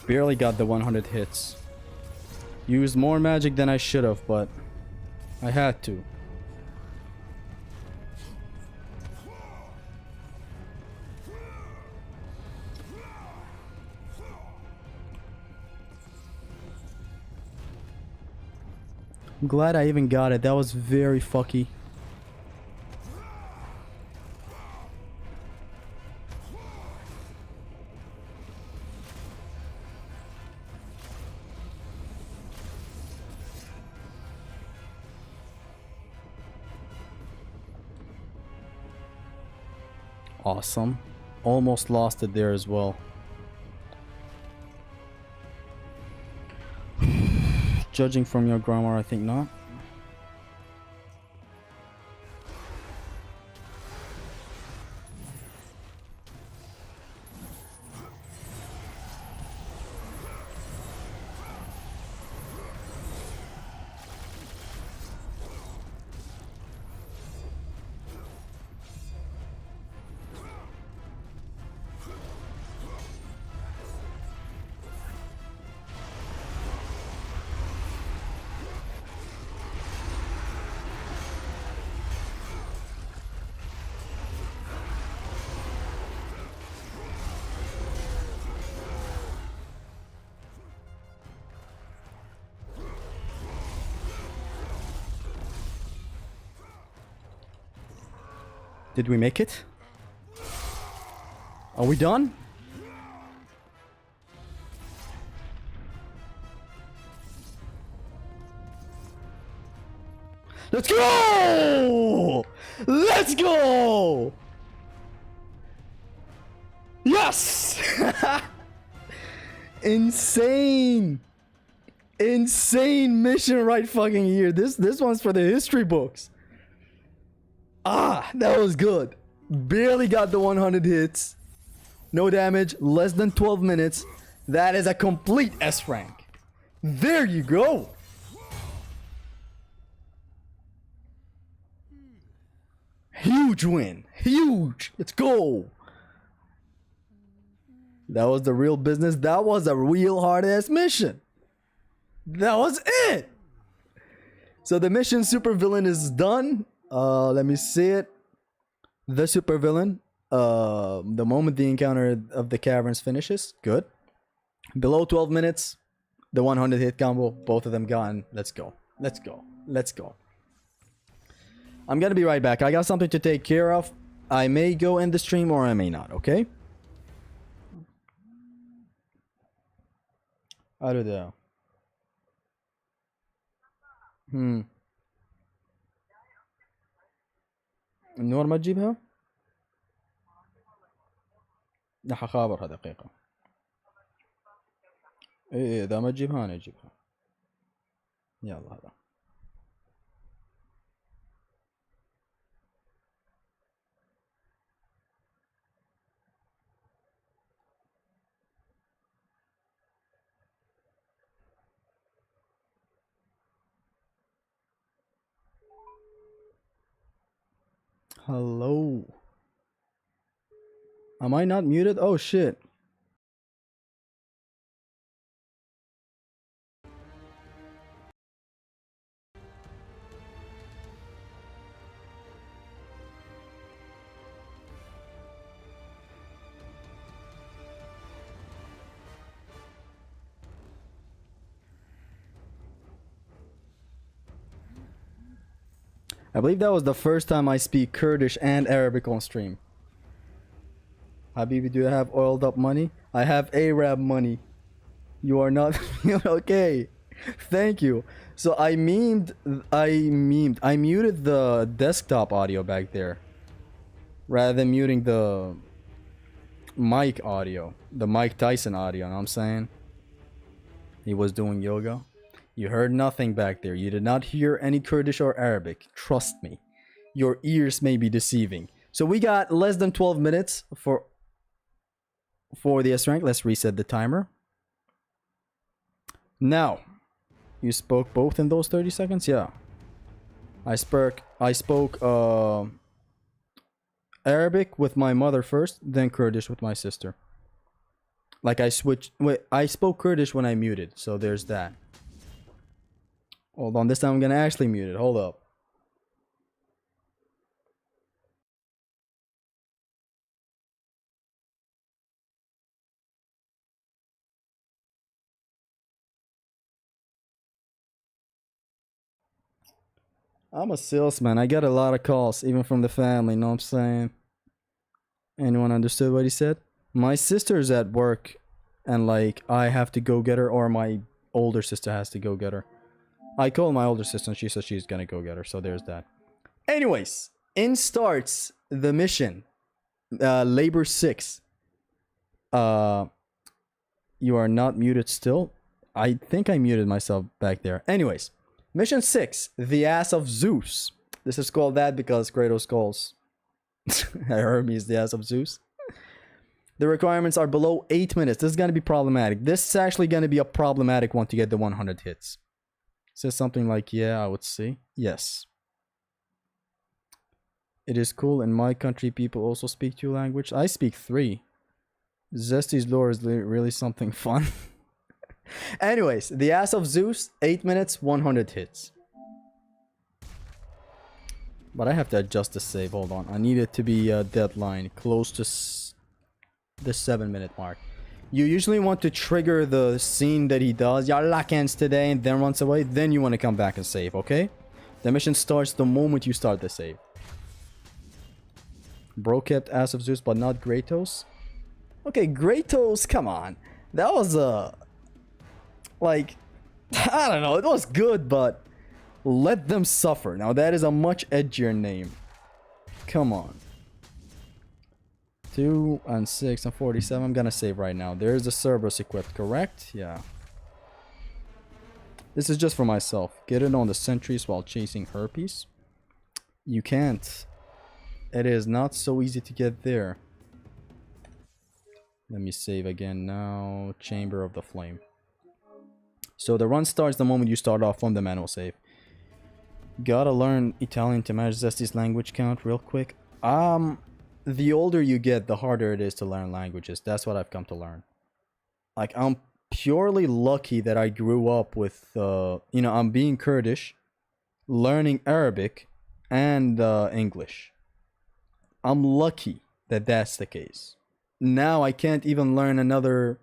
S1: Barely got the 100 hits. Used more magic than I should have, but I had to. I'm glad I even got it. That was very fucky. Awesome. Almost lost it there as well. Judging from your grammar, I think not. Did we make it? Are we done? Let's go! Let's go! Yes! Insane! Insane mission right fucking here. This one's for the history books. Ah, that was good. Barely got the 100 hits. No damage, less than 12 minutes. That is a complete S rank. There you go. Huge win. Huge. Let's go. That was the real business. That was a real hard ass mission. That was it. So the mission supervillain is done. Let me see it. The supervillain. The moment the encounter of the caverns finishes. Good. Below 12 minutes. The 100 hit combo. Both of them gone. Let's go. Let's go. Let's go. I'm gonna be right back. I got something to take care of. I may go in the stream or I may not. Okay? Alo ده. النور ما تجيبها؟ لا حخابرها دقيقة. ايه اذا ما تجيبها انا اجيبها. يلا هذا. Hello. Am I not muted? Oh shit. I believe that was the first time I speak Kurdish and Arabic on stream. Habibi, do you have oiled up money? I have Arab money. You are not okay. Thank you. So I muted the desktop audio back there rather than muting the mic audio, the Mike Tyson audio. You know what I'm saying? He was doing yoga. You heard nothing back there. You did not hear any Kurdish or Arabic. Trust me. Your ears may be deceiving. So we got less than 12 minutes for the S rank. Let's reset the timer. Now, you spoke both in those 30 seconds? Yeah. I spoke Arabic with my mother first, then Kurdish with my sister. Like I spoke Kurdish when I muted, so there's that. Hold on, this time I'm gonna actually mute it. Hold up. I'm a salesman. I get a lot of calls, even from the family, you know what I'm saying? Anyone understood what he said? My sister's at work, and like, I have to go get her, or my older sister has to go get her. I called my older sister and she said she's gonna go get her, so there's that. Anyways, in starts the mission. Labor 6. You are not muted still. I think I muted myself back there. Anyways, mission 6, the ass of Zeus. This is called that because Kratos calls Hermes the ass of Zeus. The requirements are below 8 minutes. This is gonna be problematic. This is actually gonna be a problematic one to get the 100 hits. Says something like, yeah, I would say. Yes. It is cool. In my country, people also speak 2 languages. I speak 3. Zesty's lore is really something fun. Anyways, the ass of Zeus, 8 minutes, 100 hits. But I have to adjust the save. Hold on. I need it to be a deadline close to the 7-minute mark. You usually want to trigger the scene that he does, "Your luck ends today," and then runs away. Then you want to come back and save, okay? The mission starts the moment you start the save. Bro kept ass of Zeus, but not Kratos. Okay, Kratos, come on. That was like, I don't know. It was good, but let them suffer. Now that is a much edgier name. Come on. 2 and 6 and 47. I'm gonna save right now. There's the Cerberus equipped, correct? Yeah. This is just for myself. Get it on the sentries while chasing herpes. You can't. It is not so easy to get there. Let me save again now. Chamber of the Flame. So the run starts the moment you start off on the manual save. Gotta learn Italian to match Zesty's language count real quick. The older you get, the harder it is to learn languages. That's what I've come to learn. Like, I'm purely lucky that I grew up with, you know, I'm being Kurdish, learning Arabic, and English. I'm lucky that that's the case. Now I can't even learn another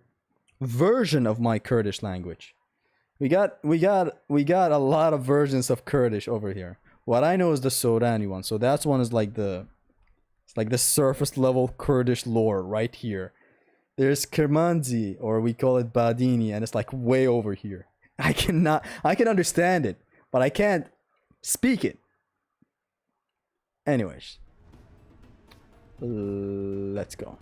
S1: version of my Kurdish language. We got a lot of versions of Kurdish over here. What I know is the Sorani one. So that one is like the surface level Kurdish lore right here. There's Kermanzi, or we call it Badini, and it's like way over here. I can understand it, but I can't speak it. Anyways, let's go.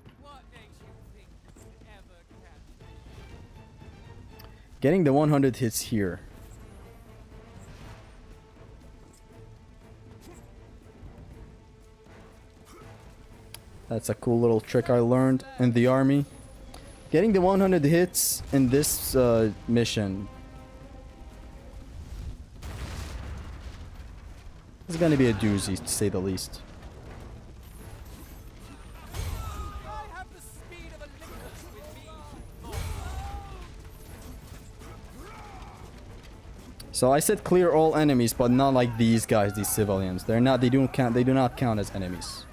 S1: Getting the 100 hits here. That's a cool little trick I learned in the army. Getting the 100 hits in this mission is gonna be a doozy, to say the least. So I said clear all enemies, but not like these guys, these civilians. They're not. They don't count. They do not count as enemies.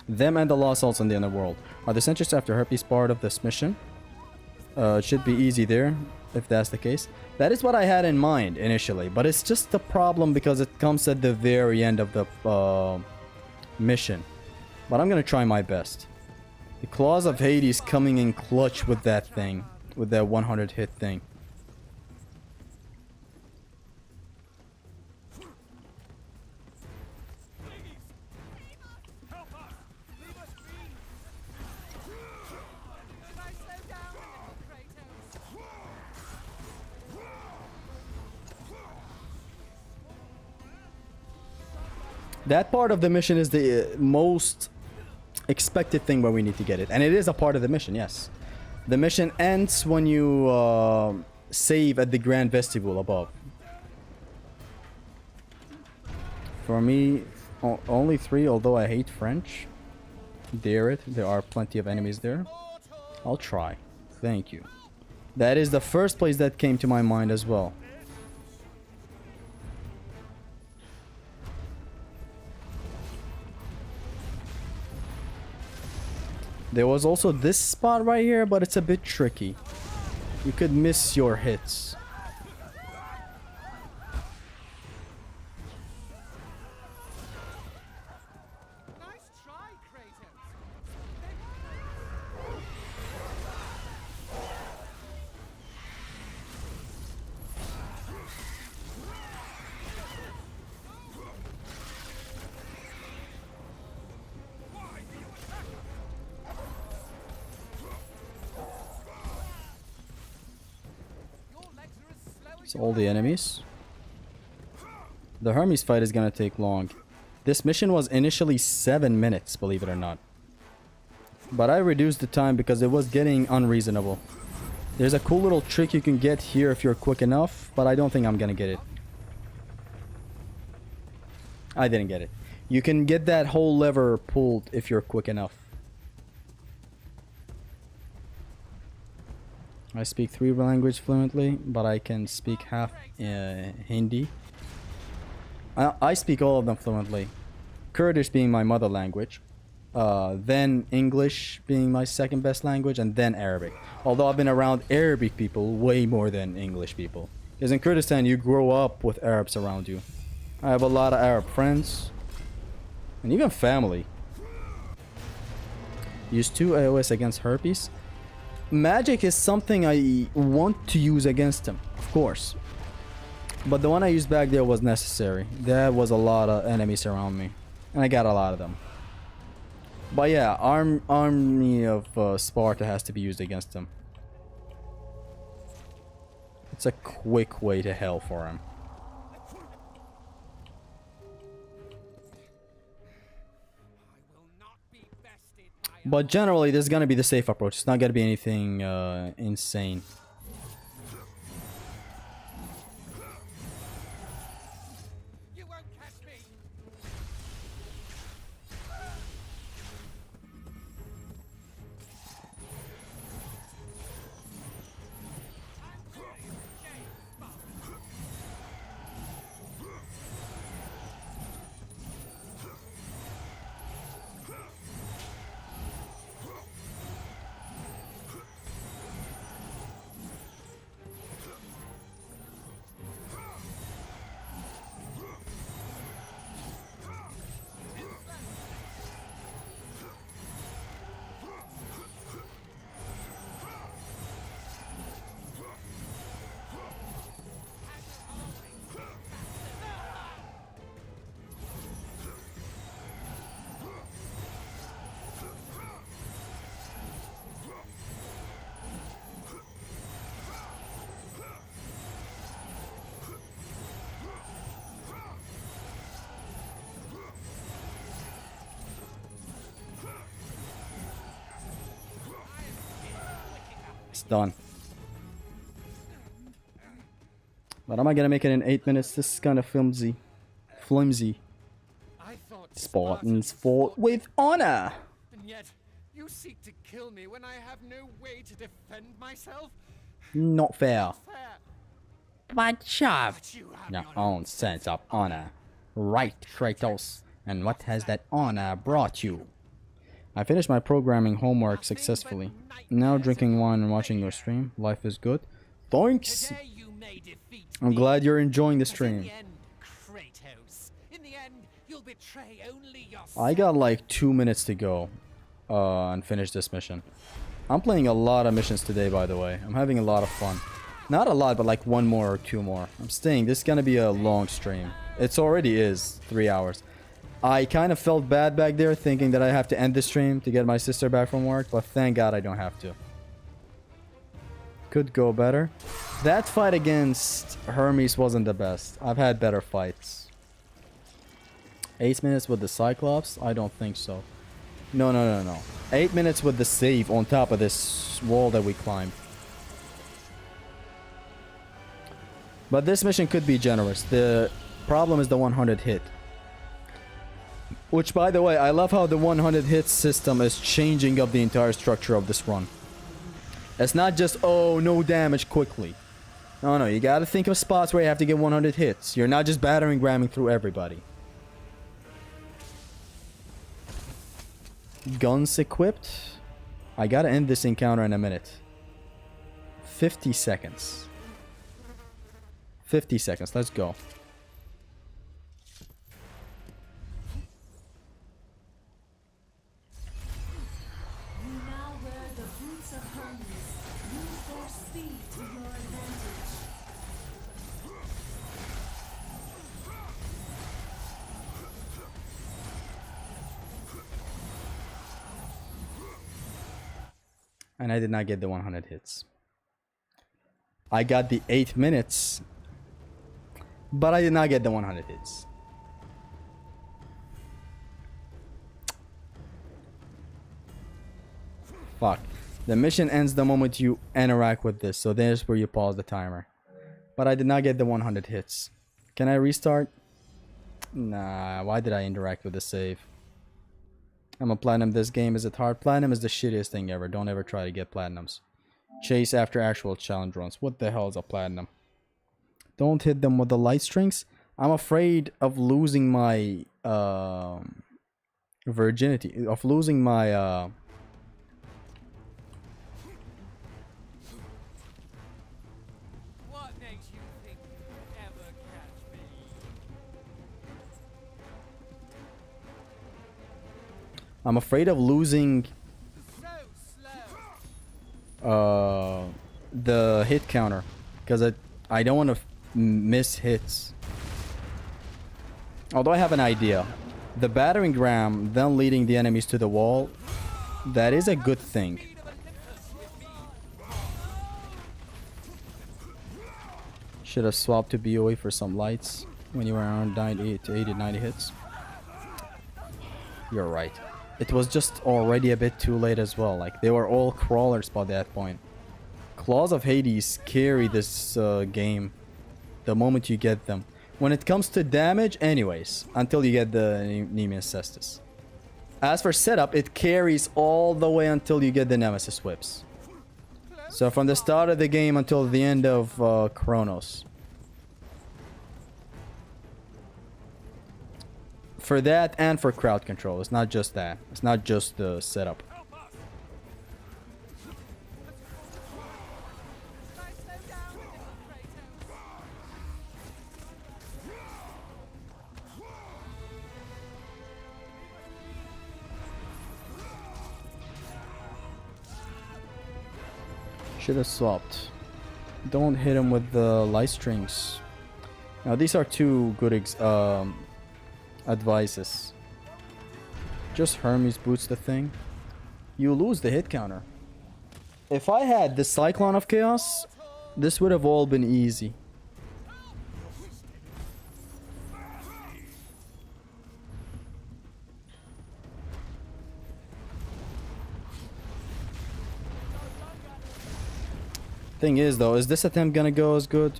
S1: Them and the Lost Souls in the Underworld. Are the sentries after Herpes part of this mission? It should be easy there, if that's the case. That is what I had in mind initially, but it's just a problem because it comes at the very end of the mission. But I'm gonna try my best. The Claws of Hades coming in clutch with that thing, with that 100 hit thing. That part of the mission is the most expected thing where we need to get it. And it is a part of the mission, yes. The mission ends when you save at the Grand Vestibule above. For me, only 3, although I hate French. Dare it. There are plenty of enemies there. I'll try. Thank you. That is the first place that came to my mind as well. There was also this spot right here, but it's a bit tricky. You could miss your hits.
S5: Nice try, Kratos.
S1: So all the enemies. The Hermes fight is gonna take long. This mission was initially 7 minutes, believe it or not. But I reduced the time because it was getting unreasonable. There's a cool little trick you can get here if you're quick enough, but I don't think I'm gonna get it. I didn't get it. You can get that whole lever pulled if you're quick enough. I speak 3 languages fluently, but I can speak half Hindi. I speak all of them fluently. Kurdish being my mother language. Then English being my second best language, and then Arabic. Although I've been around Arabic people way more than English people. Because in Kurdistan, you grow up with Arabs around you. I have a lot of Arab friends. And even family. Use 2 AOS against herpes. Magic is something I want to use against him, of course. But the one I used back there was necessary. There was a lot of enemies around me. And I got a lot of them. But yeah, army of Sparta has to be used against him. It's a quick way to hell for him. But generally, this is gonna be the safe approach. It's not gonna be anything insane.
S5: You won't catch me.
S1: It's done. But am I gonna make it in 8 minutes? This is kind of flimsy.
S5: I thought
S1: Spartans fought with honor.
S5: and yet you seek to kill me when I have no way to defend myself.
S1: Not fair.
S5: Fair.
S1: But you have your own sense of honor. Right, Kratos. And what has that honor brought you? I finished my programming homework successfully. Now drinking wine and watching your stream. Life is good. Thanks! I'm glad you're enjoying the stream. I got like 2 minutes to go and finish this mission. I'm playing a lot of missions today, by the way. I'm having a lot of fun. Not a lot, but like 1 more or 2 more. I'm staying. This is gonna be a long stream. It already is 3 hours. I kind of felt bad back there thinking that I have to end the stream to get my sister back from work, but thank God I don't have to. Could go better. That fight against Hermes wasn't the best. I've had better fights. 8 minutes with the Cyclops? I don't think so. No. 8 minutes with the save on top of this wall that we climbed. But this mission could be generous. The problem is the 100 hit. Which, by the way, I love how the 100 hit system is changing up the entire structure of this run. It's not just, oh, no damage quickly. No, you gotta think of spots where you have to get 100 hits. You're not just battering ramming through everybody. Guns equipped. I gotta end this encounter in a minute. 50 seconds. 50 seconds, let's go.
S4: You now wear the boots of Hermes. Use their speed to your advantage.
S1: And I did not get the 100 hits. I got the 8 minutes, but I did not get the 100 hits. Fuck. The mission ends the moment you interact with this, so there's where you pause the timer. But I did not get the 100 hits. Can I restart? Nah, why did I interact with the save? I'm a platinum this game. Is it hard? Platinum is the shittiest thing ever. Don't ever try to get platinums. Chase after actual challenge runs. What the hell is a platinum? Don't hit them with the light strings. I'm afraid of losing my virginity. Of losing my
S6: What makes you think you can ever catch me?
S1: I'm afraid of losing
S6: So slow.
S1: the hit counter, because I don't want to miss hits. Although I have an idea. The battering ram then leading the enemies to the wall, that is a good thing. Should have swapped to BOE for some lights when you were around 90 to 80, 90 hits. You're right. It was just already a bit too late as well. Like, they were all crawlers by that point. Claws of Hades carry this game the moment you get them. When it comes to damage, anyways, until you get the Hephastus. As for setup, it carries all the way until you get the Nemesis whips. So from the start of the game until the end of Chronos. For that and for crowd control. It's not just that. It's not just the setup. Should have swapped. Don't hit him with the light strings. Now these are two good advices. Just Hermes boots the thing. You lose the hit counter. If I had the Cyclone of Chaos, this would have all been easy. Thing is though, is this attempt gonna go as good?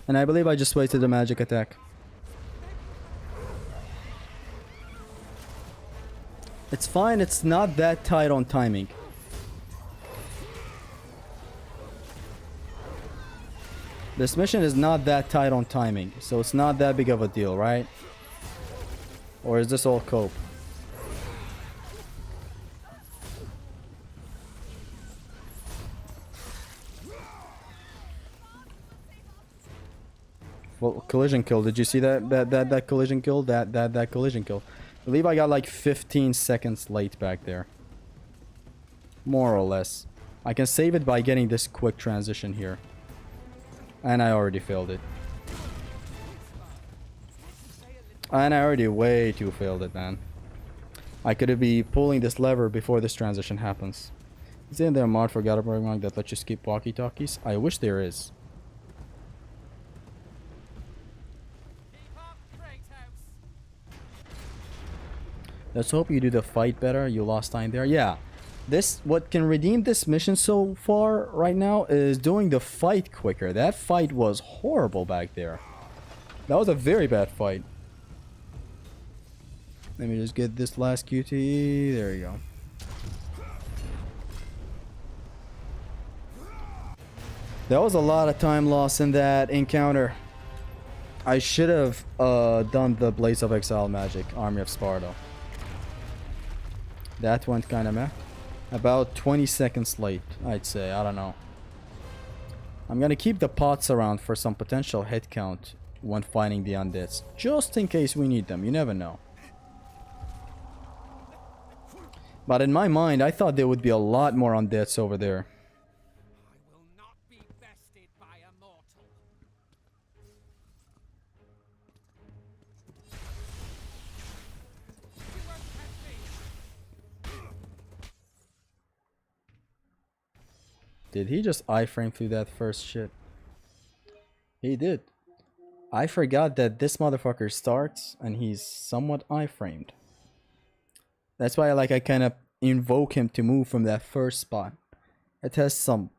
S1: And I believe I just wasted a magic attack. It's fine, it's not that tight on timing. This mission is not that tight on timing, so it's not that big of a deal, right? Or is this all cope? Well, collision kill. Did you see that collision kill? That collision kill. I believe I got like 15 seconds late back there. More or less. I can save it by getting this quick transition here. And I already failed it. And I already way too failed it, man. I could be pulling this lever before this transition happens. Isn't there a mod for God of War that lets you skip walkie-talkies? I wish there is. Let's hope you do the fight better. You lost time there. Yeah. What can redeem this mission so far right now is doing the fight quicker. That fight was horrible back there. That was a very bad fight. Let me just get this last QTE. There you go. That was a lot of time lost in that encounter. I should have done the Blaze of Exile magic, Army of Sparta. That went kind of meh. About 20 seconds late, I'd say. I don't know. I'm gonna keep the pots around for some potential hit count when fighting the undeads. Just in case we need them. You never know. But in my mind, I thought there would be a lot more undeads over there.
S6: I will not be bested by a mortal. You won't catch me.
S1: Did he just iframe through that first shit? He did. I forgot that this motherfucker starts and he's somewhat iframed. That's why I kind of invoke him to move from that first spot. It has some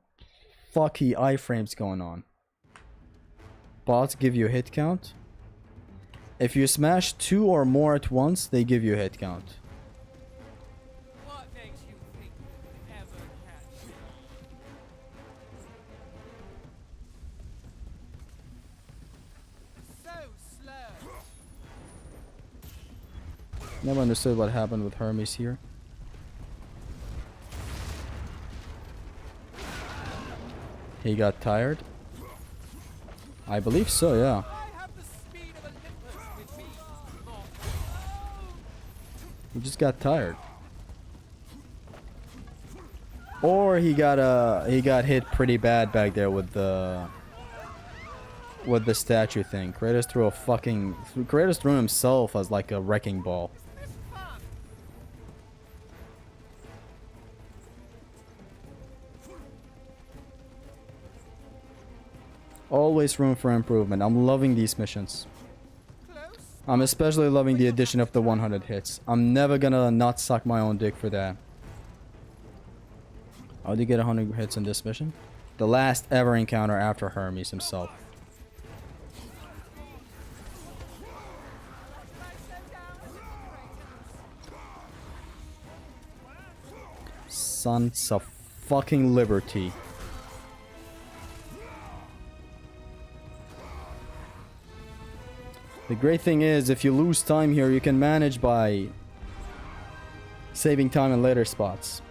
S1: fucky iframes going on. Bots give you a hit count. If you smash 2 or more at once, they give you a hit count.
S6: What makes you think you can ever catch me? So slow.
S1: Never understood what happened with Hermes here. He got tired? I believe so, yeah.
S6: I have the speed of Olympus with me, mortal.
S1: He just got tired. Or he got hit pretty bad back there with the statue thing. Kratos threw himself as like a wrecking ball. Always room for improvement. I'm loving these missions. I'm especially loving the addition of the 100 hits. I'm never gonna not suck my own dick for that. How did you get 100 hits in this mission? The last ever encounter after Hermes himself. Sons of fucking liberty. The great thing is, if you lose time here, you can manage by saving time in later spots.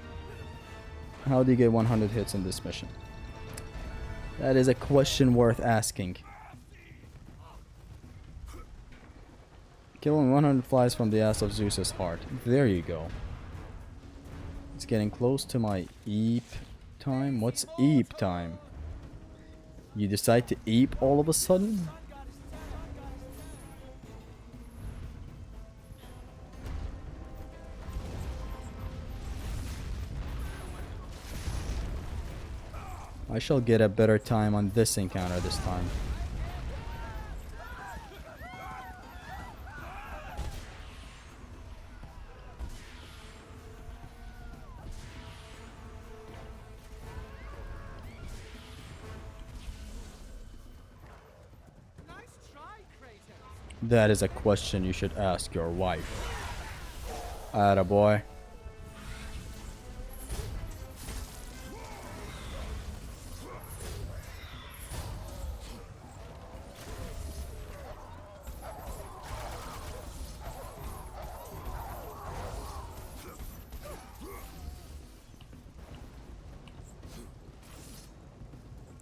S1: How do you get 100 hits in this mission? That is a question worth asking. Killing 100 flies from the ass of Zeus's heart. There you go. It's getting close to my eep time. What's eep time? You decide to eep all of a sudden? I shall get a better time on this encounter this time. That is a question you should ask your wife. Attaboy.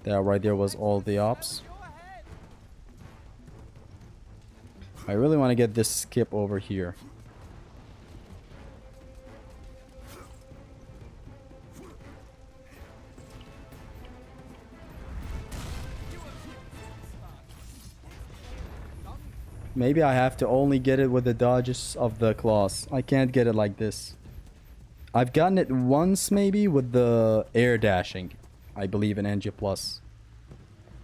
S1: That right there was all the ops. I really want to get this skip over here. Maybe I have to only get it with the dodges of the claws. I can't get it like this. I've gotten it once maybe with the air dashing. I believe in NG Plus.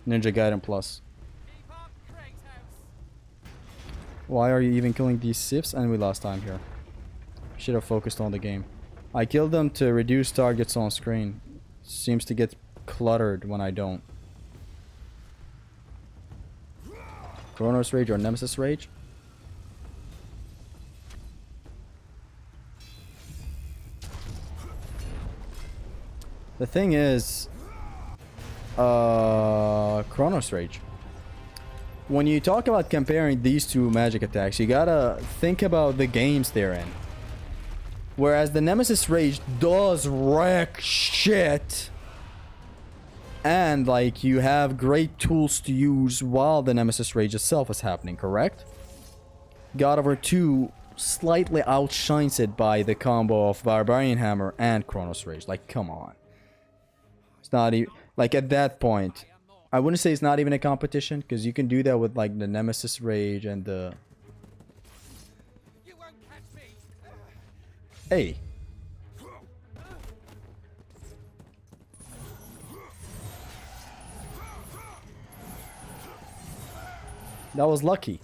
S1: Ninja Gaiden Plus. Why are you even killing these sieves? And we lost time here. Should have focused on the game. I killed them to reduce targets on screen. Seems to get cluttered when I don't. Chronos Rage or Nemesis Rage? The thing is, Chronos Rage. When you talk about comparing these two magic attacks, you gotta think about the games they're in. Whereas the Nemesis Rage does wreck shit. And like you have great tools to use while the Nemesis Rage itself is happening, correct? God of War 2 slightly outshines it by the combo of Barbarian Hammer and Chronos Rage. Like, come on. It's not even... Like, at that point, I wouldn't say it's not even a competition, because you can do that with, like, the Nemesis Rage and the... Hey. That was lucky.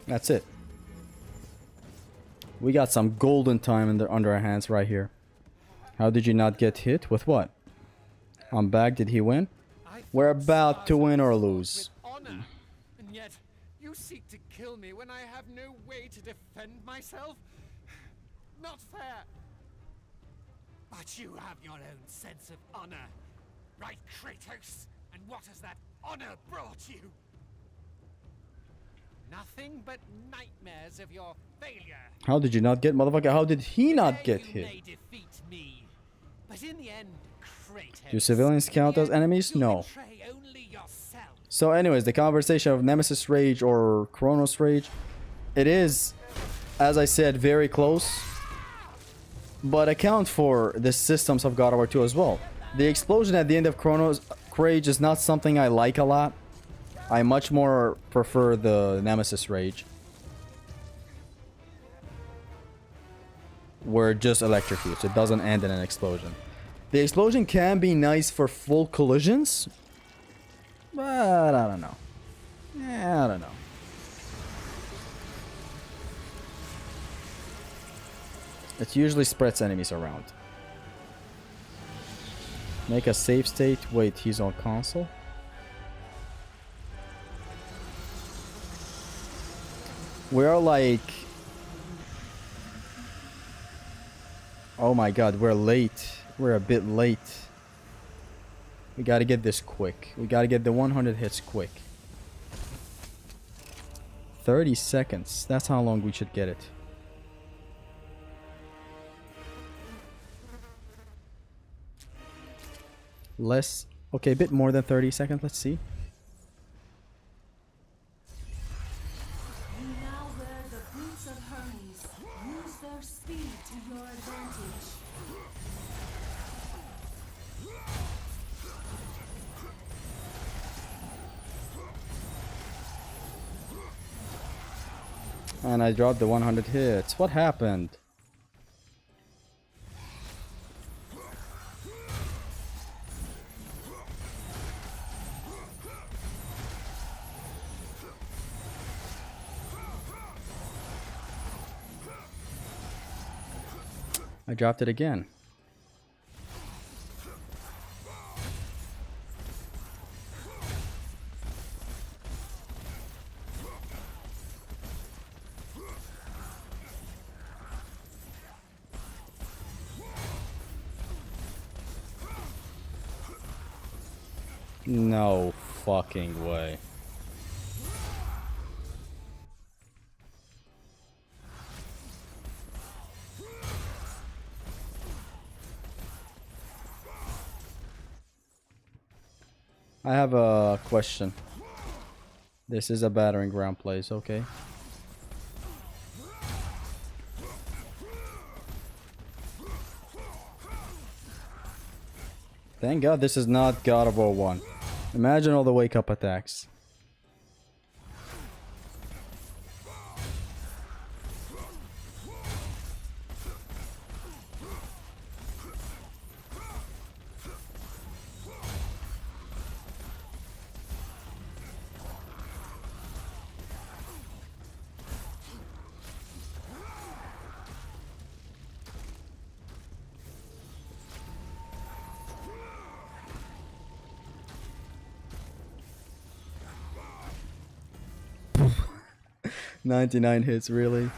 S1: That's it. We got some golden time under our hands right here. How did you not get hit? With what? I'm back. Did he win? We're about to win or lose.
S6: Honor, and yet you seek to kill me when I have no way to defend myself. Not fair. But you have your own sense of honor, right, Kratos? And what has that honor brought you? Nothing but nightmares of your failure.
S1: How did you not get, motherfucker? How did he not get hit?
S6: May defeat me, but in the end, Kratos,
S1: Do civilians count as enemies?
S6: you
S1: No.
S6: betray only yourself.
S1: So anyways, the conversation of Nemesis Rage or Chronos Rage, it is, as I said, very close. But account for the systems of God of War 2 as well. The explosion at the end of Chronos Rage is not something I like a lot. I much more prefer the Nemesis Rage, where it just electrocutes. It doesn't end in an explosion. The explosion can be nice for full collisions, but I don't know. Yeah, I don't know. It usually spreads enemies around. Make a save state. Wait, he's on console? We're like... Oh my god, we're late. We're a bit late. We gotta get this quick. We gotta get the 100 hits quick. 30 seconds. That's how long we should get it. Less... Okay, a bit more than 30 seconds. Let's see.
S4: You now wear the boots of Hermes,
S1: And I dropped the 100 hits. What happened? I dropped it again. No fucking way. I have a question. This is a battering ram place, okay? Thank God this is not God of War 1. Imagine all the wake up attacks. $99 hits, really?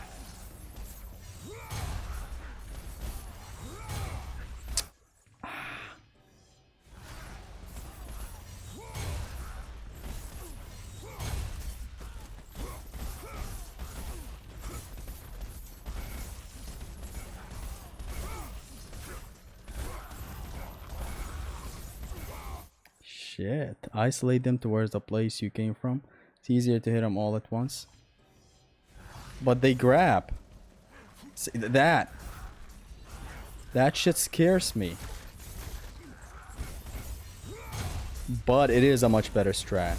S1: Shit. Isolate them towards the place you came from. It's easier to hit them all at once. But they grab. See, that shit scares me. But it is a much better strat.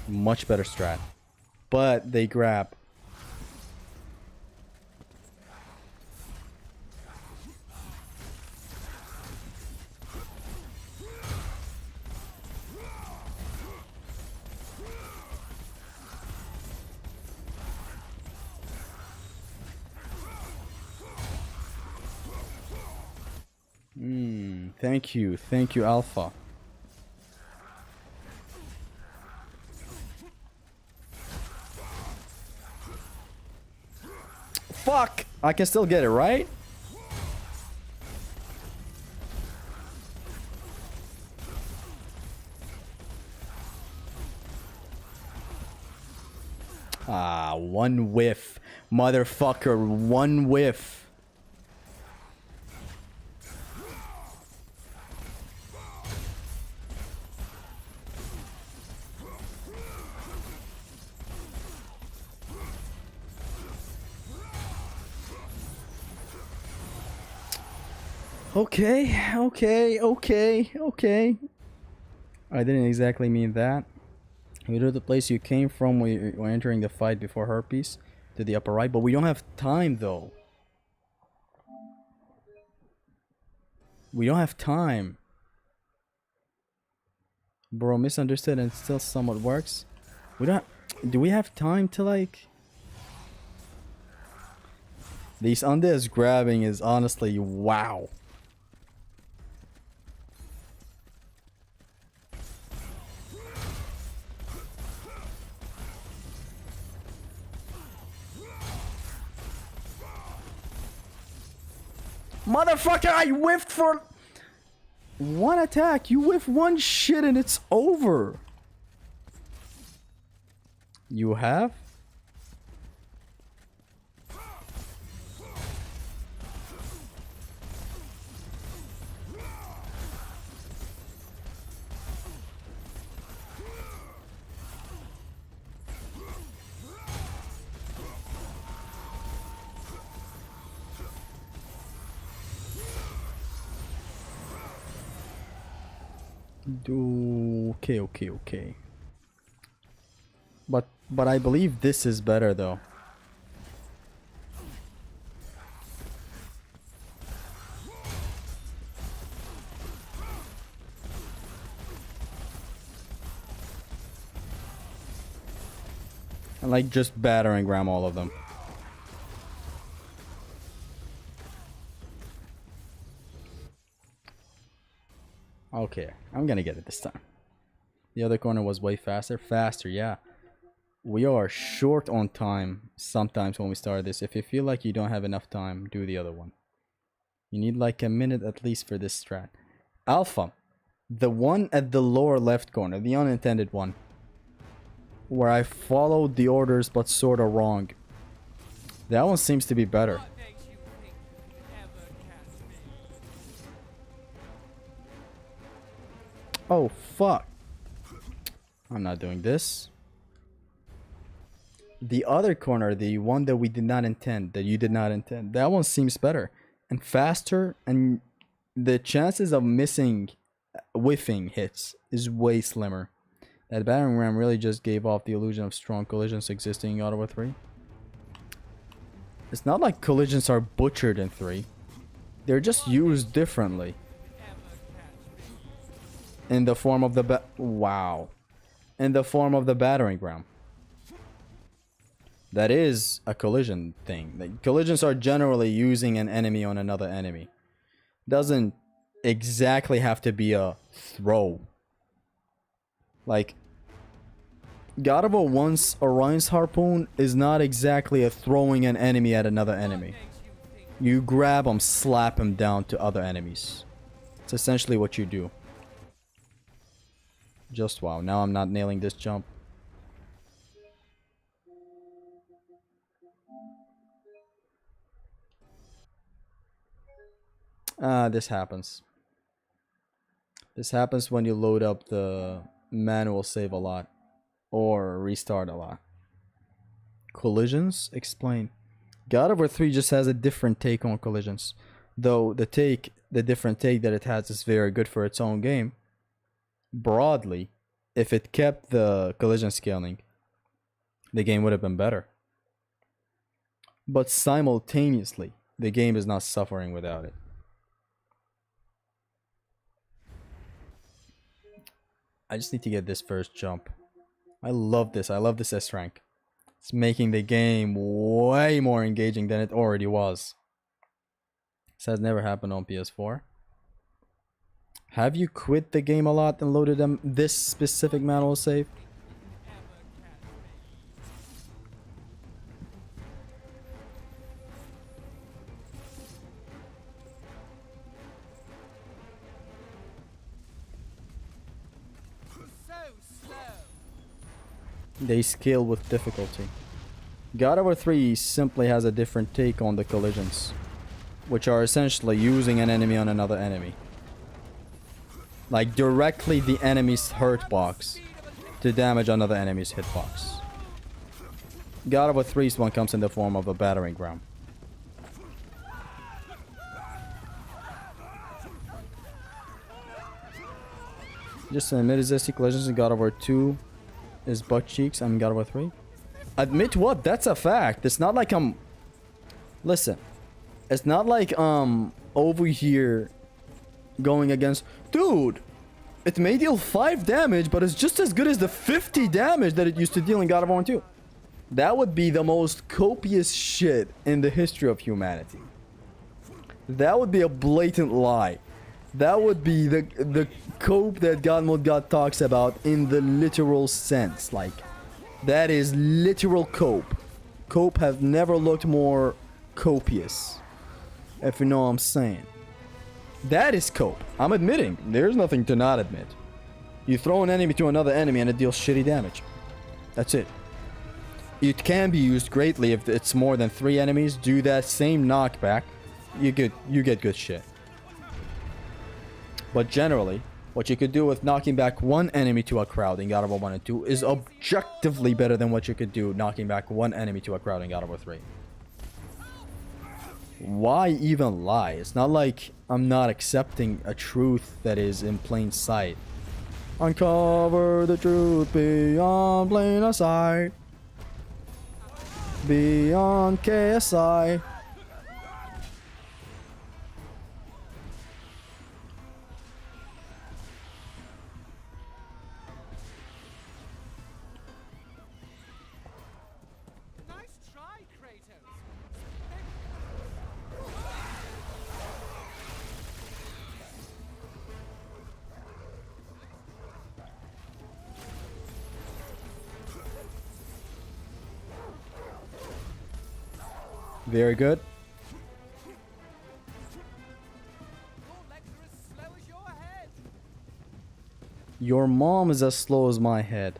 S1: Much better strat. But they grab. Thank you, Alpha. Fuck! I can still get it, right? Ah, one whiff. Motherfucker, one whiff. Okay. I didn't exactly mean that. You know the place you came from when you were entering the fight before Herpes to the upper right, but we don't have time though. We don't have time. Bro, misunderstood and still somewhat works. We don't do we have time to like these Undeads grabbing is honestly wow. Motherfucker, I whiffed for one attack. You whiff one shit and it's over. You have? Okay. But I believe this is better though. I like just battering ram all of them. Okay, I'm gonna get it this time. The other corner was way faster. Faster, yeah. We are short on time sometimes when we start this. If you feel like you don't have enough time, do the other one. You need like a minute at least for this strat. Alpha, the one at the lower left corner, the unintended one, where I followed the orders but sorta wrong. That one seems to be better.
S6: What makes you think you can ever catch me?
S1: Oh, fuck. I'm not doing this. The other corner, the one that we did not intend, that you did not intend, that one seems better and faster, and the chances of missing, whiffing hits is way slimmer. That battering ram really just gave off the illusion of strong collisions existing in God of War 3. It's not like collisions are butchered in 3. They're just used differently. In the form of the in the form of the battering ram. That is a collision thing. Like, collisions are generally using an enemy on another enemy. Doesn't exactly have to be a throw. Like, God of War 1's Orion's Harpoon is not exactly a throwing an enemy at another enemy. You grab him, slap him down to other enemies. It's essentially what you do. Just wow, now I'm not nailing this jump. This happens. This happens when you load up the manual save a lot. Or restart a lot. Collisions? Explain. God of War 3 just has a different take on collisions. Though the different take that it has is very good for its own game. Broadly, if it kept the collision scaling, the game would have been better. But simultaneously, the game is not suffering without it. I just need to get this first jump. I love this. I love this S rank. It's making the game way more engaging than it already was. This has never happened on PS4. Have you quit the game a lot and loaded this specific manual save? They scale with difficulty. God of War 3 simply has a different take on the collisions, which are essentially using an enemy on another enemy. Like directly the enemy's hurt box to damage another enemy's hitbox. God of War 3's one comes in the form of a battering ram. Just admit existing collisions in God of War 2 is butt cheeks. I'm God of War 3. Admit what? That's a fact. It's not like I'm... Listen. It's not like over here going against... Dude! It may deal 5 damage, but it's just as good as the 50 damage that it used to deal in God of War 2. That would be the most copious shit in the history of humanity. That would be a blatant lie. That would be the cope that God Mode God talks about in the literal sense. Like, that is literal cope. Cope have never looked more copious. If you know what I'm saying. That is cope. I'm admitting. There's nothing to not admit. You throw an enemy to another enemy and it deals shitty damage. That's it. It can be used greatly if it's more than 3 enemies. Do that same knockback. You get good shit. But generally, what you could do with knocking back 1 enemy to a crowd in God of War 1 and 2 is objectively better than what you could do knocking back 1 enemy to a crowd in God of War 3. Why even lie? It's not like I'm not accepting a truth that is in plain sight. Uncover the truth beyond plain of sight. Beyond KSI.
S6: Nice try, Kratos.
S1: Very good.
S6: Your legs are as slow as your head.
S1: Your mom is as slow as my head.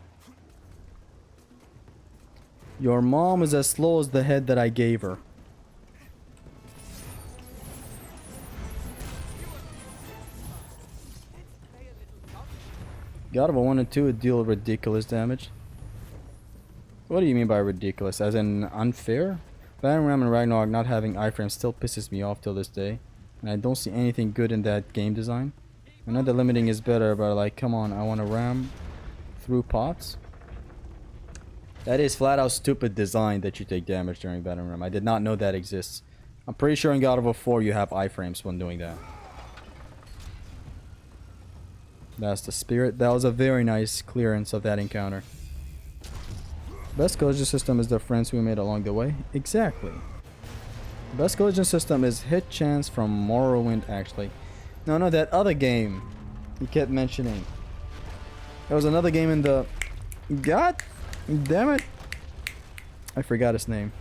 S1: Your mom is as slow as the head that I gave her. God of War 1 and 2 would deal ridiculous damage. What do you mean by ridiculous? As in unfair? Battlefield Ram and Ragnarok not having iframes still pisses me off till this day. And I don't see anything good in that game design. I know the limiting is better, but like, come on, I want to ram through pots. That is flat out stupid design that you take damage during Battlefield Ram. I did not know that exists. I'm pretty sure in God of War 4 you have iframes when doing that. That's the spirit. That was a very nice clearance of that encounter. Best collision system is the friends we made along the way. Exactly. Best collision system is hit chance from Morrowind, actually. No, that other game he kept mentioning. There was another game in the... God damn it. I forgot his name.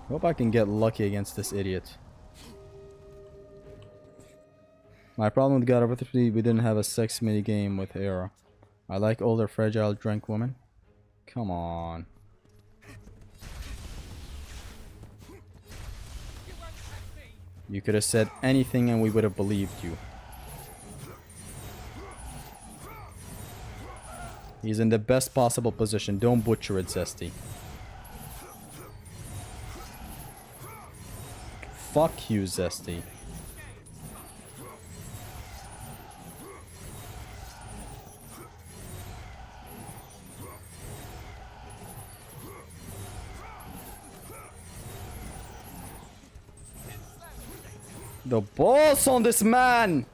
S1: Hope I can get lucky against this idiot. My problem with God of War 3, we didn't have a sex mini game with Hera. I like older, fragile, drunk women. Come on. You could have said anything and we would have believed you. He's in the best possible position. Don't butcher it, Zesty. Fuck you, Zesty. The balls on this man!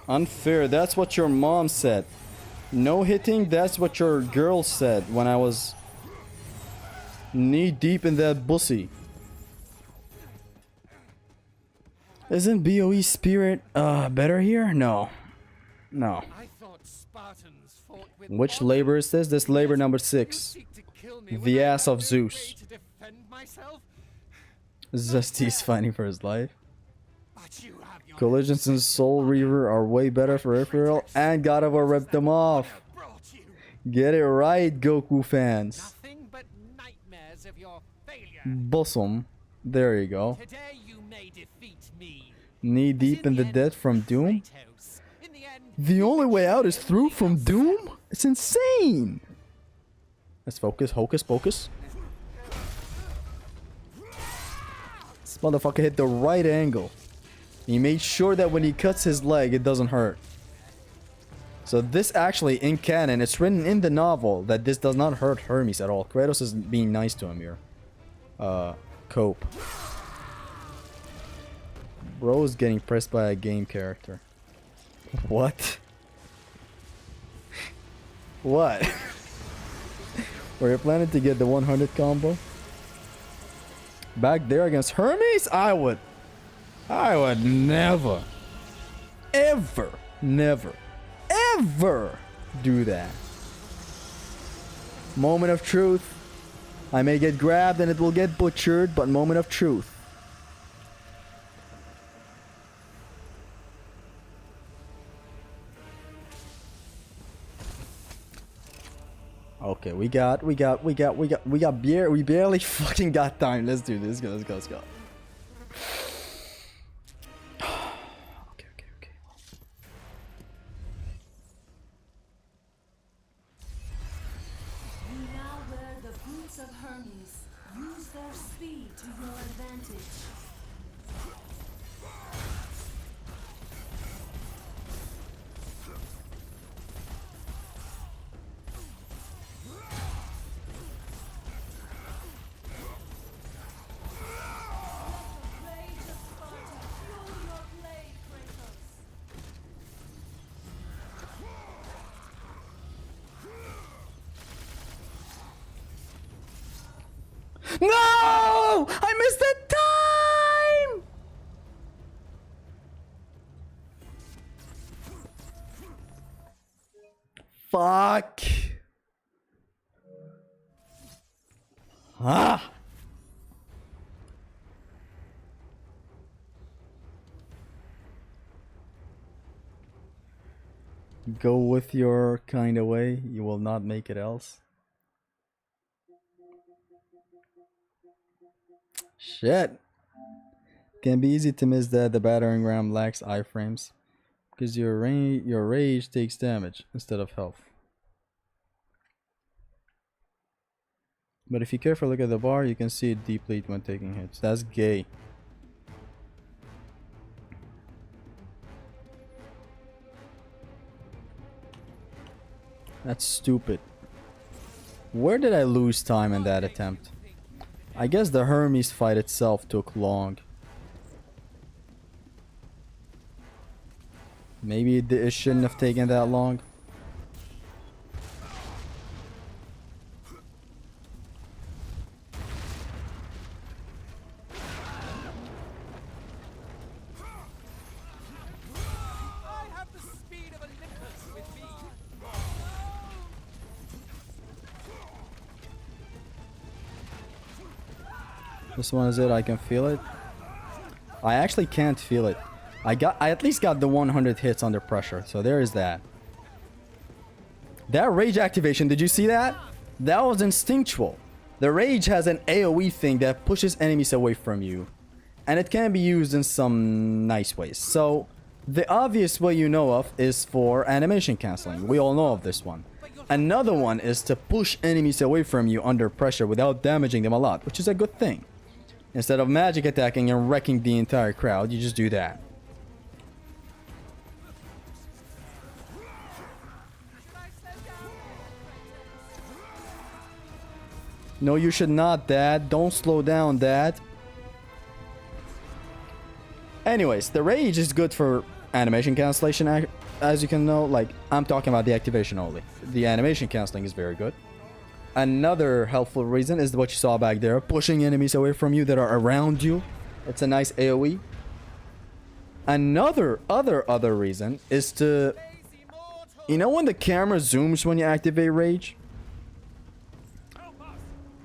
S1: Unfair, that's what your mom said. No hitting, that's what your girl said when I was knee deep in that bussy. Isn't BOE spirit better here? No. No.
S6: I thought Spartans fought with
S1: Which
S6: honor.
S1: labor is this? This labor number
S6: You
S1: 6.
S6: seek to kill me
S1: The
S6: when I
S1: ass
S6: have
S1: of
S6: no
S1: Zeus.
S6: way to defend myself.
S1: Zesty's fighting for his life.
S6: But you have your
S1: Collisions and Soul Reaver are way better for Ethereal, and God of War ripped them off.
S6: brought you
S1: Get it right, Goku fans.
S6: nothing but nightmares of your failure.
S1: Bosom. There you go.
S6: Today you may defeat me.
S1: Knee deep in the dead from Doom.
S6: Kratos. In the end,
S1: The only way out is through from Doom? It's insane. Let's focus. Hocus pocus. This motherfucker hit the right angle. He made sure that when he cuts his leg, it doesn't hurt. So this actually, in canon, it's written in the novel that this does not hurt Hermes at all. Kratos is being nice to him here. Cope. Bro is getting pressed by a game character. What? What? Were you planning to get the 100 combo? Back there against Hermes? I would never, ever, never, ever do that. Moment of truth. I may get grabbed and it will get butchered, but moment of truth. Okay, we barely fucking got time. Let's do this. Let's go. Okay.
S4: You now wear the boots of Hermes. Use their speed to your advantage.
S1: No! I missed the time! Fuck. Ah! Go with your kind of way. You will not make it else. Shit. Can be easy to miss that the battering ram lacks iframes because your rage takes damage instead of health. But if you carefully look at the bar, you can see it deplete when taking hits. That's gay. That's stupid. Where did I lose time in that attempt? I guess the Hermes fight itself took long. Maybe it shouldn't have taken that long.
S6: I have the speed of Olympus with me.
S1: This one is it. I can feel it. I actually can't feel it. I at least got the 100 hits under pressure. So there is that. That rage activation, did you see that? That was instinctual. The rage has an AoE thing that pushes enemies away from you. And it can be used in some nice ways. So the obvious way you know of is for animation cancelling. We all know of this one. Another one is to push enemies away from you under pressure without damaging them a lot, which is a good thing. Instead of magic attacking and wrecking the entire crowd, you just do that. No, you should not, Dad. Don't slow down, Dad. Anyways, the rage is good for animation cancellation, as you can know. Like, I'm talking about the activation only. The animation cancelling is very good. Another helpful reason is what you saw back there, pushing enemies away from you that are around you. It's a nice AoE. Another other reason is to, you know when the camera zooms when you activate rage?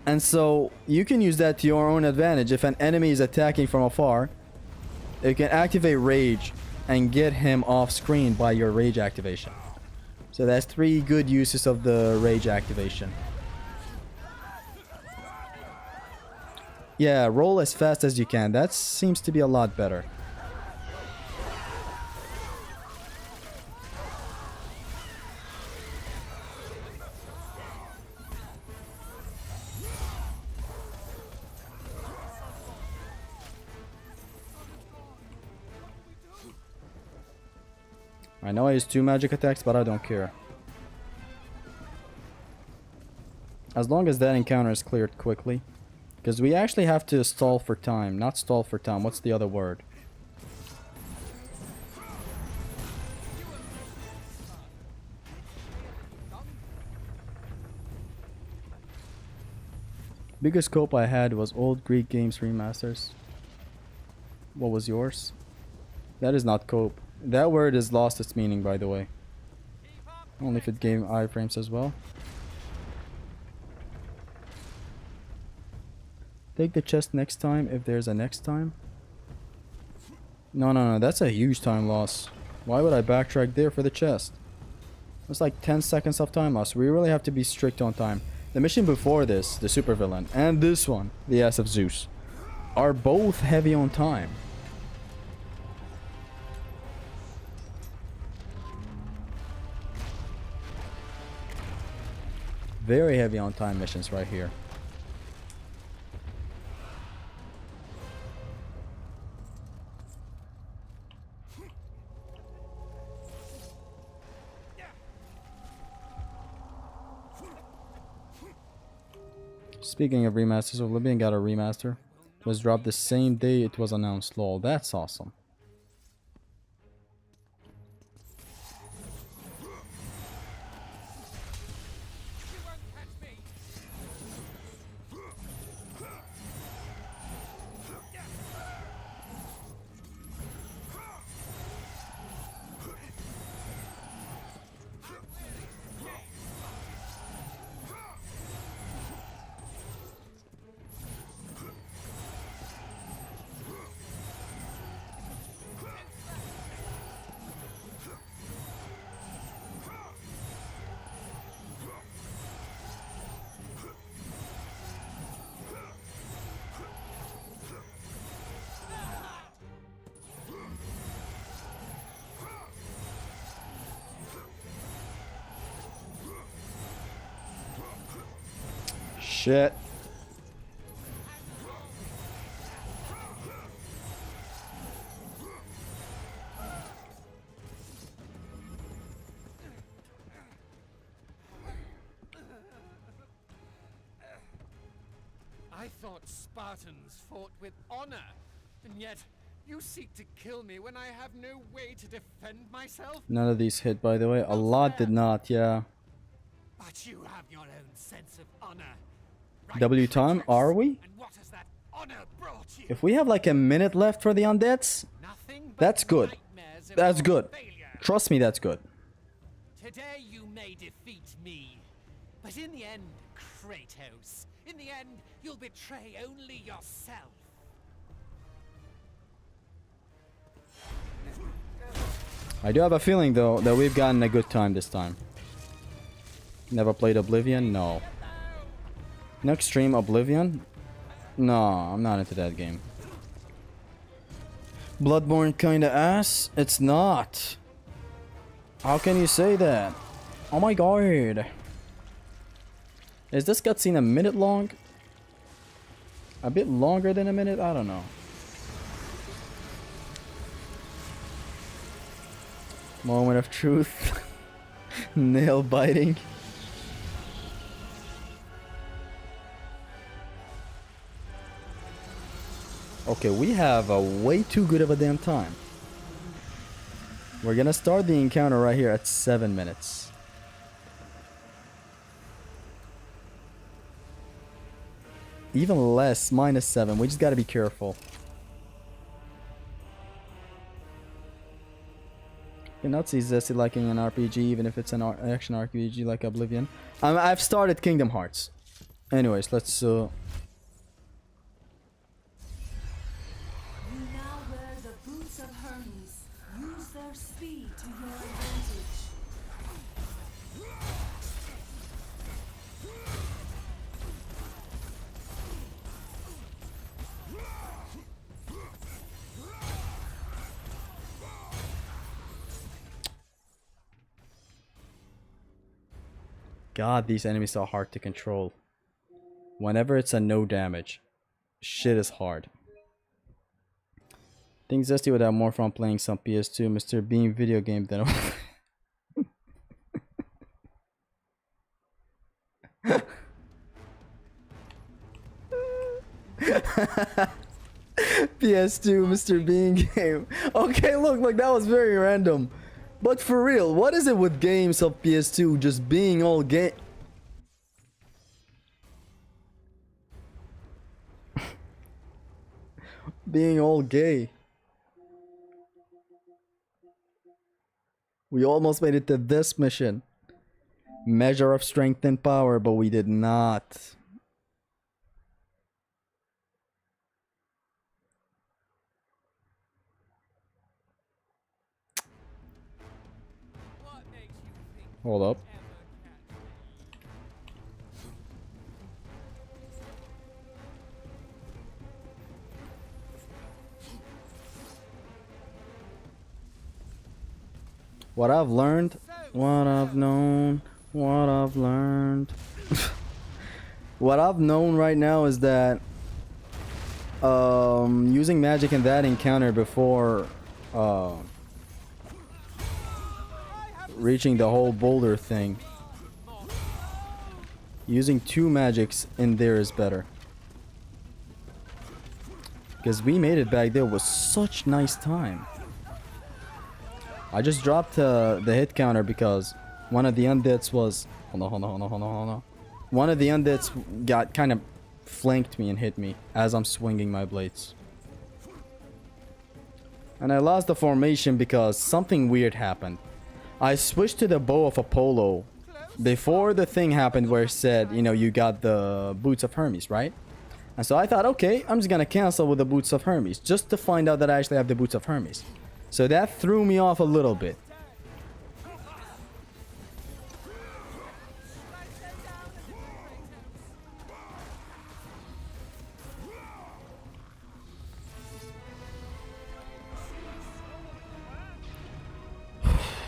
S1: And so you can use that to your own advantage. If an enemy is attacking from afar, you can activate rage and get him off screen by your rage activation. So that's 3 good uses of the rage activation. Yeah, roll as fast as you can. That seems to be a lot better. I know I used 2 magic attacks, but I don't care. As long as that encounter is cleared quickly. Because we actually have to stall for time. Not stall for time. What's the other word? Biggest cope I had was old Greek games remasters. What was yours? That is not cope. That word has lost its meaning, by the way. Only if it gave iframes as well. Take the chest next time if there's a next time. No, that's a huge time loss. Why would I backtrack there for the chest? It's like 10 seconds of time loss. We really have to be strict on time. The mission before this, the supervillain, and this one, the Ass of Zeus, are both heavy on time. Very heavy on time missions right here. Speaking of remasters, Oblivion got a remaster. It was dropped the same day it was announced. Lol, that's awesome. Shit.
S6: I thought Spartans fought with honor, and yet you seek to kill me when I have no way to defend myself.
S1: None of these hit, by the way. A lot did not, yeah.
S6: But you have your own sense of honor.
S1: W time, are we?
S6: And what has that honor brought you?
S1: If we have like a minute left for the Undeads,
S6: Nothing but
S1: that's good.
S6: nightmares of
S1: That's
S6: your
S1: good.
S6: failure.
S1: Trust me, that's good.
S6: Today you may defeat me, but in the end, Kratos, in the end, you'll betray only yourself.
S1: I do have a feeling, though, that we've gotten a good time this time. Never played Oblivion? No. Next stream, Oblivion? No, I'm not into that game. Bloodborne kinda ass? It's not. How can you say that? Oh my god. Is this cutscene a minute long? A bit longer than a minute? I don't know. Moment of truth. Nail biting. Okay, we have a way too good of a damn time. We're gonna start the encounter right here at 7 minutes. Even less, -7. We just gotta be careful. You're not see Zesty liking an RPG, even if it's an action RPG like Oblivion. I've started Kingdom Hearts. Anyways, let's
S4: You now wear the boots of Hermes. Use their speed to your advantage.
S1: God, these enemies are hard to control. Whenever it's a no damage, shit is hard. Think Zesty would have more fun playing some PS2 Mr. Bean video game than PS2 Mr. Bean game. Okay, look, that was very random. But for real, what is it with games of PS2 just being all gay? Being all gay. We almost made it to this mission. measure of strength and power, but we did not.
S6: What makes you think
S1: Hold up.
S6: ever catch
S1: What I've learned, what I've known, what I've learned. What I've known right now is that using magic in that encounter before reaching the whole boulder thing, using 2 magics in there is better. Because we made it back there with such nice time. I just dropped the hit counter because one of the undeads was... Hold on. One of the undeads got kind of flanked me and hit me as I'm swinging my blades. And I lost the formation because something weird happened. I switched to the bow of Apollo before the thing happened where it said, you know, you got the boots of Hermes, right? And so I thought, okay, I'm just gonna cancel with the boots of Hermes just to find out that I actually have the boots of Hermes. So that threw me off a little bit.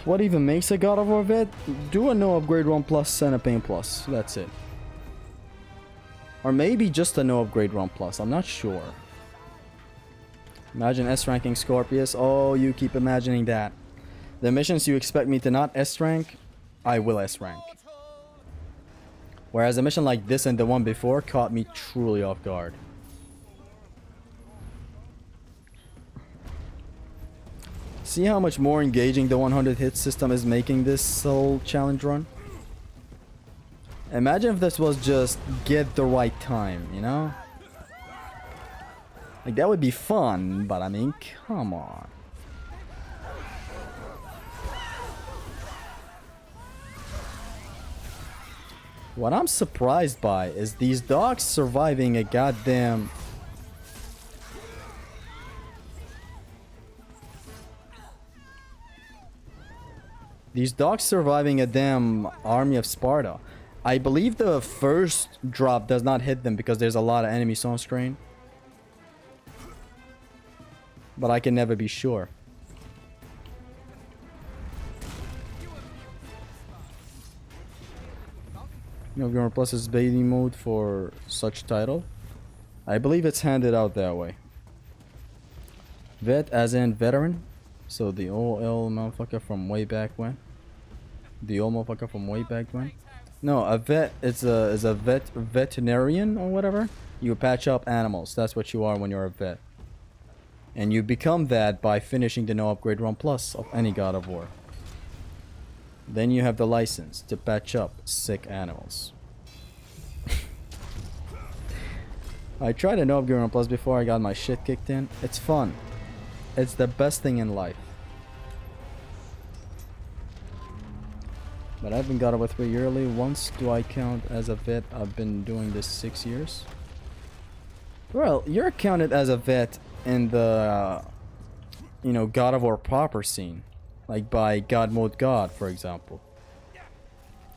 S1: What even makes a God of War vet? Do a no upgrade 1 plus and a pain plus. That's it. Or maybe just a no upgrade 1 plus. I'm not sure. Imagine S ranking Scorpius. Oh, you keep imagining that. The missions you expect me to not S rank, I will S rank. Whereas a mission like this and the one before caught me truly off guard. See how much more engaging the 100 hit system is making this whole challenge run? Imagine if this was just get the right time, you know? Like, that would be fun, but I mean, come on. What I'm surprised by is these dogs surviving a goddamn... These dogs surviving a damn army of Sparta. I believe the first drop does not hit them because there's a lot of enemy zone strain. But I can never be sure. You know, Gamer Plus is baiting mode for such title. I believe it's handed out that way. Vet as in veteran. So the OL motherfucker from way back when. The old motherfucker from way back when. No, a vet is a veterinarian or whatever. You patch up animals. That's what you are when you're a vet. And you become that by finishing the no upgrade 1 plus of any God of War. Then you have the license to patch up sick animals. I tried a no upgrade 1 plus before I got my shit kicked in. It's fun. It's the best thing in life. But I've been God of War 3 yearly. Once do I count as a vet? I've been doing this 6 years. Well, you're counted as a vet in the, you know, God of War proper scene. Like by God Mode God, for example.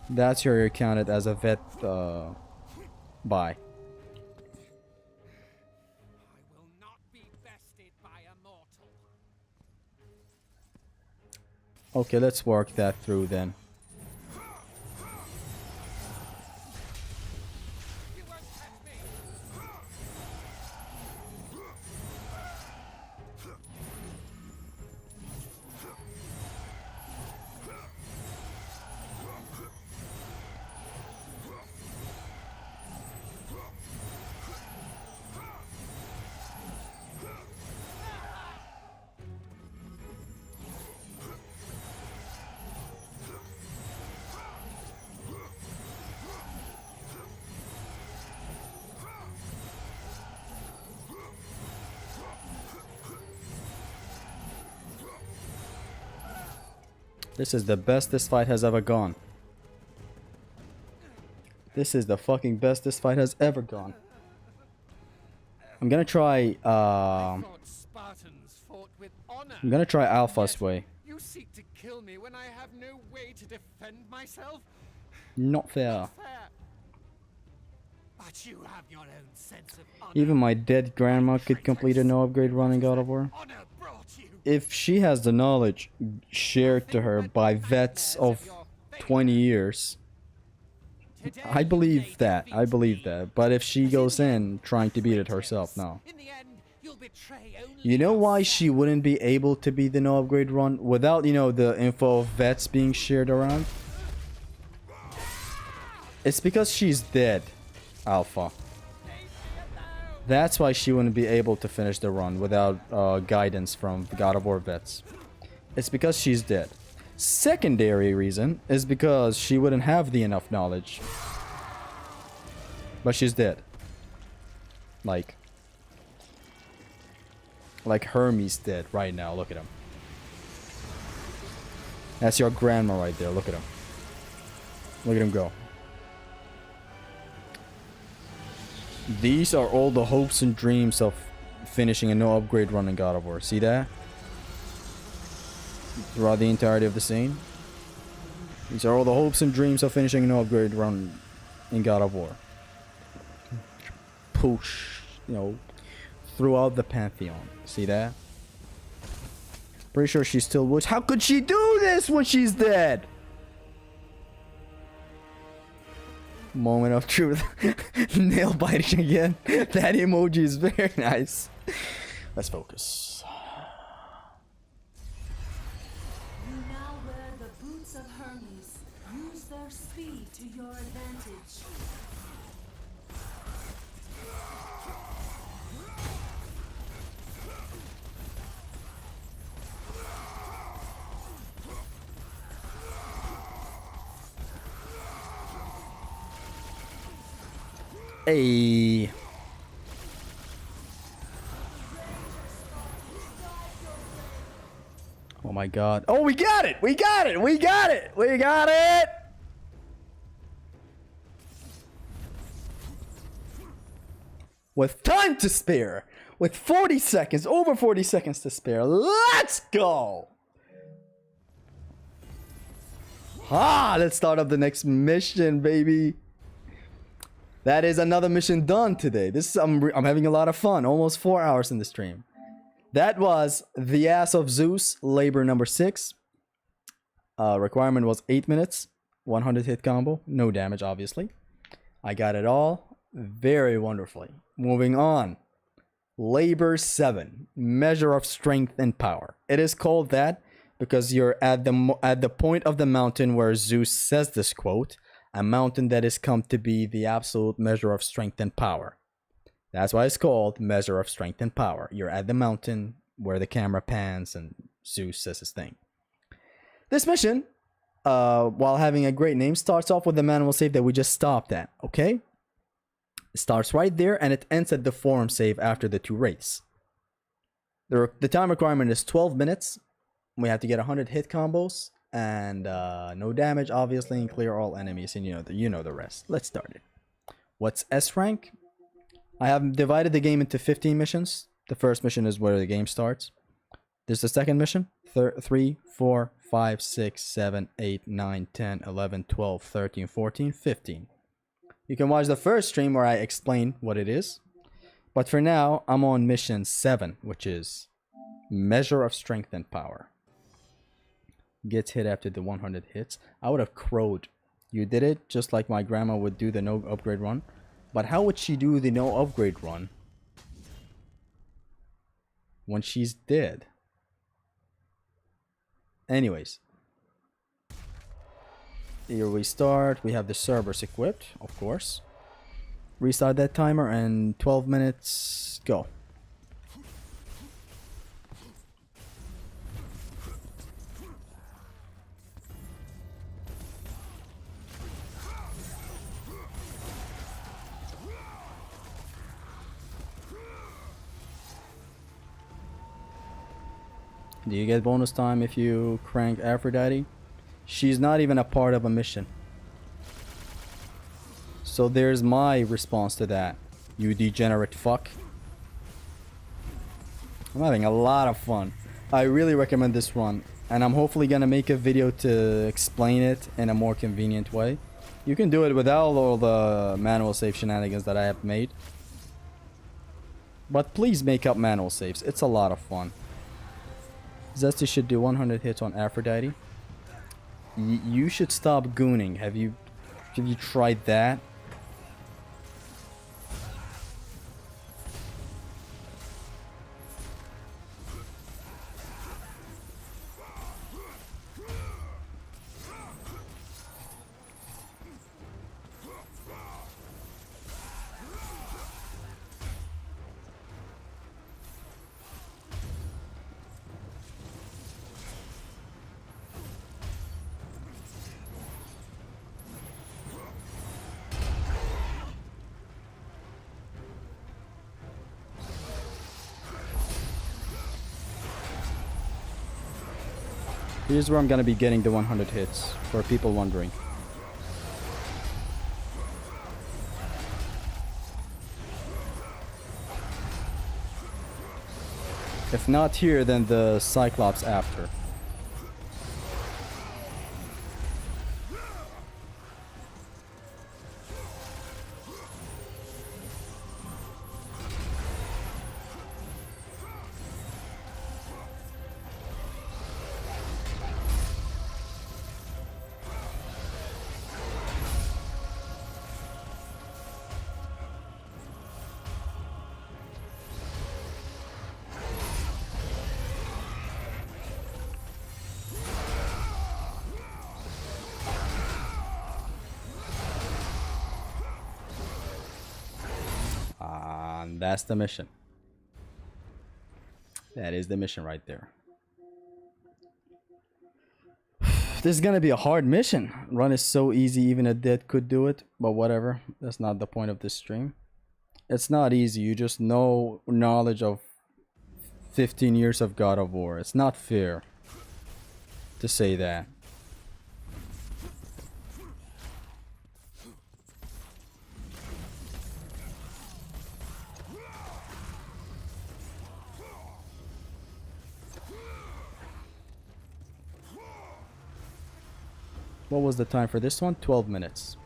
S1: That's where you're counted as a vet by.
S6: I will not be bested by a mortal.
S1: Okay, let's work that through then.
S6: You won't catch me.
S1: This is the best this fight has ever gone. This is the fucking best this fight has ever gone. I'm gonna try
S6: Thought Spartans fought with honor.
S1: I'm gonna try Alpha's
S6: Yet
S1: way.
S6: You seek to kill me when I have no way to defend myself?
S1: Not fair.
S6: Not fair. But you have your own sense of honor.
S1: Even my dead grandma could complete a no upgrade run in God of War.
S6: Honor brought you.
S1: If she has the knowledge shared to her by vets of 20 years, I believe that. I believe that. But if she goes in trying to beat it herself, no.
S6: In the end, you'll betray only
S1: You know why she wouldn't be able to beat the no upgrade run without, you know, the info of vets being shared around? It's because she's dead, Alpha. That's why she wouldn't be able to finish the run without guidance from God of War vets. It's because she's dead. Secondary reason is because she wouldn't have the enough knowledge. But she's dead. Like Hermes dead right now. Look at him. That's your grandma right there. Look at him. Look at him go. These are all the hopes and dreams of finishing a no upgrade run in God of War. See that? Throughout the entirety of the scene. These are all the hopes and dreams of finishing a no upgrade run in God of War. Push, you know, throughout the Pantheon. See that? Pretty sure she still would. How could she do this when she's dead? Moment of truth. Nail biting again. That emoji is very nice. Let's focus.
S4: You now wear the boots of Hermes. Use their speed to your advantage.
S1: Hey. Oh my god. Oh, we got it! We got it! We got it! We got it! With time to spare. With 40 seconds. Over 40 seconds to spare. Let's go! Ah, let's start up the next mission, baby. That is another mission done today. I'm having a lot of fun. Almost 4 hours in the stream. That was The Ass of Zeus, labor number 6. Requirement was 8 minutes. 100 hit combo. No damage, obviously. I got it all very wonderfully. Moving on. Labor 7. Measure of Strength and Power. It is called that because you're at the point of the mountain where Zeus says this quote. A mountain that has come to be the absolute measure of strength and power. That's why it's called Measure of Strength and Power. You're at the mountain where the camera pans and Zeus says his thing. This mission, while having a great name, starts off with the manual save that we just stopped at, okay? It starts right there and it ends at the forum save after the 2 wraiths. The time requirement is 12 minutes. We have to get 100 hit combos. And no damage, obviously, and clear all enemies, and you know the rest. Let's start it. What's S rank? I have divided the game into 15 missions. The first mission is where the game starts. There's the second mission. 3, 4, 5, 6, 7, 8, 9, 10, 11, 12, 13, 14, 15. You can watch the first stream where I explain what it is. But for now, I'm on mission 7, which is Measure of Strength and Power. Gets hit after the 100 hits. I would have crowed. You did it just like my grandma would do the no upgrade run. But how would she do the no upgrade run when she's dead? Anyways. Here we start. We have the servers equipped, of course. Restart that timer and 12 minutes. Go. Do you get bonus time if you crank Aphrodite? She's not even a part of a mission. So there's my response to that. You degenerate fuck. I'm having a lot of fun. I really recommend this run. And I'm hopefully gonna make a video to explain it in a more convenient way. You can do it without all the manual save shenanigans that I have made. But please make up manual saves. It's a lot of fun. Zesty should do 100 hits on Aphrodite. You should stop gooning. Have you tried that? Here's where I'm gonna be getting the 100 hits, for people wondering. If not here, then the Cyclops after. And that's the mission. That is the mission right there. This is gonna be a hard mission. Run is so easy, even a dead could do it. But whatever. That's not the point of this stream. It's not easy. You just know knowledge of 15 years of God of War. It's not fair to say that. What was the time for this one? 12 minutes.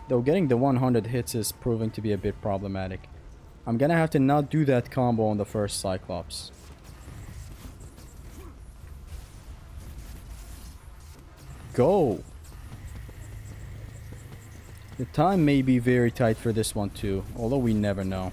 S1: Though getting the 100 hits is proving to be a bit problematic. I'm gonna have to not do that combo on the first Cyclops. Go! The time may be very tight for this one too, although we never know.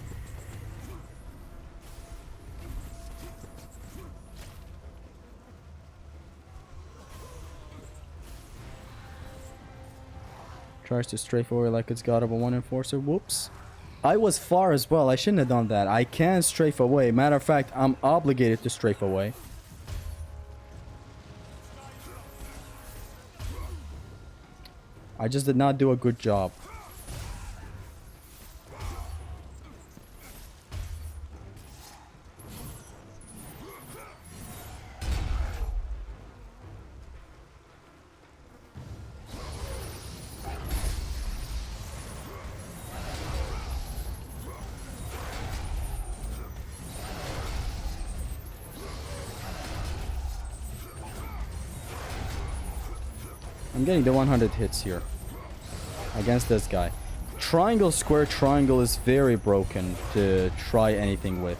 S1: Tries to strafe away like it's God of a 1 enforcer. Whoops. I was far as well. I shouldn't have done that. I can strafe away. Matter of fact, I'm obligated to strafe away. I just did not do a good job. I'm getting the 100 hits here against this guy. Triangle, square, triangle is very broken to try anything with.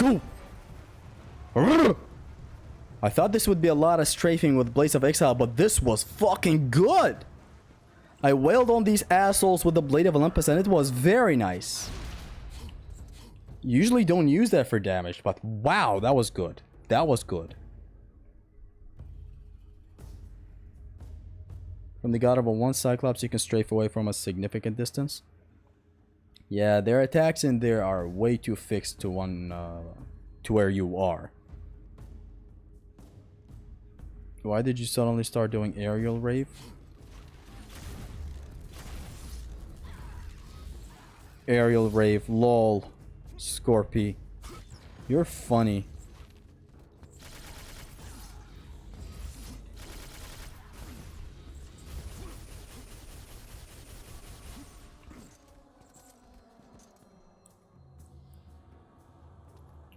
S1: go. Arrgh. I thought this would be a lot of strafing with Blades of Exile, but this was fucking good. I wailed on these assholes with the Blade of Olympus, and it was very nice. Usually don't use that for damage, but wow, that was good. That was good. From the God of one Cyclops, you can strafe away from a significant distance. Yeah, their attacks in there are way too fixed to one, to where you are. Why did you suddenly start doing aerial rave? Aerial rave, lol. Scorpy. You're funny.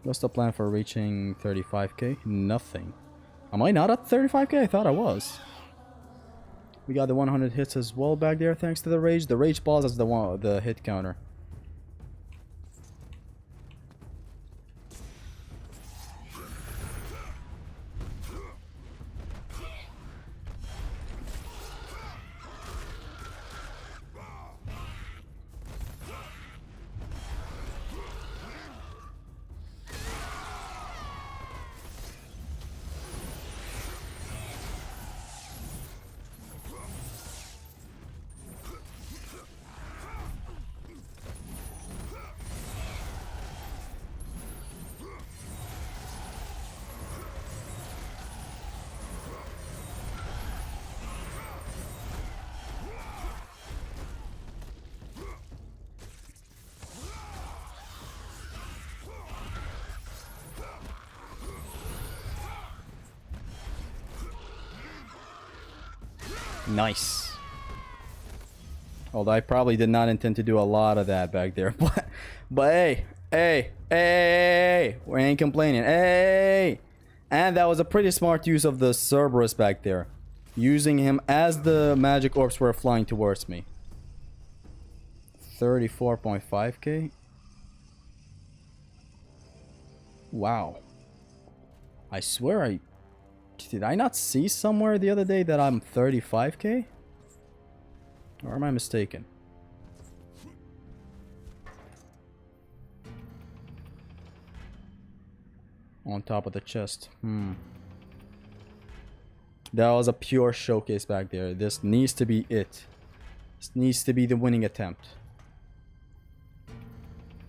S1: What's the plan for reaching 35k? Nothing. Am I not at 35k? I thought I was. We got the 100 hits as well back there thanks to the rage. The rage balls as the hit counter. Nice. Although I probably did not intend to do a lot of that back there, but hey, we ain't complaining. Hey, and that was a pretty smart use of the Cerberus back there, using him as the magic orbs were flying towards me. 34.5k. Wow. I swear did I not see somewhere the other day that I'm 35k? Or am I mistaken? On top of the chest. That was a pure showcase back there. This needs to be it. This needs to be the winning attempt.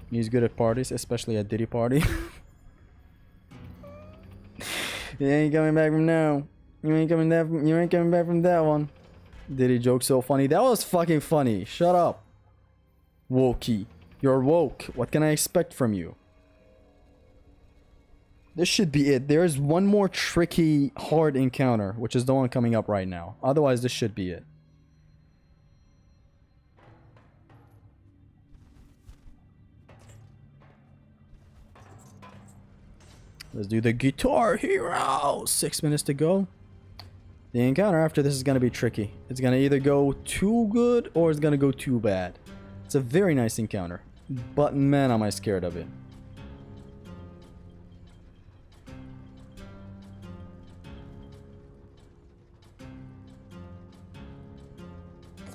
S1: He's good at parties, especially at Diddy Party. You ain't coming back from now. You ain't coming back from that one. Diddy joke so funny. That was fucking funny. Shut up. Wokey. You're woke. What can I expect from you? This should be it. There's one more tricky hard encounter, which is the one coming up right now. Otherwise, this should be it. Let's do the Guitar Hero. 6 minutes to go. The encounter after this is going to be tricky. It's going to either go too good or it's going to go too bad. It's a very nice encounter. But man, am I scared of it.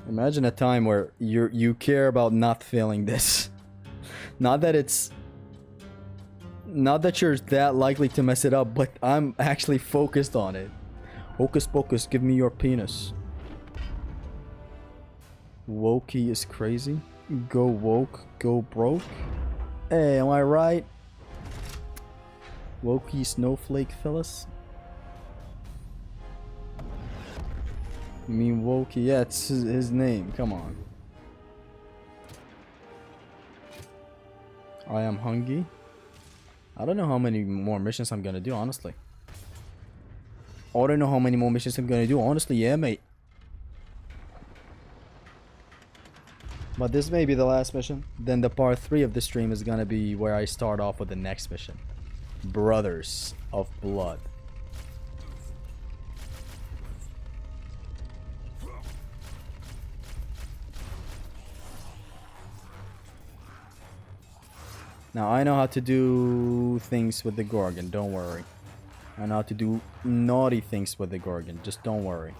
S1: Imagine a time where you care about not failing this. Not that you're that likely to mess it up, but I'm actually focused on it. Hocus pocus, give me your penis. Wokey is crazy. Go woke, go broke. Hey, am I right? Wokey snowflake Phyllis. You mean Wokey? Yeah, it's his name. Come on. I am hungry. I don't know how many more missions I'm gonna do, honestly. I don't know how many more missions I'm gonna do, honestly, yeah, mate. But this may be the last mission. Then the part 3 of the stream is gonna be where I start off with the next mission. Brothers of Blood. Now, I know how to do things with the Gorgon, don't worry. I know how to do naughty things with the Gorgon, just don't worry.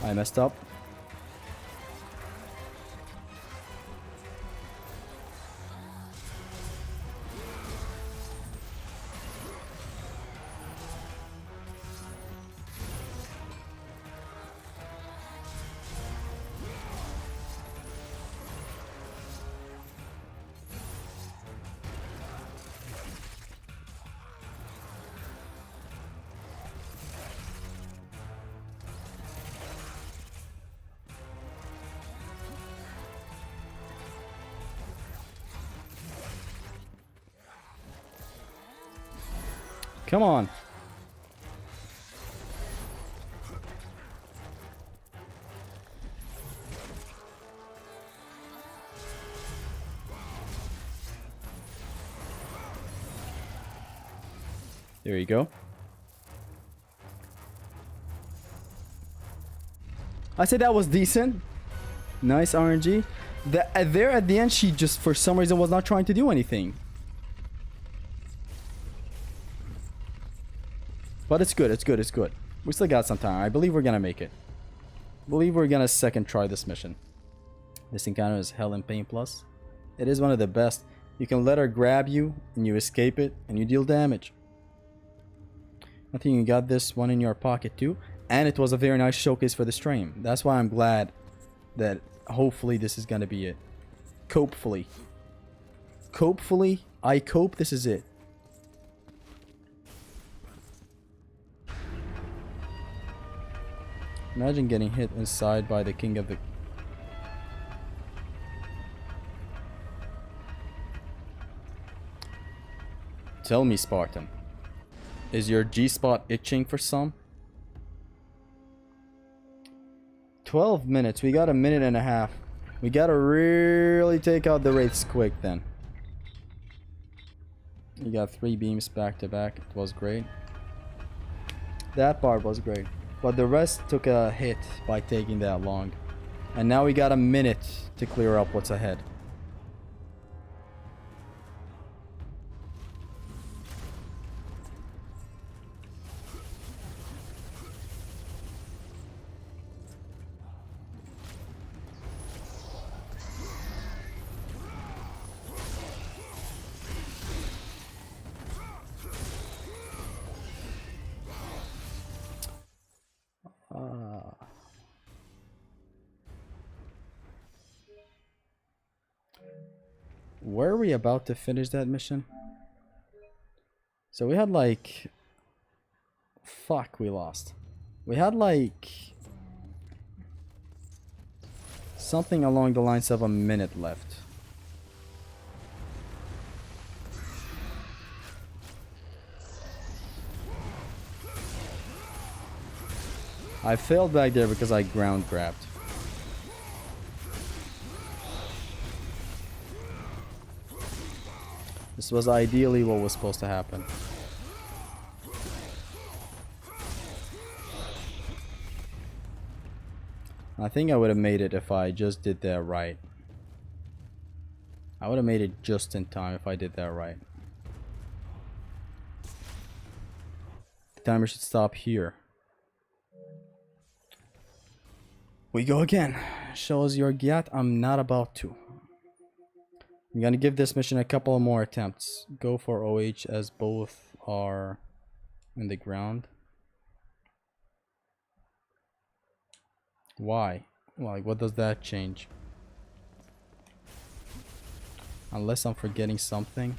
S1: I messed up. Come on. There you go. I said that was decent. Nice RNG. There at the end, she just for some reason was not trying to do anything. But it's good, it's good, it's good. We still got some time. I believe we're gonna make it. I believe we're gonna second try this mission. This encounter is Hell and Pain Plus. It is one of the best. You can let her grab you, and you escape it, and you deal damage. I think you got this one in your pocket too. And it was a very nice showcase for the stream. That's why I'm glad that hopefully this is gonna be it. Copefully. Copefully, I cope this is it. Imagine getting hit inside by the king of the... Tell me, Spartan. Is your G-spot itching for some? 12 minutes. We got a minute and a half. We gotta really take out the wraiths quick then. You got 3 beams back to back. It was great. That part was great. But the rest took a hit by taking that long. And now we got a minute to clear up what's ahead. Were we about to finish that mission? So we had like... Fuck, we lost. We had like... something along the lines of a minute left. I failed back there because I ground grabbed. This was ideally what was supposed to happen. I think I would have made it if I just did that right. I would have made it just in time if I did that right. The timer should stop here. We go again. Shows your Gyat. I'm not about to. I'm gonna give this mission a couple more attempts. Go for OH as both are in the ground. Why? Like, what does that change? Unless I'm forgetting something.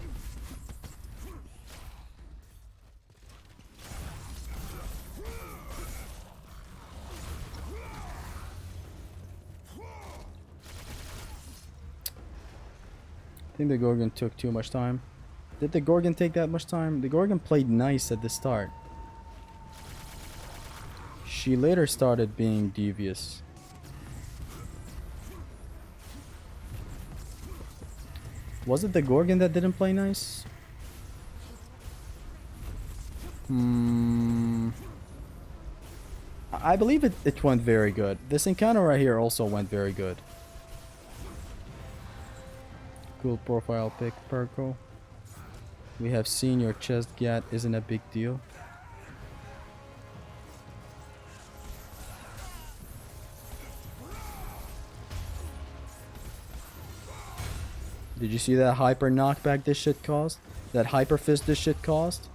S1: I think the Gorgon took too much time. Did the Gorgon take that much time? The Gorgon played nice at the start. She later started being devious. Was it the Gorgon that didn't play nice? I believe it went very good. This encounter right here also went very good. Cool profile pic, Perko. We have seen your chest gat isn't a big deal. Did you see that hyper knockback this shit caused? That hyper fist this shit caused?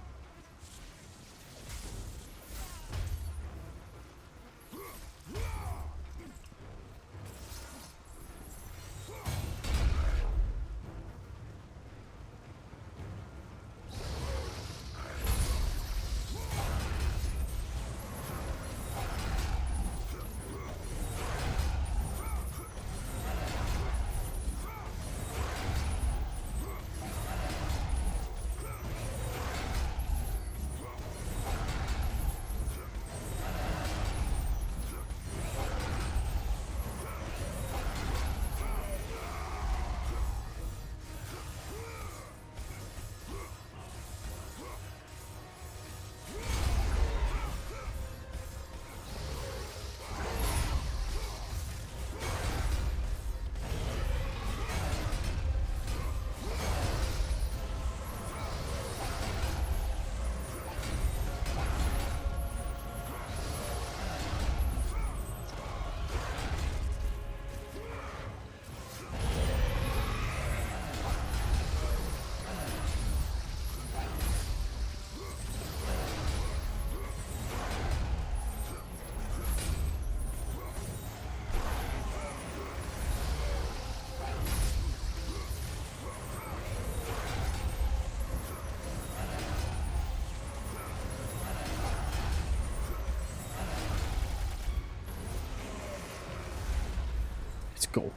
S1: Let's go.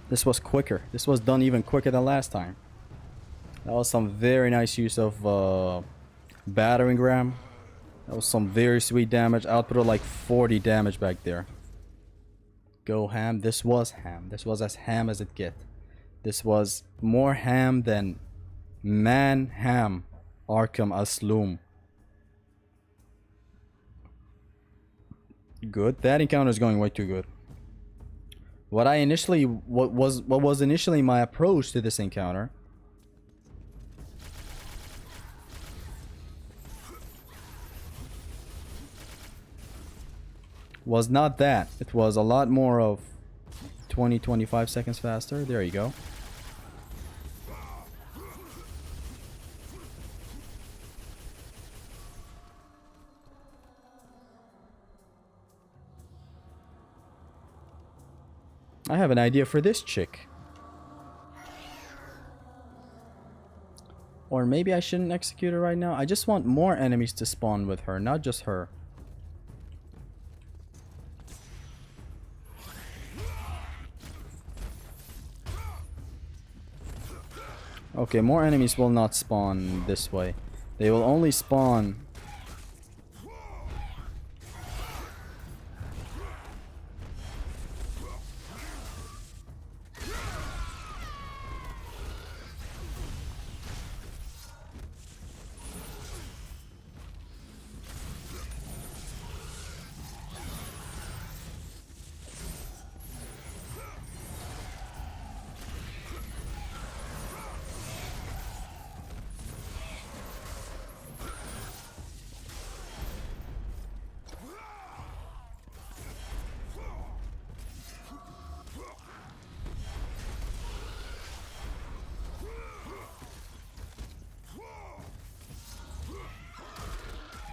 S1: This was quicker. This was done even quicker than last time. That was some very nice use of battering ram. That was some very sweet damage. Output of like 40 damage back there. Go ham. This was ham. This was as ham as it get. This was more ham than man ham Arkham Asylum. Good. That encounter is going way too good. What was initially my approach to this encounter was not that. It was a lot more of 20-25 seconds faster. There you go. I have an idea for this chick. Or maybe I shouldn't execute her right now. I just want more enemies to spawn with her, not just her. Okay, more enemies will not spawn this way. They will only spawn...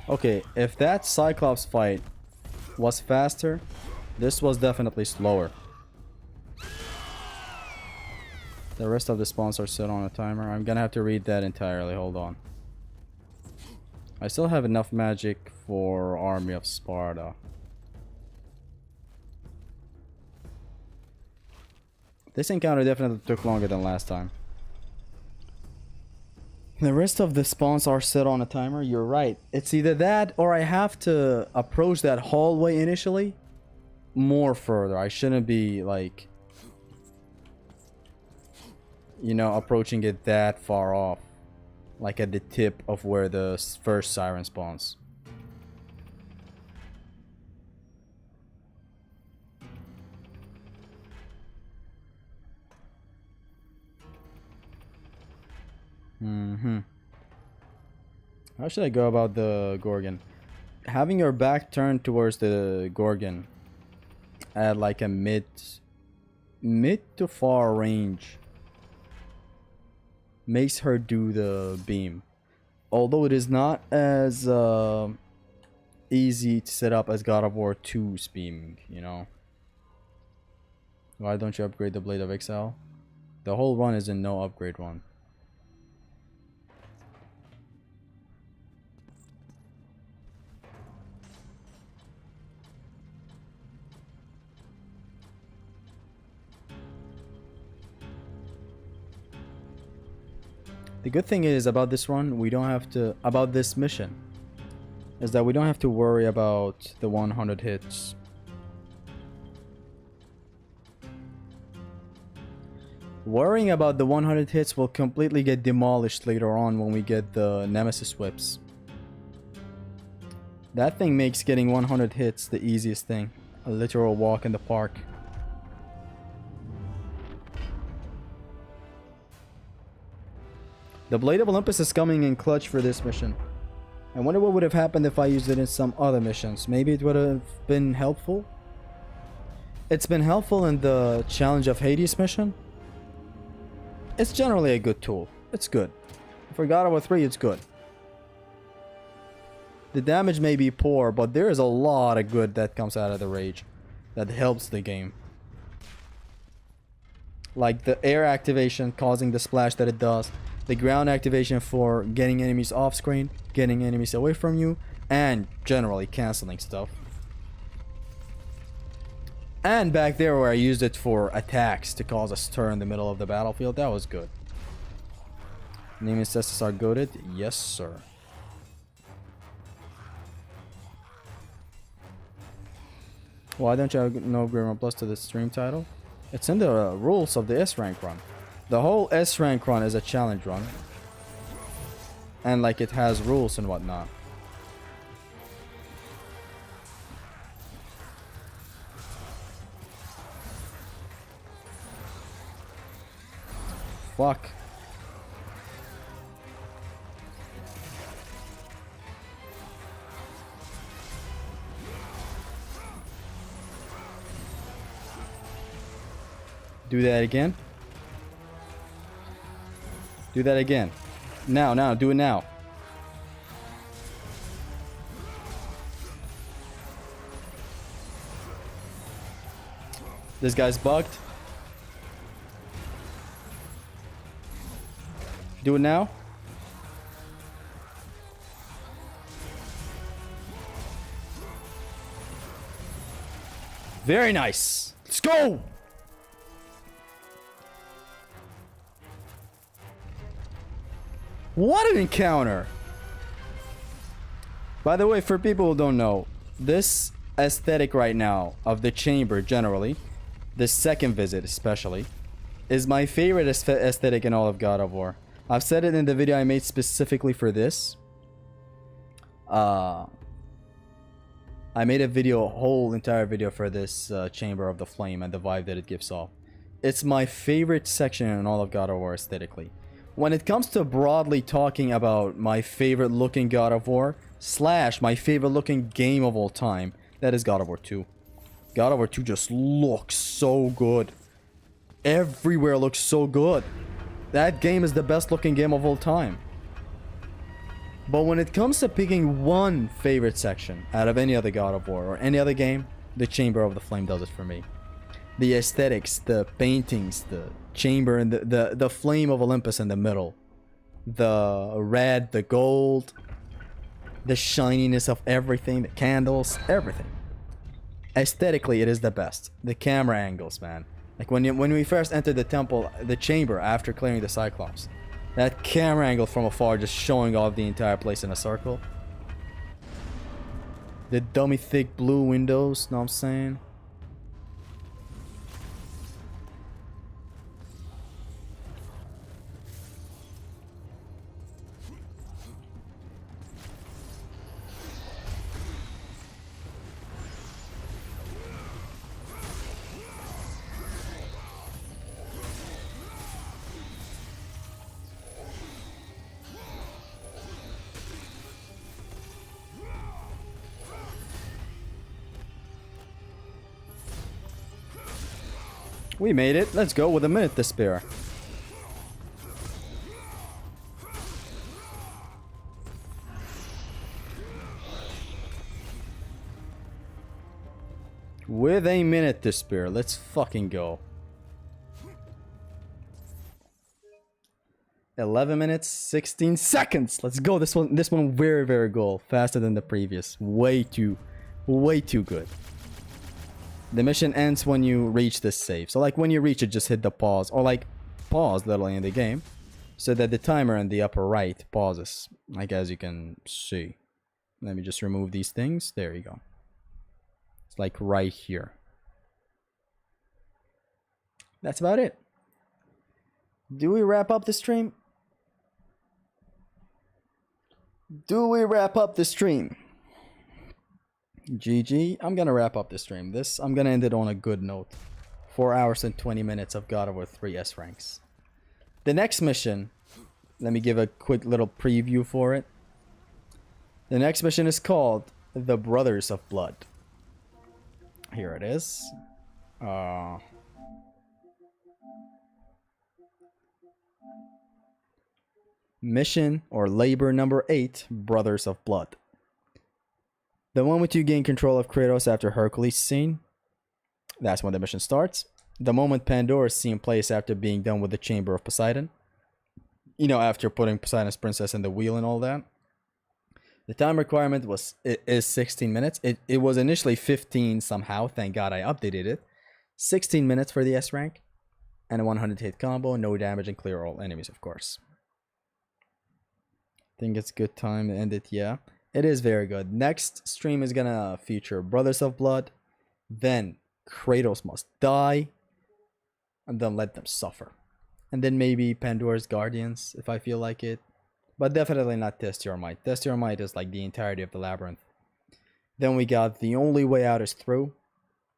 S1: Okay, if that Cyclops fight was faster, this was definitely slower. The rest of the spawns are set on a timer. I'm gonna have to read that entirely. Hold on. I still have enough magic for Army of Sparta. This encounter definitely took longer than last time. The rest of the spawns are set on a timer. You're right. It's either that or I have to approach that hallway initially more further. I shouldn't be like... you know, approaching it that far off. Like at the tip of where the first siren spawns. How should I go about the Gorgon? Having your back turned towards the Gorgon at like a mid to far range makes her do the beam. Although it is not as easy to set up as God of War 2's beaming, you know. Why don't you upgrade the Blade of Exile? The whole run is in no upgrade run. The good thing is about this run, we don't have to, about this mission, is that we don't have to worry about the 100 hits. Worrying about the 100 hits will completely get demolished later on when we get the Nemesis whips. That thing makes getting 100 hits the easiest thing. A literal walk in the park. The Blade of Olympus is coming in clutch for this mission. I wonder what would have happened if I used it in some other missions. Maybe it would have been helpful. It's been helpful in the Challenge of Hades mission. It's generally a good tool. It's good. For God of War 3, it's good. The damage may be poor, but there is a lot of good that comes out of the rage that helps the game. Like the air activation causing the splash that it does. The ground activation for getting enemies off screen, getting enemies away from you, and generally canceling stuff. And back there where I used it for attacks to cause a stir in the middle of the battlefield, that was good. Nemesis are goated? Yes, sir. Why don't you have no Grimmer Plus to the stream title? It's in the rules of the S rank run. The whole S rank run is a challenge run. And like it has rules and whatnot. Fuck. Do that again. Do that again. Now, do it now. This guy's bugged. Do it now. Very nice. Let's go. What an encounter! By the way, for people who don't know, this aesthetic right now of the chamber generally, the second visit especially, is my favorite aesthetic in all of God of War. I've said it in the video I made specifically for this. I made a video, a whole entire video for this Chamber of the Flame and the vibe that it gives off. It's my favorite section in all of God of War aesthetically. When it comes to broadly talking about my favorite looking God of War / my favorite looking game of all time, that is God of War 2. God of War 2 just looks so good. Everywhere looks so good. That game is the best looking game of all time. But when it comes to picking one favorite section out of any other God of War or any other game, the Chamber of the Flame does it for me. The aesthetics, the paintings, the chamber and the flame of Olympus in the middle, the red, the gold, the shininess of everything, the candles, everything. Aesthetically, it is the best. The camera angles, man. Like when we first entered the temple, the chamber after clearing the Cyclops, that camera angle from afar just showing off the entire place in a circle. The dummy thick blue windows, know what I'm saying? We made it. Let's go with a minute to spare. With a minute to spare. Let's fucking go. 11 minutes, 16 seconds. Let's go. This one very, very good. Faster than the previous. Way too good. The mission ends when you reach this save. So like when you reach it, just hit the pause. Or like pause literally in the game. So that the timer in the upper right pauses. Like as you can see. Let me just remove these things. There you go. It's like right here. That's about it. Do we wrap up the stream? Do we wrap up the stream? GG. I'm gonna wrap up the stream. I'm gonna end it on a good note. 4 hours and 20 minutes of God of War 3 S ranks. The next mission, let me give a quick little preview for it. The next mission is called The Brothers of Blood. Here it is. Mission or labor number 8, Brothers of Blood. The moment you gain control of Kratos after Hercules scene, that's when the mission starts. The moment Pandora's scene plays after being done with the Chamber of Poseidon. You know, after putting Poseidon's princess in the wheel and all that. The time requirement is 16 minutes. It was initially 15 somehow. Thank God I updated it. 16 minutes for the S rank. And a 100 hit combo. No damage and clear all enemies, of course. Think it's good time to end it. Yeah, it is very good. Next stream is gonna feature Brothers of Blood. Then Kratos Must Die. And then Let Them Suffer. And then maybe Pandora's Guardians if I feel like it. But definitely not Test Your Might. Test Your Might is like the entirety of the labyrinth. Then we got The Only Way Out Is Through,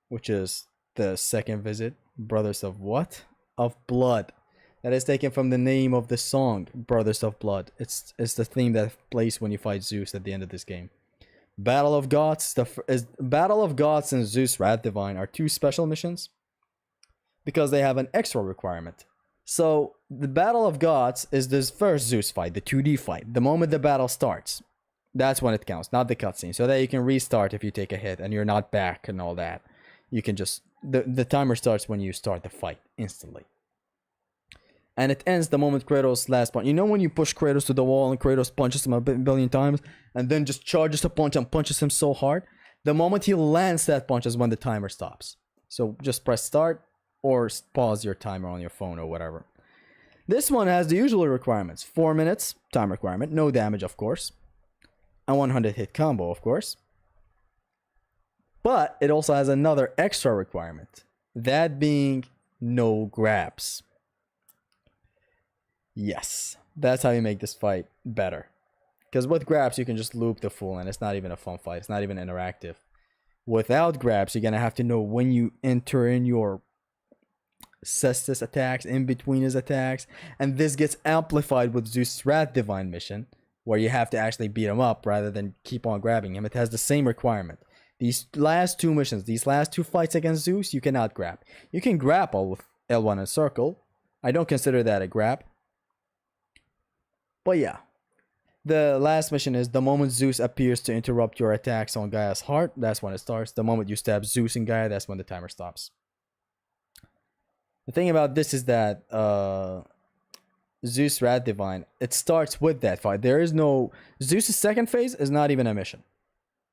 S1: which is the second visit. Brothers of what? Of Blood. That is taken from the name of the song, Brothers of Blood. It's the theme that plays when you fight Zeus at the end of this game. Battle of Gods. Battle of Gods and Zeus Wrath Divine are two special missions because they have an extra requirement. So the Battle of Gods is this first Zeus fight, the 2D fight. The moment the battle starts, that's when it counts, not the cutscene. So that you can restart if you take a hit and you're not back and all that. You can just the timer starts when you start the fight instantly. And it ends the moment Kratos' last punch. You know when you push Kratos to the wall and Kratos punches him a billion times and then just charges a punch and punches him so hard? The moment he lands that punch is when the timer stops. So just press start or pause your timer on your phone or whatever. This one has the usual requirements. 4 minutes, time requirement, no damage of course. A 100 hit combo of course. But it also has another extra requirement. That being no grabs. Yes, that's how you make this fight better. Because with grabs, you can just loop the fool and it's not even a fun fight. It's not even interactive. Without grabs, you're going to have to know when you enter in your Hephastus attacks, in between his attacks. And this gets amplified with Zeus' Wrath Divine mission, where you have to actually beat him up rather than keep on grabbing him. It has the same requirement. These last two missions, these last two fights against Zeus, you cannot grab. You can grapple with L1 and circle. I don't consider that a grab. But yeah, the last mission is the moment Zeus appears to interrupt your attacks on Gaia's heart, that's when it starts. The moment you stab Zeus and Gaia, that's when the timer stops. The thing about this is that Zeus Wrath Divine, it starts with that fight. There is no... Zeus' second phase is not even a mission.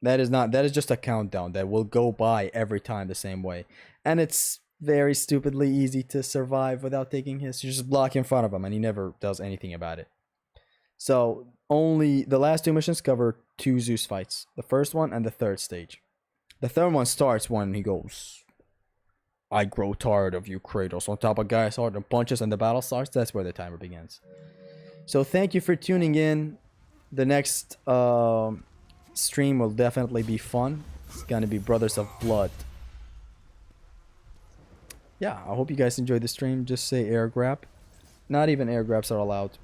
S1: That is just a countdown that will go by every time the same way. And it's very stupidly easy to survive without taking hits. You just block in front of him and he never does anything about it. So, only the last two missions cover 2 Zeus fights. The first one and the third stage. The third one starts when he goes, I grow tired of you, Kratos, on top of Gaia's heart and punches and the battle starts. That's where the timer begins. So, thank you for tuning in. The next stream will definitely be fun. It's gonna be Brothers of Blood. Yeah, I hope you guys enjoyed the stream. Just say air grab. Not even air grabs are allowed.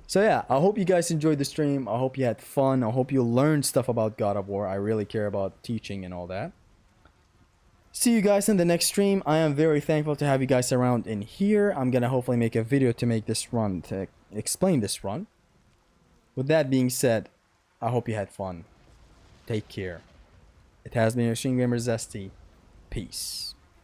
S1: So yeah, I hope you guys enjoyed the stream. I hope you had fun. I hope you learned stuff about God of War. I really care about teaching and all that. see you guys in the next stream. I am very thankful to have you guys around in here. I'm gonna hopefully make a video to make this run, to explain this run. With that being said, I hope you had fun. Take care. It has been your Shin Gamer Zesty. Peace.